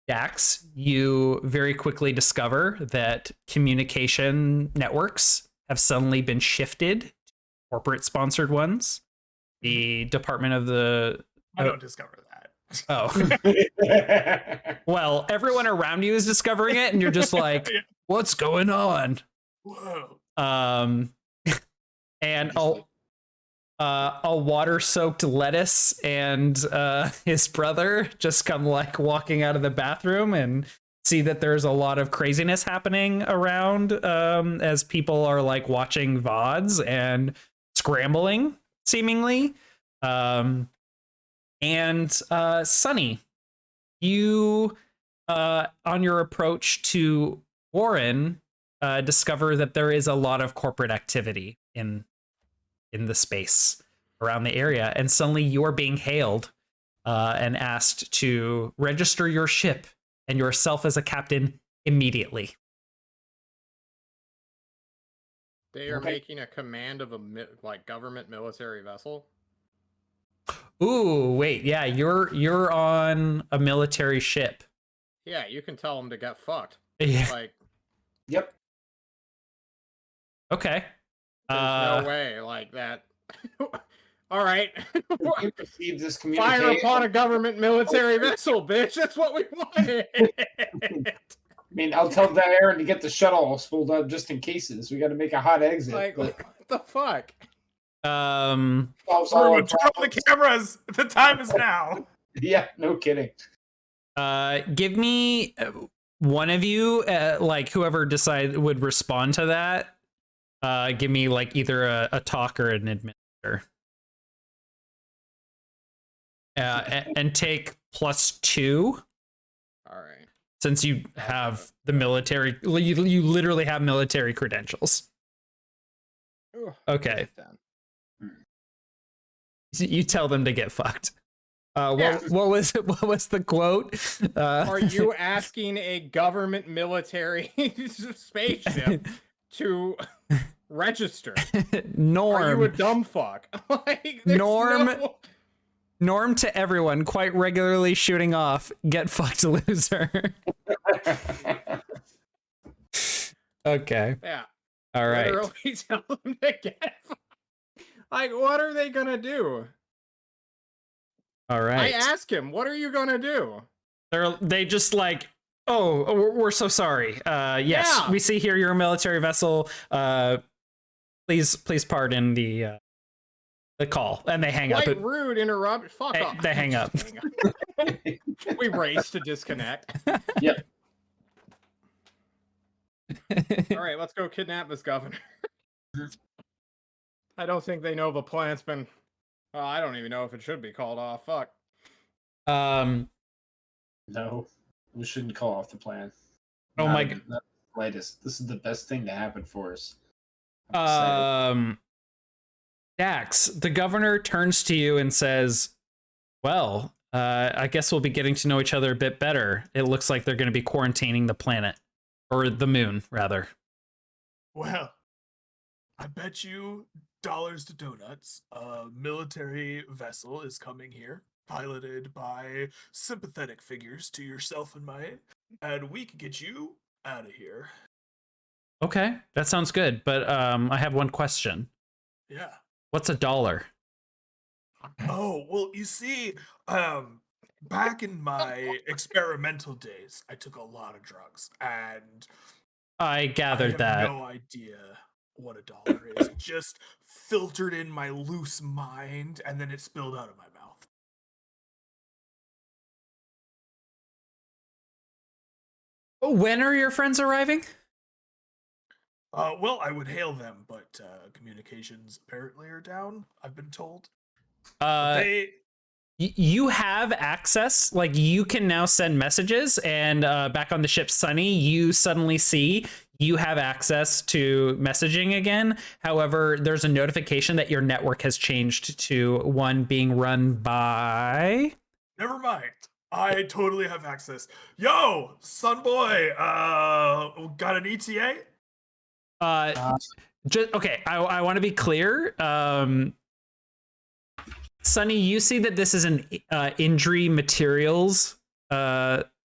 Dax, you very quickly discover that communication networks have suddenly been shifted to corporate-sponsored ones. The Department of the... I don't discover that. Oh. Well, everyone around you is discovering it, and you're just like, Yeah. what's going on? Whoa. And a water-soaked lettuce and his brother just come like walking out of the bathroom and see that there's a lot of craziness happening around as people are like watching VODs and scrambling, seemingly. And Sunny, you on your approach to Warren discover that there is a lot of corporate activity in the space around the area, and suddenly you're being hailed and asked to register your ship and yourself as a captain immediately. They are Okay. making a command of a government military vessel. Ooh, wait, yeah, you're on a military ship. Yeah, you can tell them to get fucked. Yeah. Like, Yep. Okay. there's no way like that. All right. You received this Fire communication. upon a government military vessel, bitch. That's what we wanted. I mean, I'll tell Diane to get the shuttle spooled up just in cases. We got to make a hot exit. Like, but what the fuck? solves all Everyone, our turn on the problems. cameras. The time is now. Yeah, no kidding. Give me one of you, like whoever would respond to that. Give me like either a talk or an administrator. And take +2 All right. since you have the military. You literally have military credentials. Ooh, Okay. done. You tell them to get fucked. Yeah. What was the quote? Are you asking a government military spaceship to register? Norm? Are you a dumb fuck? Like, there's Norm- no- Norm to everyone, quite regularly shooting off. Get fucked, loser. Okay. Yeah. All right. Literally tell them to get fucked. Like, what are they gonna do? All I right. ask him, what are you gonna do? They just like, oh, we're so sorry. Yes, Yeah. we see here you're a military vessel. Please pardon the call, and they hang Quite up. rude, interrupt. Fuck They- off. they hang up. We race to disconnect. Yep. All right, let's go kidnap this governor. I don't think they know the plan's been. I don't even know if it should be called off. Fuck. Um, No, we shouldn't call off the plan. Oh Not my even the slightest. This is the best thing to happen for us. I'm excited. Dax, the governor turns to you and says, well, I guess we'll be getting to know each other a bit better. It looks like they're going to be quarantining the planet, or the moon, rather. Well, I bet you dollars to donuts. A military vessel is coming here, piloted by sympathetic figures to yourself and mine, and we can get you out of here. Okay, that sounds good. But I have one question. Yeah. What's $1? Oh, well, you see, back in my experimental days, I took a lot of drugs, and I I gathered have that. no idea what $1 is. It just filtered in my loose mind, and then it spilled out of my mouth. When are your friends arriving? Well, I would hail them, but communications apparently are down, I've been told. But they... You have access, like you can now send messages, and back on the ship Sunny, you suddenly see you have access to messaging again. However, there's a notification that your network has changed to one being run by... Never mind. I totally have access. Yo, son boy, got an ETA? Just okay, I want to be clear. Sunny, you see that this is an injury materials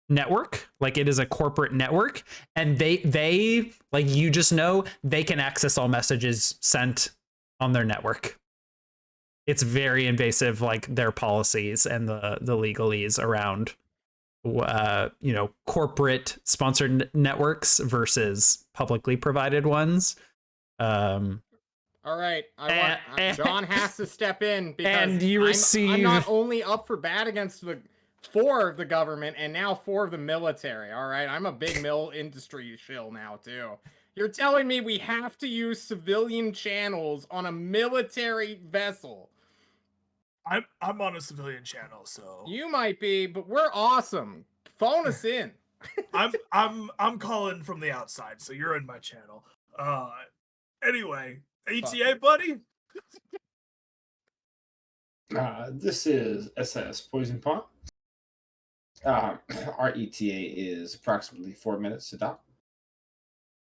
network, like it is a corporate network, and they like, you just know they can access all messages sent on their network. It's very invasive, like their policies and the legalese around corporate sponsored networks versus publicly provided ones. All right, John has to step in because and you I'm not only up for bat against the 4 of the government and now 4 of the military. All right, I'm a big mill industry shill now too. You're telling me we have to use civilian channels on a military vessel? I'm on a civilian channel, so You might be, but we're awesome. Phone us in. I'm calling from the outside, so you're in my channel. Anyway, ETA, buddy. This is SS Poison Pond. Our ETA is approximately 4 minutes to dock.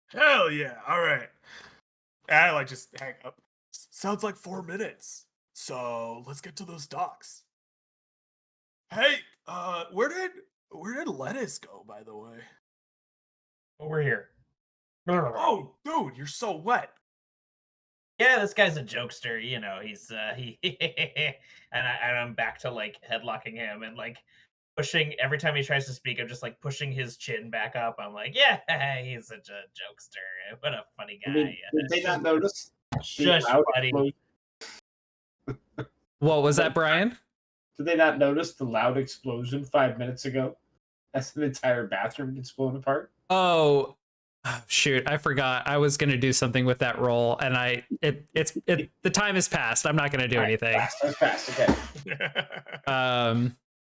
Hell yeah! All right. I like just hang up. Sounds like 4 minutes. So let's get to those docks. Hey, where did Lettuce go, by the way? Over here. Oh, dude, you're so wet. Yeah, this guy's a jokester, you know. He's he and I'm back to like headlocking him and like pushing every time he tries to speak. I'm just like pushing his chin back up. I'm like, yeah, he's such a jokester. What a funny guy. I mean, did they not notice? Shush, buddy. What was that, Brian? Did they not notice the loud explosion 5 minutes ago? As an entire bathroom gets blown apart. Oh, shoot, I forgot. I was gonna do something with that roll, and the time has passed. I'm not gonna do anything. Fast, okay.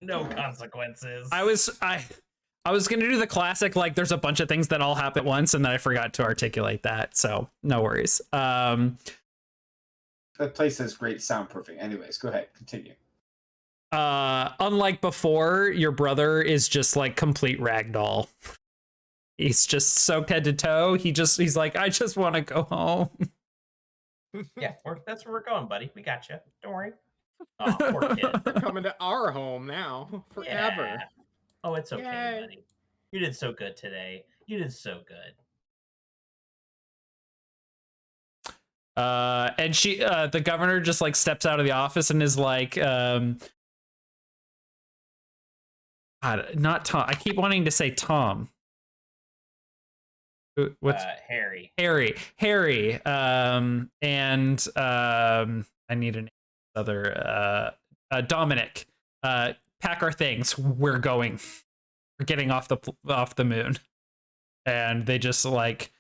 No consequences. I was gonna do the classic, like there's a bunch of things that all happen at once, and then I forgot to articulate that. So no worries. That place has great soundproofing. Anyways, go ahead, continue. Unlike before, your brother is just like complete ragdoll. He's just soaked head to toe. He's like, I just want to go home. Yeah, that's where we're going, buddy. We got you. Don't worry. Oh, poor kid. You're coming to our home now forever. Yeah. Oh, it's okay, Yay. buddy. You did so good today. You did so good. And the governor just like steps out of the office and is like, not Tom. I keep wanting to say Tom. What's Harry? Harry. And I need an other Dominic. Pack our things. We're going. We're getting off the moon. And they just like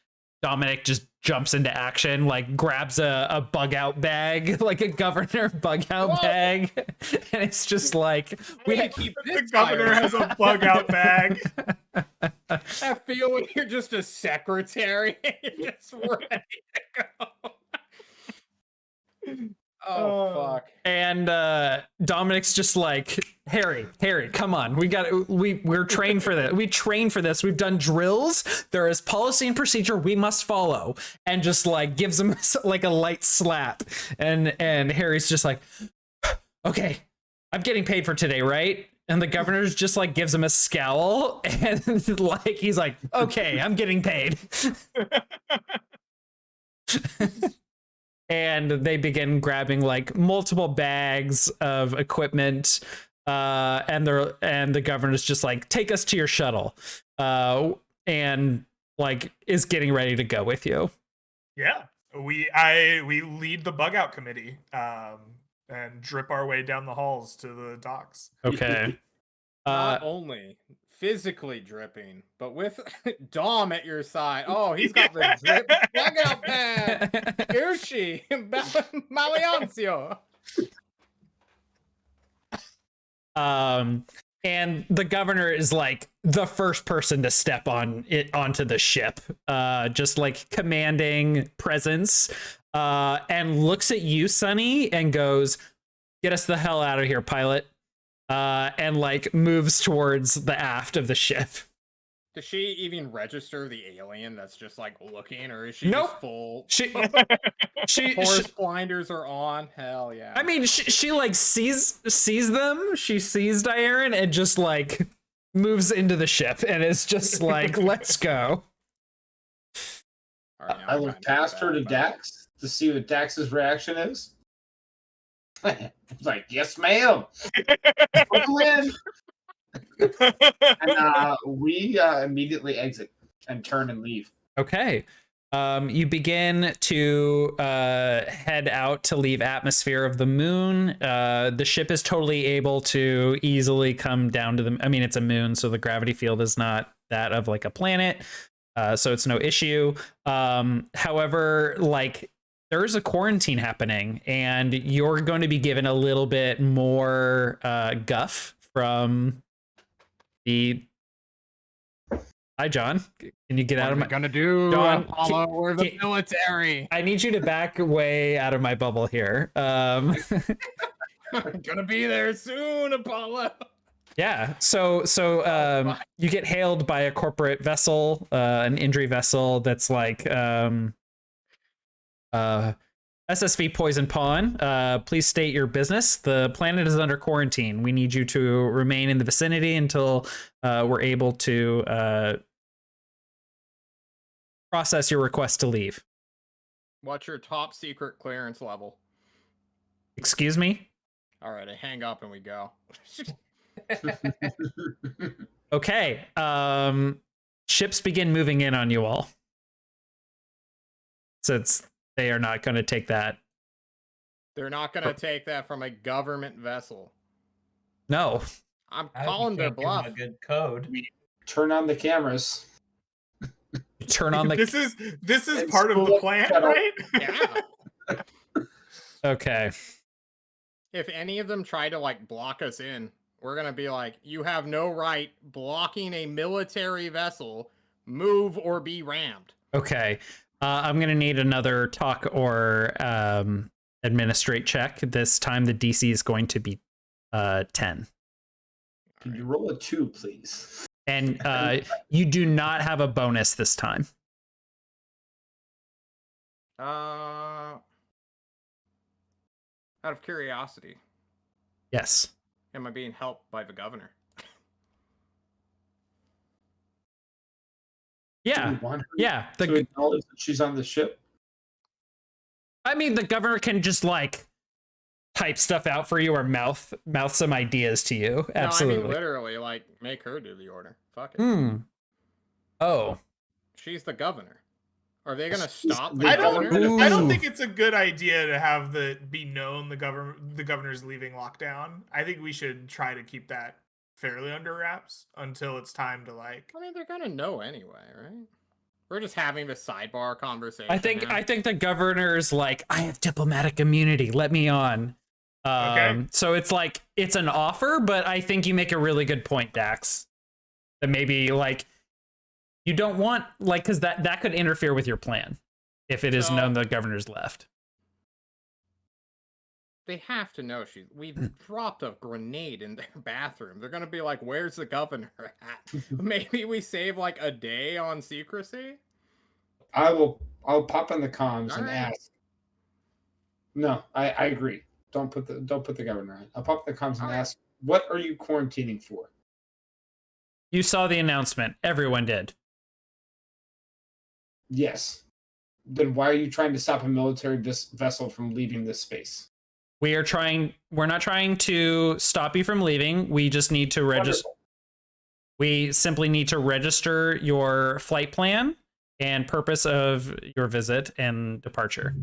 Dominic just jumps into action, like grabs a bug out bag, like a governor bug out Whoa. bag, and it's just like We we keep The this governor fire. has a bug out bag. I feel when you're just a secretary, you're just ready to go. Oh fuck! And Dominic's just like, Harry, come on, we're trained for this. We train for this. We've done drills. There is policy and procedure we must follow. And just like gives him like a light slap. And Harry's just like, okay, I'm getting paid for today, right? And the governor's just like gives him a scowl, and like he's like, okay, I'm getting paid. And they begin grabbing like multiple bags of equipment, and the governor's just like, take us to your shuttle, and like is getting ready to go with you. Yeah, we lead the bug out committee, and drip our way down the halls to the docks. Okay. Not only physically dripping, but with Dom at your side. Oh, he's got the drip bug out bag. Irshi, Maleancio. And the governor is like the first person to step onto the ship, just like commanding presence, and looks at you, Sonny, and goes, "Get us the hell out of here, pilot." And like moves towards the aft of the ship. Does she even register the alien that's just like looking, or is she Nope. just full? She Horse blinders are on. Hell yeah. I mean, she like sees them. She sees Diaren and just like moves into the ship and is just like, let's go. All right, now I I'm look trying past her to do that, Dax to see what Dax's reaction is. Like, yes, ma'am. Buckle in. And we immediately exit and turn and leave. Okay. You begin to head out to leave atmosphere of the moon. The ship is totally able to easily come down to the... I mean, it's a moon, so the gravity field is not that of like a planet. So it's no issue. However, like... there's a quarantine happening, and you're going to be given a little bit more guff from the... Hi, John. Can you get out of my... gonna do, John, Apollo? We're the military. I need you to back way out of my bubble here. I'm gonna be there soon, Apollo. Yeah. So you get hailed by a corporate vessel, an injury vessel that's like SSV Poison Pawn. Please state your business. The planet is under quarantine. We need you to remain in the vicinity until we're able to process your request to leave. What's your top secret clearance level? Excuse me? All right, I hang up and we go. Okay. Ships begin moving in on you all. Since they are not going to take that. They're not gonna take that from a government vessel. No. I'm I calling their can't give 'em bluff. a good code. Turn on the cameras. Turn on the... This is And part of the spool up plan, shuttle. right? Yeah. Okay. If any of them try to like block us in, we're gonna be like, you have no right blocking a military vessel. Move or be rammed. Okay. I'm going to need another talk or administrate check. This time the DC is going to be 10. Can you roll a 2, please? And you do not have a bonus this time. Out of curiosity, Yes. am I being helped by the governor? Do Yeah. you want her Yeah. to acknowledge that she's on the ship? I mean, the governor can just like type stuff out for you or mouth some ideas to you. Absolutely. No, I mean literally, like make her do the order. Fuck it. Hmm. Oh. She's the governor. Are they gonna stop the the I governor? I don't Ooh. think it's a good idea to have be known the governor's leaving lockdown. I think we should try to keep that fairly under wraps until it's time to like. I mean, they're gonna know anyway, right? We're just having this sidebar conversation. I think now. the governor's like, I have diplomatic immunity. Let me on. Okay. So it's like it's an offer, but I think you make a really good point, Dax. That maybe like you don't want like because that could interfere with your plan if it is known the governor's left. They have to know we've dropped a grenade in their bathroom. They're gonna be like, "Where's the governor at?" Maybe we save like a day on secrecy. I'll pop in the comms All and right. ask. No, I agree. Don't put the governor in. I'll pop in the comms and ask, what are you quarantining for? You saw the announcement. Everyone did. Yes. Then why are you trying to stop a military vessel from leaving this space? We're not trying to stop you from leaving. We just need to register. We simply need to register your flight plan and purpose of your visit and departure.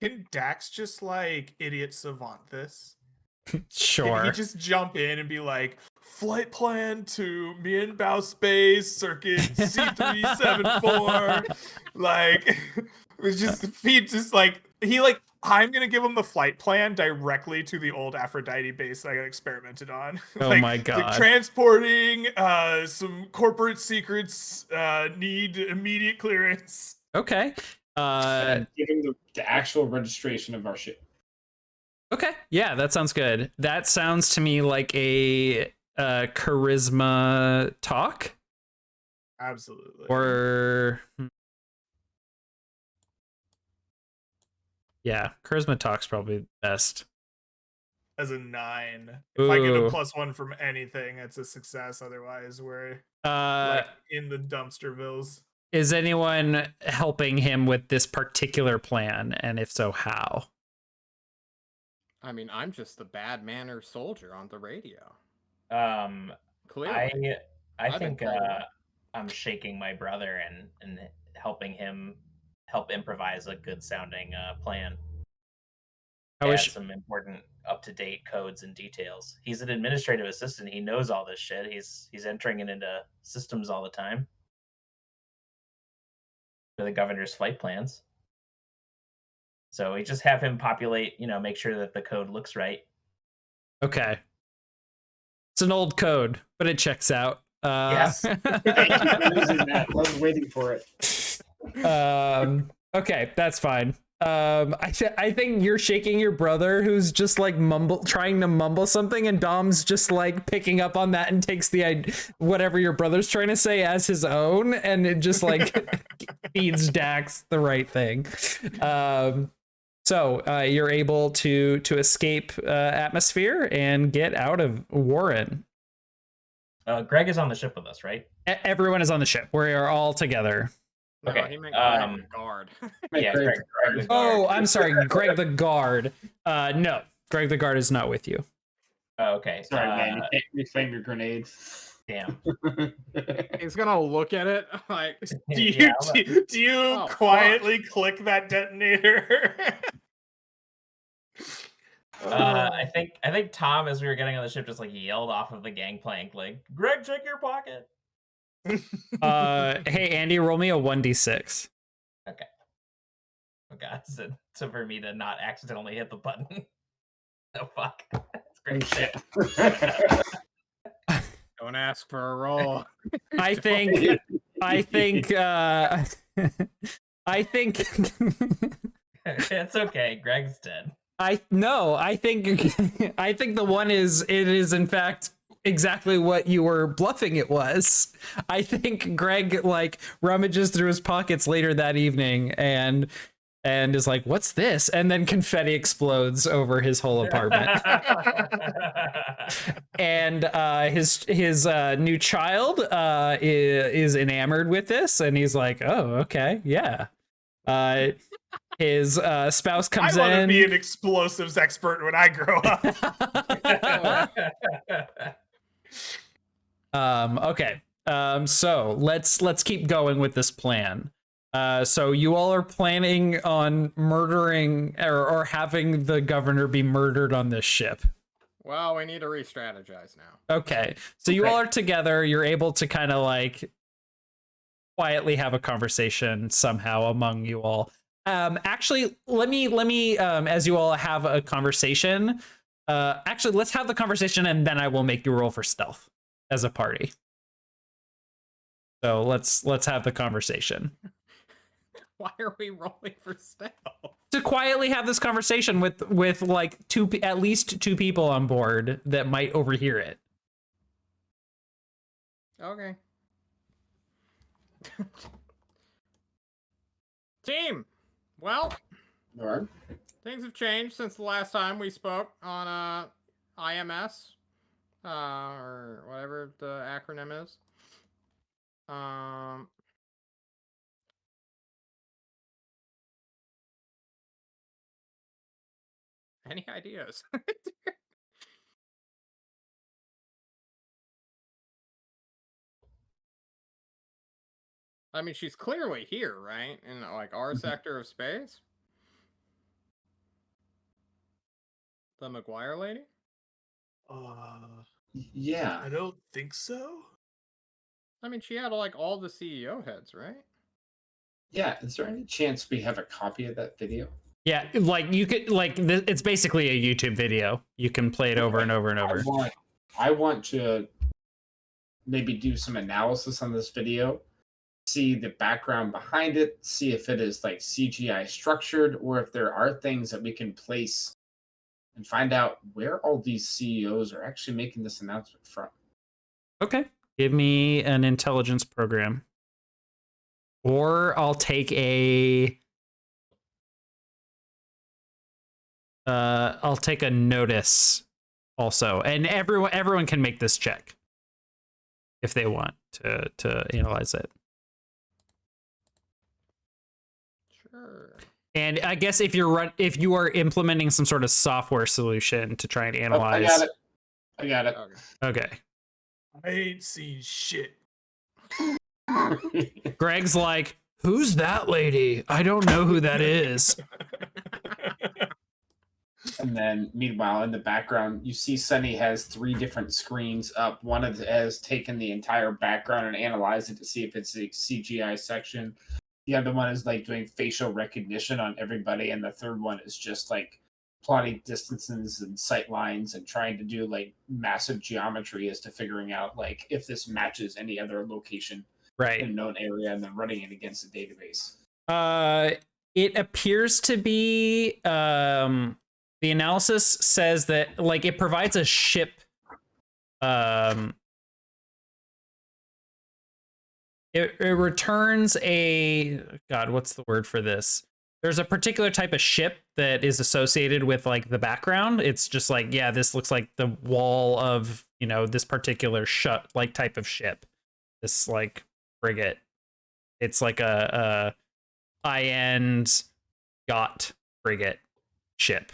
Can Dax just like idiot savant this? Sure. Can he just jump in and be like, flight plan to Mianbao Space, circuit C374. Like, it's just feed just like he like I'm gonna give him the flight plan directly to the old Aphrodite base that I got experimented on. Oh like, my god. Like transporting some corporate secrets need immediate clearance. Okay. Give him the actual registration of our ship. Okay. Yeah, that sounds good. That sounds to me like a charisma talk. Absolutely. Or yeah, charisma talk's probably best. As a 9. If I get a Ooh. +1 from anything, it's a success. Otherwise, we're Uh, like in the dumpstervilles. is anyone helping him with this particular plan? And if so, how? I mean, I'm just the bad mannered soldier on the radio. I Clearly. I've been think called away. I'm shaking my brother and helping him help improvise a good sounding plan. I Add wish some important up to date codes and details. He's an administrative assistant. He knows all this shit. He's entering it into systems all the time for the governor's flight plans. So we just have him populate, make sure that the code looks right. Okay. It's an old code, but it checks out. Yes. I was waiting for it. Okay, that's fine. I think you're shaking your brother, who's just like trying to mumble something, and Dom's just like picking up on that and takes the whatever your brother's trying to say as his own, and it just like feeds Dax the right thing. So you're able to escape atmosphere and get out of Warren. Greg is on the ship with us, right? Everyone is on the ship. We are all together. No, Okay, he meant Greg the guard. Yeah, Greg the guard. Oh, I'm sorry, Greg the guard. No, Greg the guard is not with you. Oh, okay. Sorry, man. You can't reclaim your grenade. Damn. He's gonna look at it like. Do you Yeah, do you Oh, quietly click that detonator? I think Tom, as we were getting on the ship, just like yelled off of the gangplank, like, "Greg, check your pocket." Hey Andy, roll me a 1d6. Okay. Oh god, so for me to not accidentally hit the button. Oh fuck. That's great shit. Don't ask for a roll. I think It's okay. Greg's dead. I think the one is in fact exactly what you were bluffing it was. I think Greg like rummages through his pockets later that evening and is like, "What's this?" And then confetti explodes over his whole apartment. And his new child is enamored with this, and he's like, "Oh, okay, yeah." His spouse comes I want to in. be an explosives expert when I grow up. Okay. So let's keep going with this plan. So you all are planning on murdering or having the governor be murdered on this ship. Well, we need to re-strategize now. Okay. So you all are together. You're able to kind of like quietly have a conversation somehow among you all. Actually, let me as you all have a conversation, actually let's have the conversation and then I will make you roll for stealth as a party. So let's have the conversation. Why are we rolling for stealth? To quietly have this conversation with like at least two people on board that might overhear it. Okay. Team! Well, All right. things have changed since the last time we spoke on IMS, or whatever the acronym is. Any ideas? I mean, she's clearly here, right? In like our sector of space. The McGuire lady? Yeah. I don't think so. I mean, she had like all the CEO heads, right? Yeah. Is there any chance we have a copy of that video? Yeah, like you could it's basically a YouTube video. You can play it over and over and over. I want to maybe do some analysis on this video, see the background behind it, see if it is like CGI structured or if there are things that we can place and find out where all these CEOs are actually making this announcement from. Okay. Give me an intelligence program. Or I'll take a notice also. And everyone can make this check if they want to analyze it. Sure. And I guess if you are implementing some sort of software solution to try and analyze. Oh, I got it. Okay. I ain't seen shit. Greg's like, who's that lady? I don't know who that is. And then, meanwhile, in the background, you see Sunny has 3 different screens up. One of it has taken the entire background and analyzed it to see if it's a CGI section. The other one is like doing facial recognition on everybody, and the third one is just like plotting distances and sight lines and trying to do like massive geometry as to figuring out like if this matches any other location Right. in a known area, and then running it against a database. It appears to be the analysis says that like it provides a ship it returns a what's the word for this? There's a particular type of ship that is associated with like the background. It's just like, yeah, this looks like the wall of, this particular type of ship. This like frigate. It's like a high-end yacht frigate ship.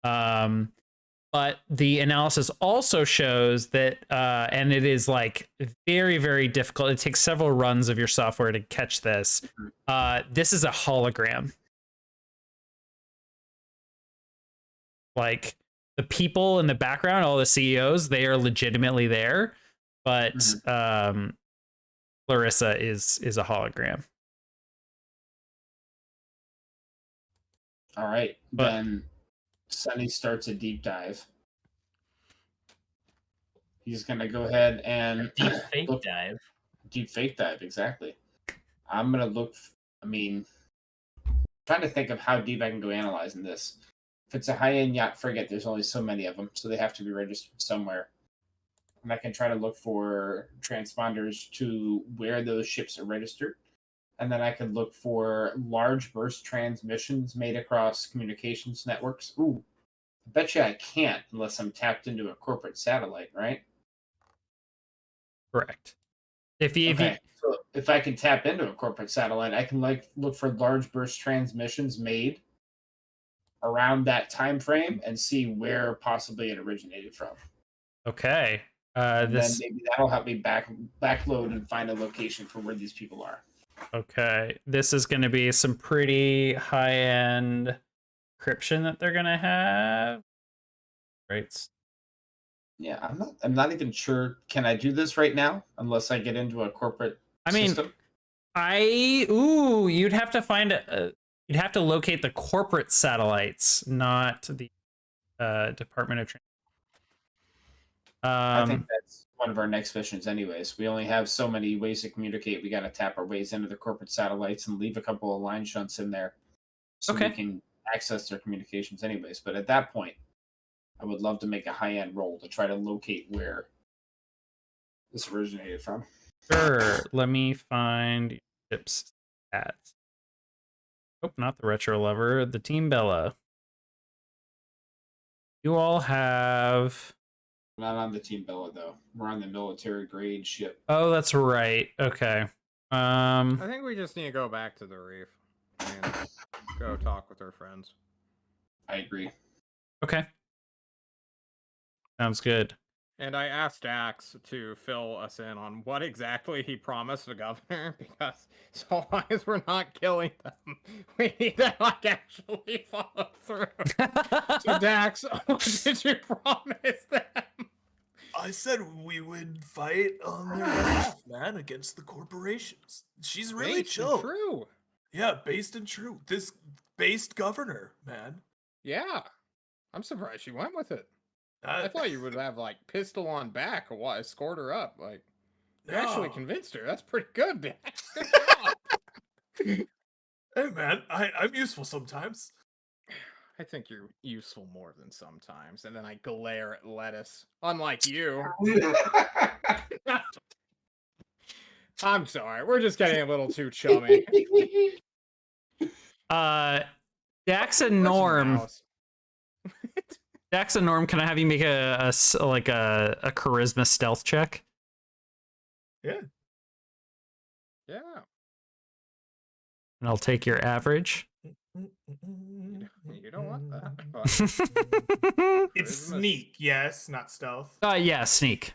But the analysis also shows that, and it is like very, very difficult. It takes several runs of your software to catch this. This is a hologram. Like the people in the background, all the CEOs, they are legitimately there, but Clarissa is a hologram. All right, then Sunny starts a deep dive. He's gonna go ahead and Deep fake dive. Deep fake dive, exactly. I'm gonna look. Trying to think of how deep I can go analyzing this. If it's a high-end yacht frigate, there's only so many of them, so they have to be registered somewhere. And I can try to look for transponders to where those ships are registered. And then I can look for large burst transmissions made across communications networks. Ooh, I bet you I can't unless I'm tapped into a corporate satellite, right? Correct. So if I can tap into a corporate satellite, I can look for large burst transmissions made around that time frame and see where possibly it originated from. Okay. Then maybe that'll help me backload and find a location for where these people are. Okay. This is going to be some pretty high-end encryption that they're going to have. Right. Yeah, I'm not even sure. Can I do this right now unless I get into a corporate system? You'd have to find you'd have to locate the corporate satellites, not the Department of I think Transport. that's one of our next missions, anyways. We only have so many ways to communicate. We got to tap our ways into the corporate satellites and leave a couple of line shunts in there so we Okay. can access their communications, anyways. But at that point, I would love to make a high-end roll to try to locate where this originated from. Sure. Let me find ships stats. Oh, not the Retro Lover, the Team Bella. You all have. Not on the Team Bella, though. We're on the military grade ship. Oh, that's right. Okay. I think we just need to go back to the reef and go talk with our friends. I agree. Okay. Sounds good. And I asked Dax to fill us in on what exactly he promised the governor, because so long as we're not killing them, we need to like actually follow through. So Dax, what did you promise them? I said we would fight on their behalf, man, against the corporations. She's really Based and chill. True. Yeah, based and true. This based governor, man. Yeah. I'm surprised she went with it. I thought you would have like pistol on back or what, escort her up. Like you actually No. convinced her. That's pretty good, Dax. Good job. Hey, man, I'm useful sometimes. I think you're useful more than sometimes. And then I glare at lettuce. Unlike you. I'm sorry. We're just getting a little too chummy. Dax and Where's Norm. Mouse? Dax and Norm, can I have you make a charisma stealth check? Yeah. Yeah. And I'll take your average. You don't want that. But It's Charisma- sneak, yes, not stealth. Yeah, sneak.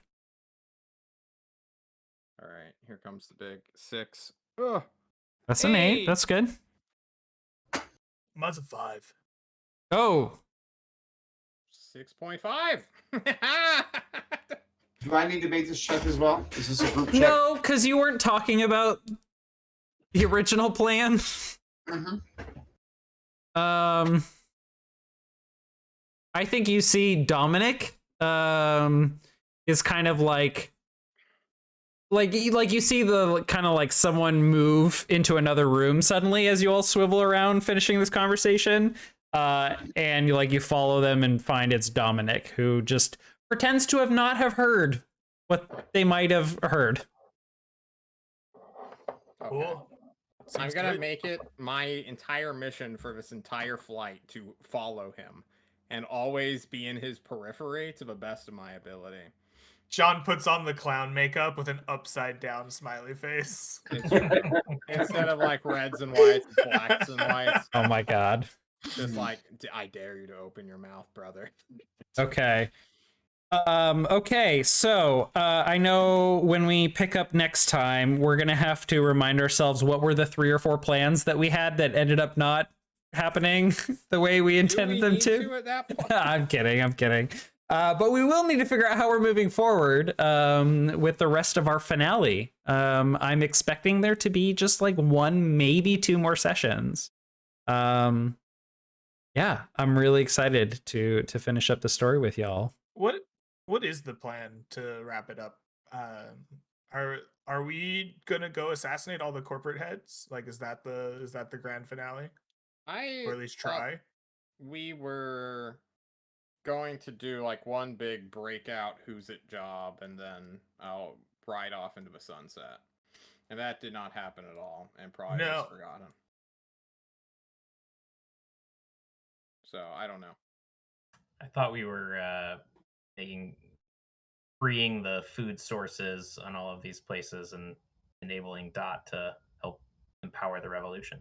all right, here comes the big 6. Ugh. That's an 8. Hey! That's good. Mine's a 5. Oh, 6.5. Do I need to make this check as well? Is this a group check? no, because you weren't talking about the original plan. Mm-hmm. I think you see Dominic is kind of like you see the kind of like someone move into another room suddenly as you all swivel around finishing this conversation, and you follow them and find it's Dominic, who just pretends to not have heard what they might have heard. Okay. Cool. I'm Seems gonna good. make it my entire mission for this entire flight to follow him and always be in his periphery to the best of my ability. John puts on the clown makeup with an upside down smiley face. Instead of like reds and whites, blacks and whites, Oh my god. just like I dare you to open your mouth, brother. Okay. Okay, so I know when we pick up next time, we're gonna have to remind ourselves what were the 3 or 4 plans that we had that ended up not happening the way we intended them need to. at that point? I'm kidding. But we will need to figure out how we're moving forward with the rest of our finale. I'm expecting there to be just like 1, maybe 2 more sessions. Yeah, I'm really excited to finish up the story with y'all. What is the plan to wrap it up? Are we gonna go assassinate all the corporate heads? Like, is that the grand finale, or at least thought try? we were going to do like one big breakout who's it job, and then I'll ride off into the sunset. And that did not happen at all, and probably was No. forgotten. So I don't know. I thought we were freeing the food sources on all of these places and enabling Dot to help empower the revolution.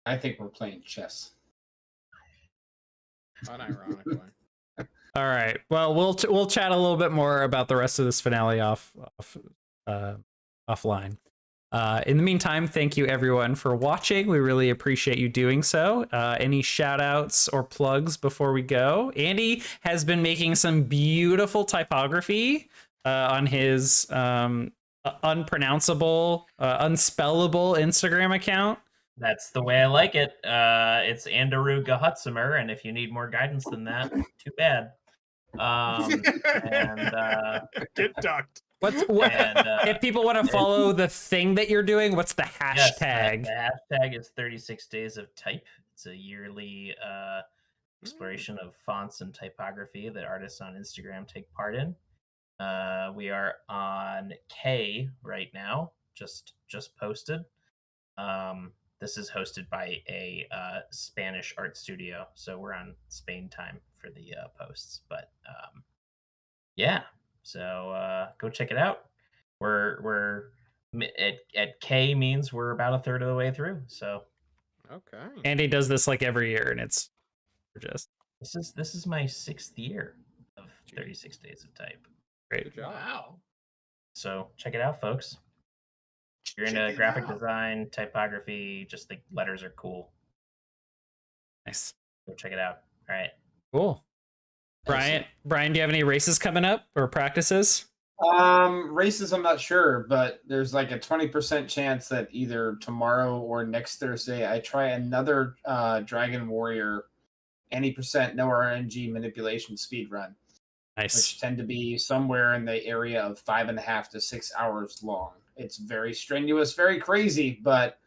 I think we're playing chess. Unironically. All right. Well, we'll chat a little bit more about the rest of this finale offline. In the meantime, thank you everyone for watching. We really appreciate you doing so. Any shout outs or plugs before we go? Andy has been making some beautiful typography on his unpronounceable, unspellable Instagram account. That's the way I like it. It's Andaru Gahutzimer, and if you need more guidance than that, too bad. And Get ducked. What and if people want to follow the thing that you're doing? What's the yes, hashtag? the hashtag is 36 Days of Type. It's a yearly exploration of fonts and typography that artists on Instagram take part in. We are on K right now, just posted. This is hosted by a Spanish art studio, so we're on Spain time for the posts. But yeah, so go check it out. We're at K means we're about a third of the way through. So Okay. Andy does this like every year, and it's just this is my 6th year of 36 Days of Type. great. Good job. Wow. So check it out, folks. If you're Check into it graphic out. design, typography, just think letters are cool. Nice, Go check it out. All right. cool. Brian, do you have any races coming up or practices? Races, I'm not sure, but there's like a 20% chance that either tomorrow or next Thursday I try another Dragon Warrior any percent no RNG manipulation speed run, Nice. which tend to be somewhere in the area of 5.5 to 6 hours long. It's very strenuous, very crazy, but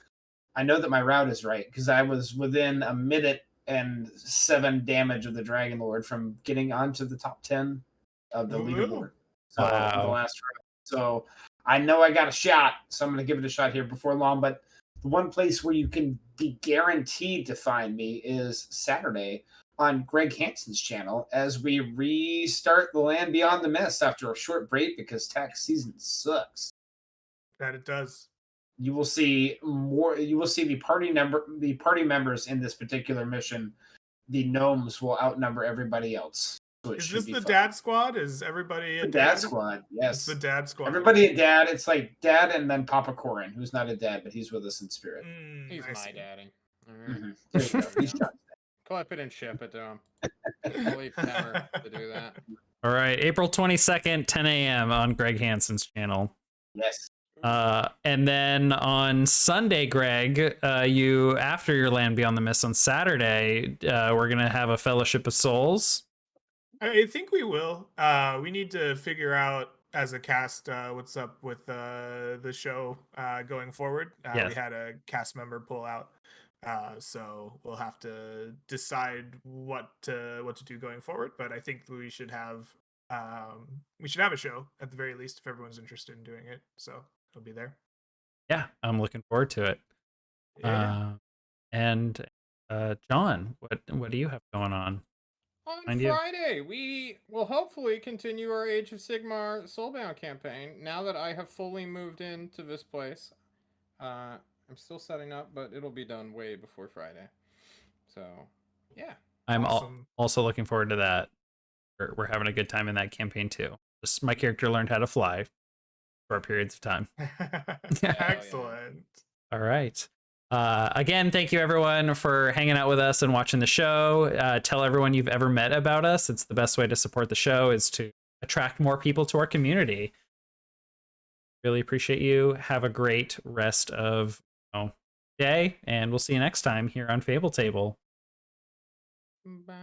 I know that my route is right because I was within a minute and 7 damage of the Dragon Lord from getting onto the top 10 of the leaderboard. So Wow. the last round. So I know I got a shot, so I'm going to give it a shot here before long. But the one place where you can be guaranteed to find me is Saturday on Greg Hansen's channel as we restart the Land Beyond the Mist after a short break because tax season sucks. That it does. You will see more. You will see the party members in this particular mission. The gnomes will outnumber everybody else. So it Is should this be the fun. dad squad? Is everybody a The dad squad? Yes, It's the dad squad. everybody a dad. It's like dad and then Papa Corin, who's not a dad, but he's with us in spirit. He's I my see. daddy. All right. Mm-hmm. There you go. He's shot. Clip it and ship it to him. I'll leave Temmer to do that. All right, April 22nd, 10 a.m. on Greg Hansen's channel. Yes. And then on Sunday, Greg, you after your Land Beyond the Mist on Saturday, we're gonna have a Fellowship of Souls. I think we will. We need to figure out as a cast what's up with the show going forward. Yes. We had a cast member pull out, so we'll have to decide what to do going forward. But I think we should have a show at the very least if everyone's interested in doing it. So it'll be there. Yeah, I'm looking forward to it. Yeah. And John, what do you have going on? On Mind you. Friday, we will hopefully continue our Age of Sigmar Soulbound campaign. Now that I have fully moved into this place, I'm still setting up, but it'll be done way before Friday. So, yeah. I'm Awesome. also looking forward to that. We're having a good time in that campaign too. Just my character learned how to fly for periods of time. Excellent. All right. Again, thank you everyone for hanging out with us and watching the show. Tell everyone you've ever met about us. It's the best way to support the show is to attract more people to our community. Really appreciate you. Have a great rest of day, and we'll see you next time here on Fable Table. Bye.